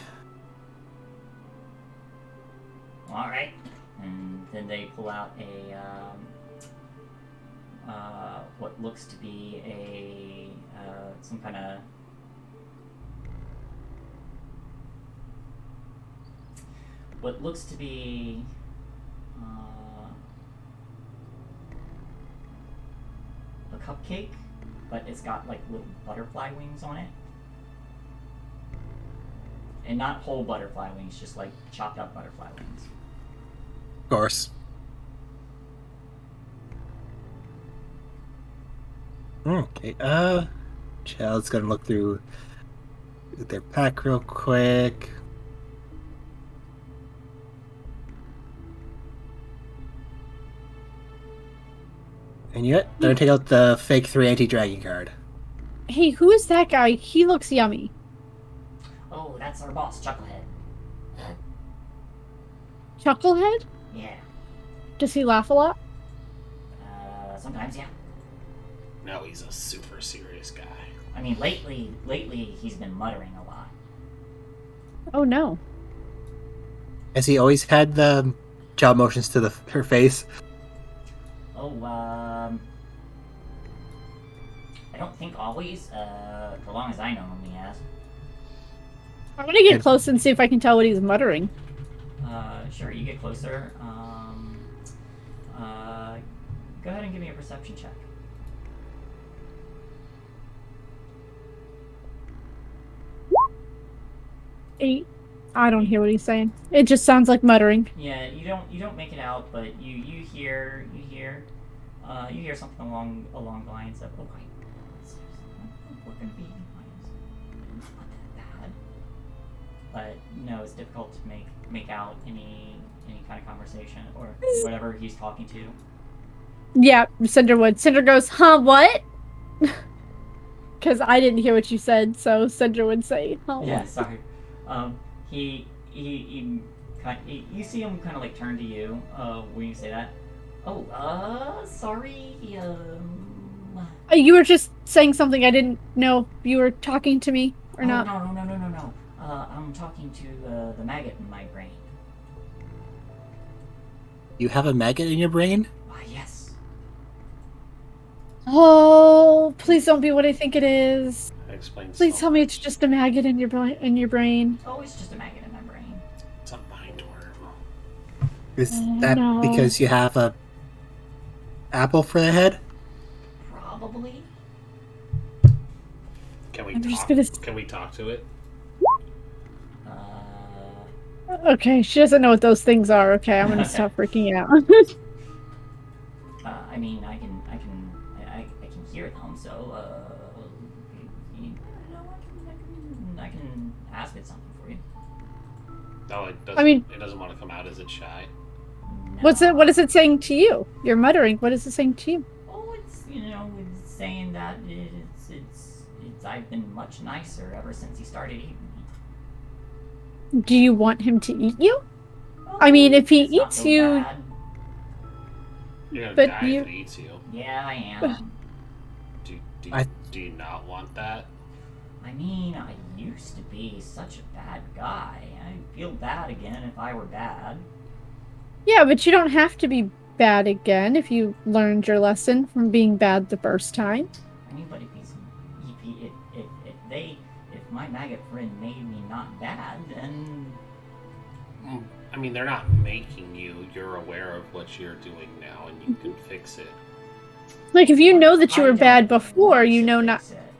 All right, and then they pull out a what looks to be a some kind of what looks to be a cupcake, but it's got like little butterfly wings on it. And not whole butterfly wings, just like chopped up butterfly wings. Of course. Okay, Chel's gonna look through their pack real quick. And yet, they're gonna take out the fake 3 anti-dragon card. Hey, who is that guy? He looks yummy. Oh, that's our boss, Chucklehead. Chucklehead? Yeah. Does he laugh a lot? Sometimes, yeah. No, he's a super serious guy. I mean, lately he's been muttering a lot. Oh no. Has he always had the jaw motions to her face? Oh, I don't think always. For long as I know him, he has. I'm gonna get close and see if I can tell what he's muttering. Sure, you get closer. Go ahead and give me a perception check. 8. I don't hear what he's saying. It just sounds like muttering. Yeah, you don't make it out, but you hear something along the lines of, "Oh, wait, we're gonna be it's not that bad." But no, it's difficult to make out any kind of conversation or whatever he's talking to. Yeah, Cinder would. Cinder goes, "Huh, what?" Because I didn't hear what you said, so Cinder would say, "Huh, Yeah, what?" sorry. You see him kind of like turn to you when you say that. Oh, sorry. You were just saying something I didn't know if you were talking to me or not. No. I'm talking to the maggot in my brain. You have a maggot in your brain? Yes. Oh, please don't be what I think it is. That explains. Please so tell me much. it's just a maggot in your brain. Oh, it's just a maggot in my brain. It's a mind worm. Is that no. because you have a apple for the head? Probably. Can we I'm talk? just gonna- Can we talk to it? Okay, she doesn't know what those things are. Okay, I'm gonna stop freaking out. I mean, I can hear them, so you know I can ask it something for you. No, it doesn't. I mean- it doesn't want to come out. Is it shy? No. What is it saying to you? You're muttering. What is it saying to you? Oh, it's it's saying that it's I've been much nicer ever since he started eating me. Do you want him to eat you? Oh, I mean, if he it's not eats so you- bad. You're gonna But die you- if it eats you. Yeah, I am. Do you not want that? I mean, I used to be such a bad guy. I'd feel bad again if I were bad. Yeah, but you don't have to be bad again if you learned your lesson from being bad the first time. I mean, but if my maggot friend made me not bad, then I mean, they're not making you. You're aware of what you're doing now, and you can fix it. Like, if you know that you I were bad don't before, want you to know not. fix it.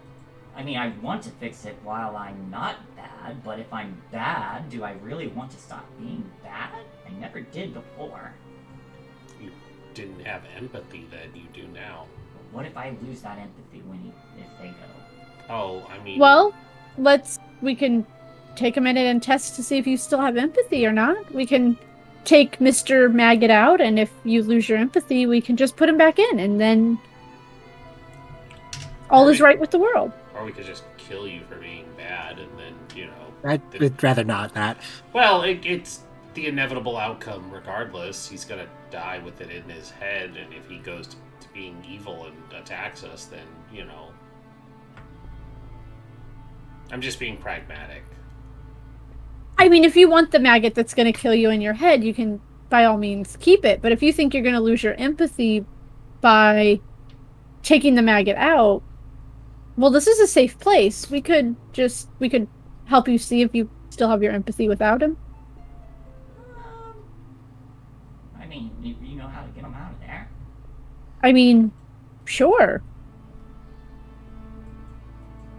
I mean, I want to fix it while I'm not bad, but if I'm bad, do I really want to stop being bad? I never did before. You didn't have empathy then. You do now. What if I lose that empathy if they go? Oh, I mean. Well, we can take a minute and test to see if you still have empathy or not. We can take Mr. Maggot out, and if you lose your empathy, we can just put him back in, and then all is right with the world. Or we could just kill you for being bad, and then I'd rather not that. Well, it's the inevitable outcome. Regardless, he's gonna die with it in his head, and if he goes to being evil and attacks us, then I'm just being pragmatic. I mean, if you want the maggot that's going to kill you in your head, you can, by all means, keep it. But if you think you're going to lose your empathy by taking the maggot out, well, this is a safe place. We could help you see if you still have your empathy without him. I mean, you know how to get them out of there. I mean, sure.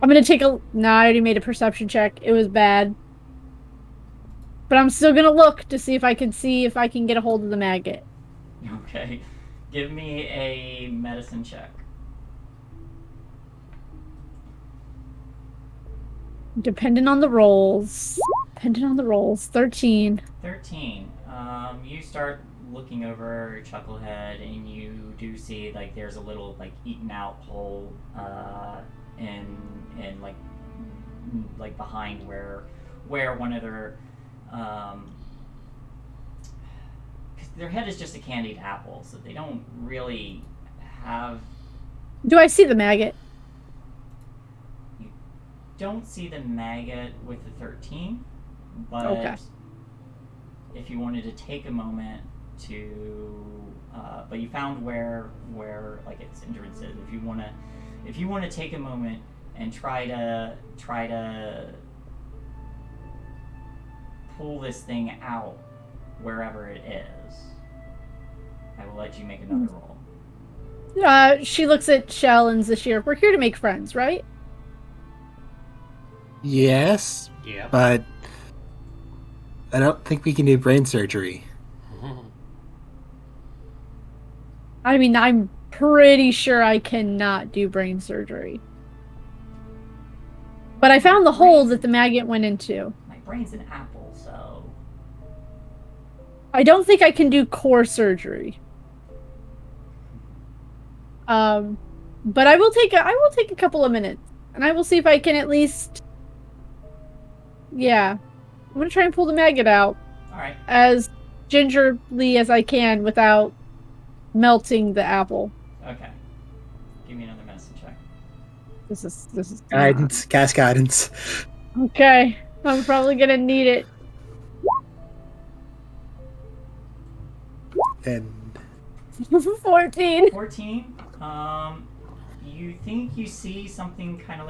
I'm going to take a... Nah, I already made a perception check. It was bad. But I'm still going to look to see if I can get a hold of the maggot. Okay. Give me a medicine check. Depending on the rolls. 13. 13. You start looking over Chucklehead, and you do see like there's a little like eaten out hole in like behind where one of their head is just a candied apple, so they don't really have. Do I see the maggot? You don't see the maggot with the 13, but Okay. if you wanted to take a moment to, but you found where like its entrance is. If you want to take a moment and try to pull this thing out wherever it is, I will let you make another roll. She looks at Shell and Zashir. We're here to make friends, right? Yes, Yeah. but I don't think we can do brain surgery. I mean, I'm pretty sure I cannot do brain surgery. But I found the hole that the maggot went into. My brain's an apple, so I don't think I can do core surgery. But I will take a couple of minutes, and I will see if I can at least. Yeah, I'm gonna try and pull the maggot out all right. as gingerly as I can without melting the apple. Okay. Give me another medicine check. This is Guidance, cast guidance. okay. I'm probably gonna need it. And 14. 14. You think you see something kind of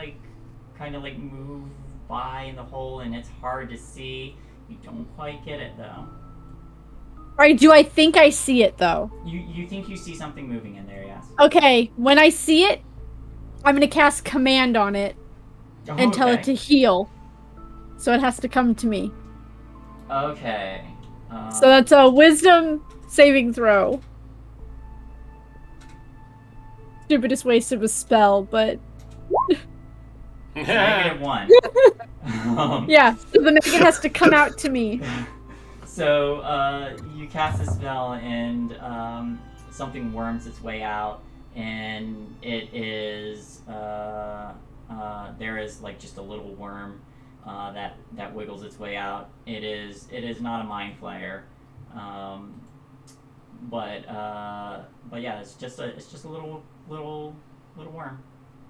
like move by in the hole, and it's hard to see. You don't quite get it though. Alright, do I think I see it though? You think you see something moving in there? Yes. Okay, when I see it, I'm gonna cast command on it and tell it to heal. So it has to come to me. Okay. So that's a wisdom saving throw. Stupidest waste of a spell, but -1. Yeah, so the maggot has to come out to me. So you cast a spell, and something worms its way out, and it is there is like just a little worm that wiggles its way out. It is not a mind flayer, but yeah, it's just a little worm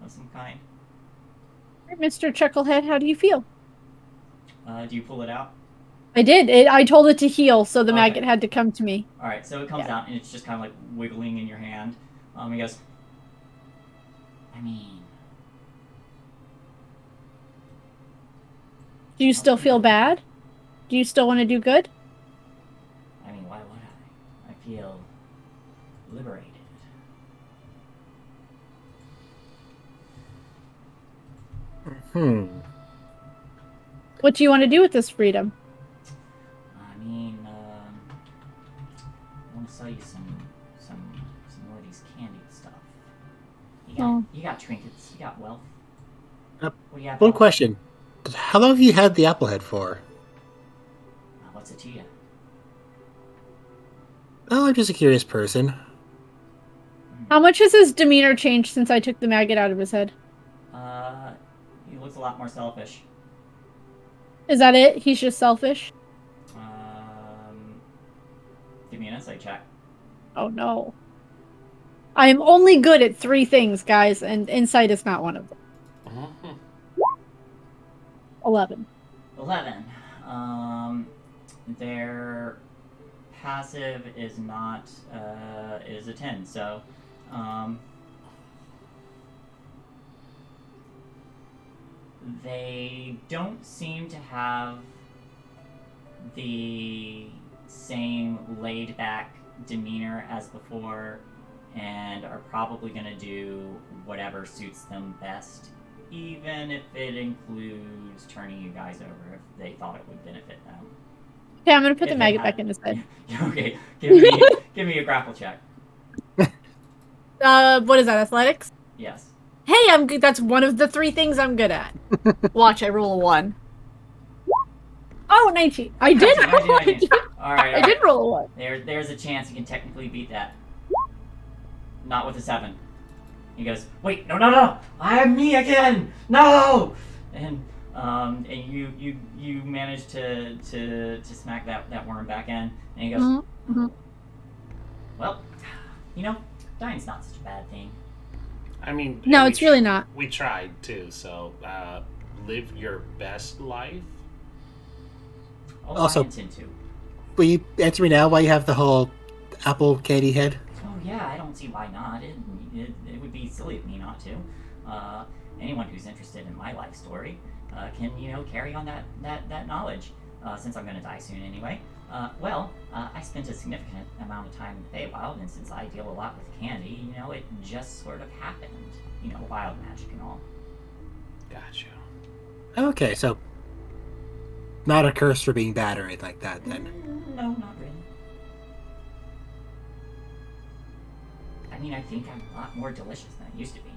of some kind. Mr. Chucklehead, how do you feel? Do you pull it out? I did. I told it to heal, so the Okay. maggot had to come to me. All right, so it comes out, and it's just kind of like wiggling in your hand. He goes, I mean, Do you still feel bad? Do you still want to do good? why would I? I feel liberated. What do you want to do with this freedom? I mean, I want to sell you some more of these candy stuff. You got trinkets, you got wealth. What do you have? One question. How long have you had the apple head for? What's it to you? Oh, I'm just a curious person. How much has his demeanor changed since I took the maggot out of his head? He looks a lot more selfish. Is that it? He's just selfish? Give me an insight check. Oh no. I am only good at 3 things, guys, and insight is not one of them. 11. 11. Their passive is not is a 10. So, they don't seem to have the same laid back demeanor as before, and are probably going to do whatever suits them best, even if it includes turning you guys over if they thought it would benefit them. Okay, I'm gonna put the maggot back in his head. Okay, give me a grapple check. What is that, athletics? Yes. Hey, I'm good. That's one of the 3 things I'm good at. Watch, I roll a 1. Oh, 19. I did. 19. All right. I did roll a 1. There's a chance you can technically beat that. Not with a 7. He goes, wait, no, I'm me again, no, and you manage to smack that worm back in, and he goes, well, dying's not such a bad thing. I mean, no, it's really not. We tried too, so live your best life. Also, I intend to. Will you answer me now why you have the whole apple candy head? Oh yeah, I don't see why not. It would be silly of me not to. Anyone who's interested in my life story can, carry on that knowledge. Since I'm going to die soon anyway. I spent a significant amount of time in the Feywild, and since I deal a lot with candy, it just sort of happened. Wild magic and all. Gotcha. Okay, so not a curse for being bad or anything like that, then. No, not really. I mean, I think I'm a lot more delicious than I used to be.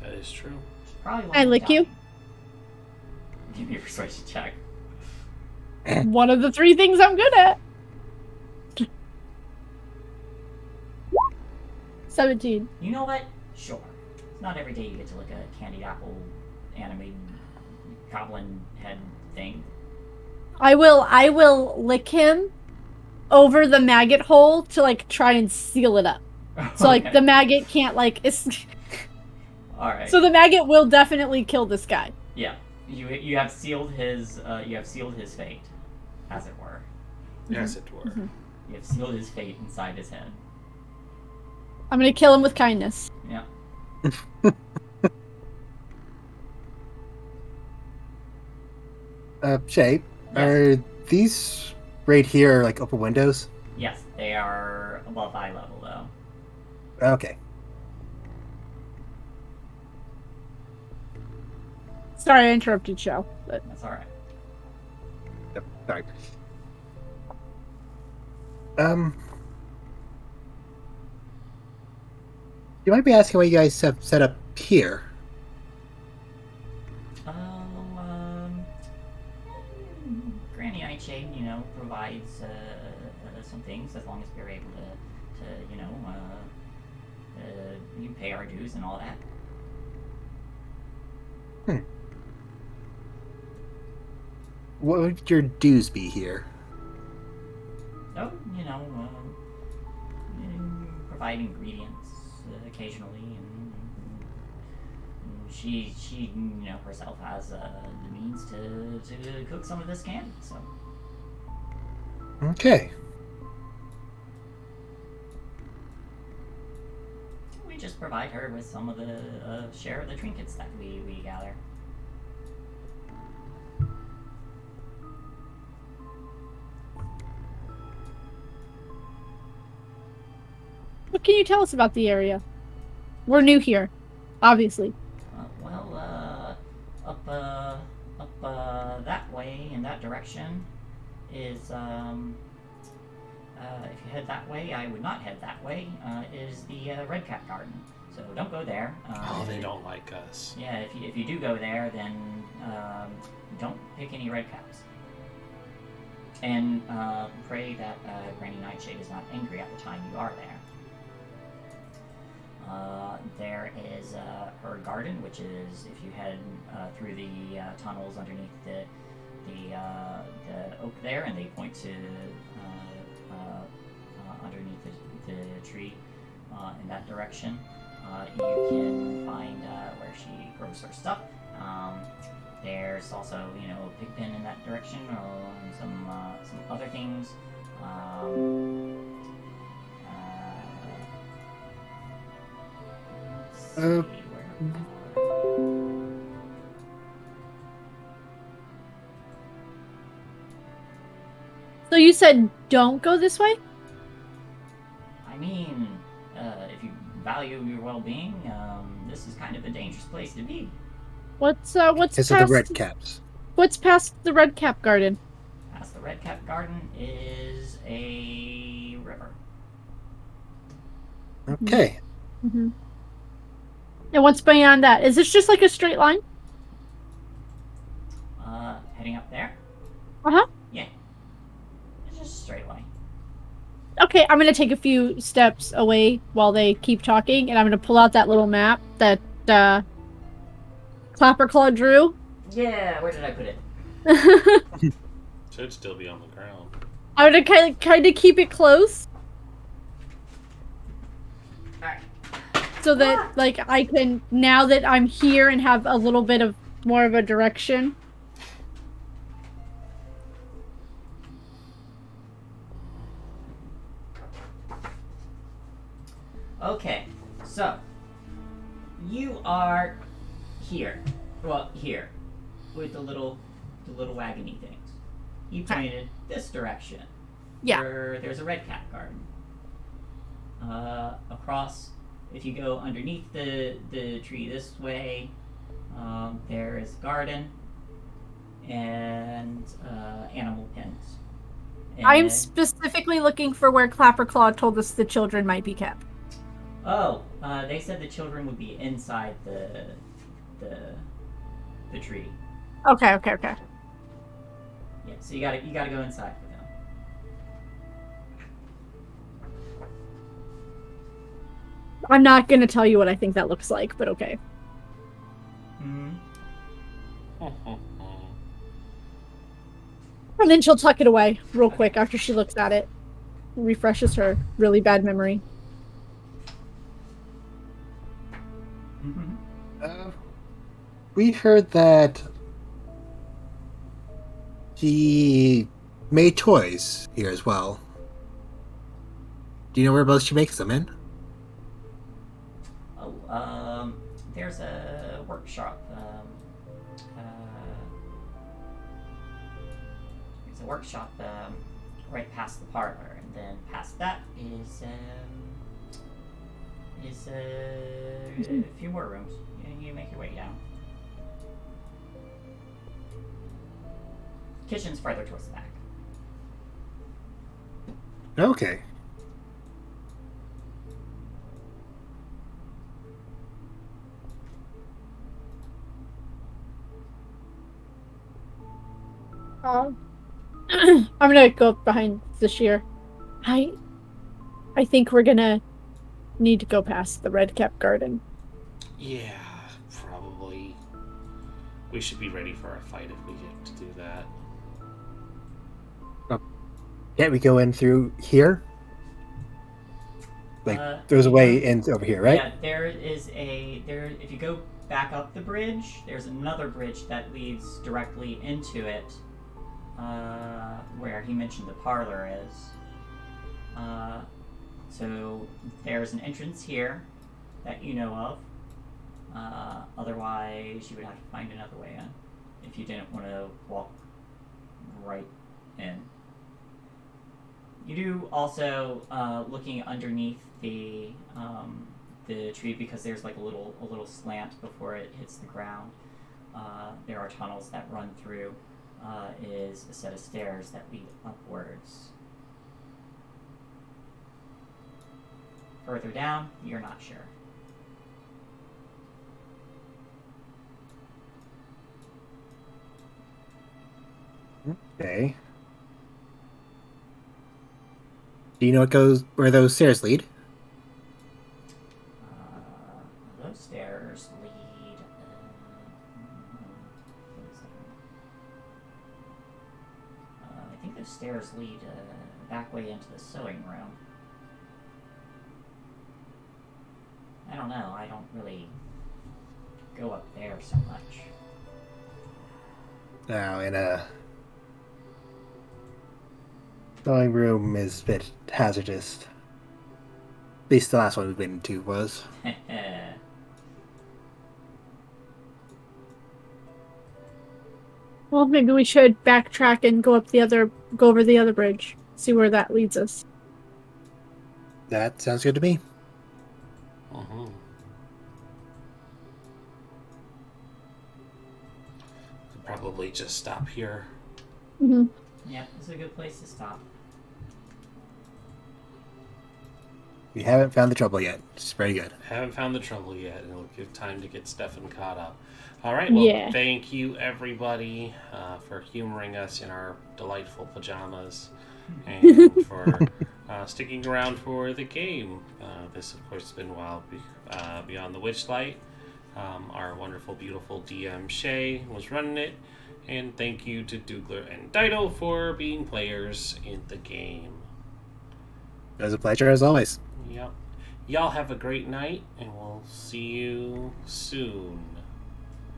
That is true. Probably why I I'm lick you. dying. Give me a persuasion check. One of the 3 things I'm good at. 17. You know what? Sure. It's not every day you get to lick a candied apple anime goblin head thing. I will lick him over the maggot hole to try and seal it up. So Okay. the maggot can't All right. So the maggot will definitely kill this guy. Yeah. You have sealed his fate, as it were. Yes, it were. Mm-hmm. You have sealed his fate inside his head. I'm gonna kill him with kindness. Yeah. Shae, Yes. are these right here like open windows? Yes, they are above eye level though. Okay. Sorry, I interrupted Shae. But That's all right. Yep, sorry. You might be asking why you guys have set up here. provides some things as long as we're able to you pay our dues and all that. What would your dues be here? Oh, provide ingredients occasionally, and she herself has the means to cook some of this candy. So Okay. we just provide her with some of the share of the trinkets that we gather. What can you tell us about the area? We're new here, obviously. Up that way in that direction is if you head that way, I would not head that way. Is the Red Cap Garden. So don't go there. They don't like us. Yeah, if you do go there, then don't pick any red caps. And pray that Granny Nightshade is not angry at the time you are there. There is her garden, which is if you head through the tunnels underneath the oak there, and they point to underneath the tree in that direction. You can find where she grows her stuff. There's also, a pig pen in that direction, or some other things. Let's see So you said don't go this way? I mean, if you value your well-being, this is kind of a dangerous place to be. What's It's past the red caps. What's past the Red Cap Garden? Past the Red Cap Garden is a river. Okay. Mm-hmm. And what's beyond that? Is this just like a straight line? Heading up there? Uh-huh. Yeah. It's just a straight line. Okay, I'm gonna take a few steps away while they keep talking, and I'm gonna pull out that little map that Clapperclaw drew. Yeah, where did I put it? Should still be on the ground. I'm gonna kind of keep it close. Alright. So that, like, I can, now that I'm here and have a little bit of more of a direction. Okay, so you are here. Well, here with the little wagony things. You pointed this direction. Yeah. Where there's a red cap garden. Across, if you go underneath the tree this way, there is a garden and animal pens. And I'm specifically looking for where Clapperclaw told us the children might be kept. Oh, they said the children would be inside the tree. Okay. Yeah, so you gotta go inside for them. I'm not gonna tell you what I think that looks like, but okay. Hmm. And then she'll tuck it away real quick after she looks at it. Refreshes her really bad memory. We heard that she made toys here as well. Do you know whereabouts she makes them in? Oh, there's a workshop. There's a workshop right past the parlor, and then past that is a few more rooms. You make your way down. Kitchen's farther towards the back. Okay. I'm gonna go behind the shear. I think we're gonna need to go past the red cap garden. Yeah, probably. We should be ready for a fight if we get to do that. Can't we go in through here? Like, there's a way in over here, right? Yeah, there is there. If you go back up the bridge, there's another bridge that leads directly into it, where he mentioned the parlor is. So there's an entrance here that you know of. Otherwise, you would have to find another way in if you didn't want to walk right in. You do also looking underneath the tree, because there's like a little slant before it hits the ground. There are tunnels that run through. Is a set of stairs that lead upwards. Further down, you're not sure. Okay. Do you know where those stairs lead? Those stairs lead. I think those stairs lead back way into the sewing room. I don't know. I don't really go up there so much. Now, in a sewing room is a bit hazardous. At least the last one we've been into was. Well, maybe we should backtrack and go over the other bridge. See where that leads us. That sounds good to me. Uh-huh. Could probably just stop here. Mm-hmm. Yeah, this is a good place to stop. We haven't found the trouble yet. It's very good. Haven't found the trouble yet, and it'll give time to get Stefan caught up. All right, well, Yeah. Thank you, everybody, for humoring us in our delightful pajamas, and for sticking around for the game. This, of course, has been Wild Beyond the Witchlight. Our wonderful, beautiful DM, Shae, was running it, and thank you to Dougler and Dido for being players in the game. It was a pleasure as always. Yep. Y'all have a great night, and we'll see you soon.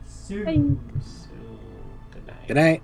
Soon. Bye. Soon. Good night. Good night.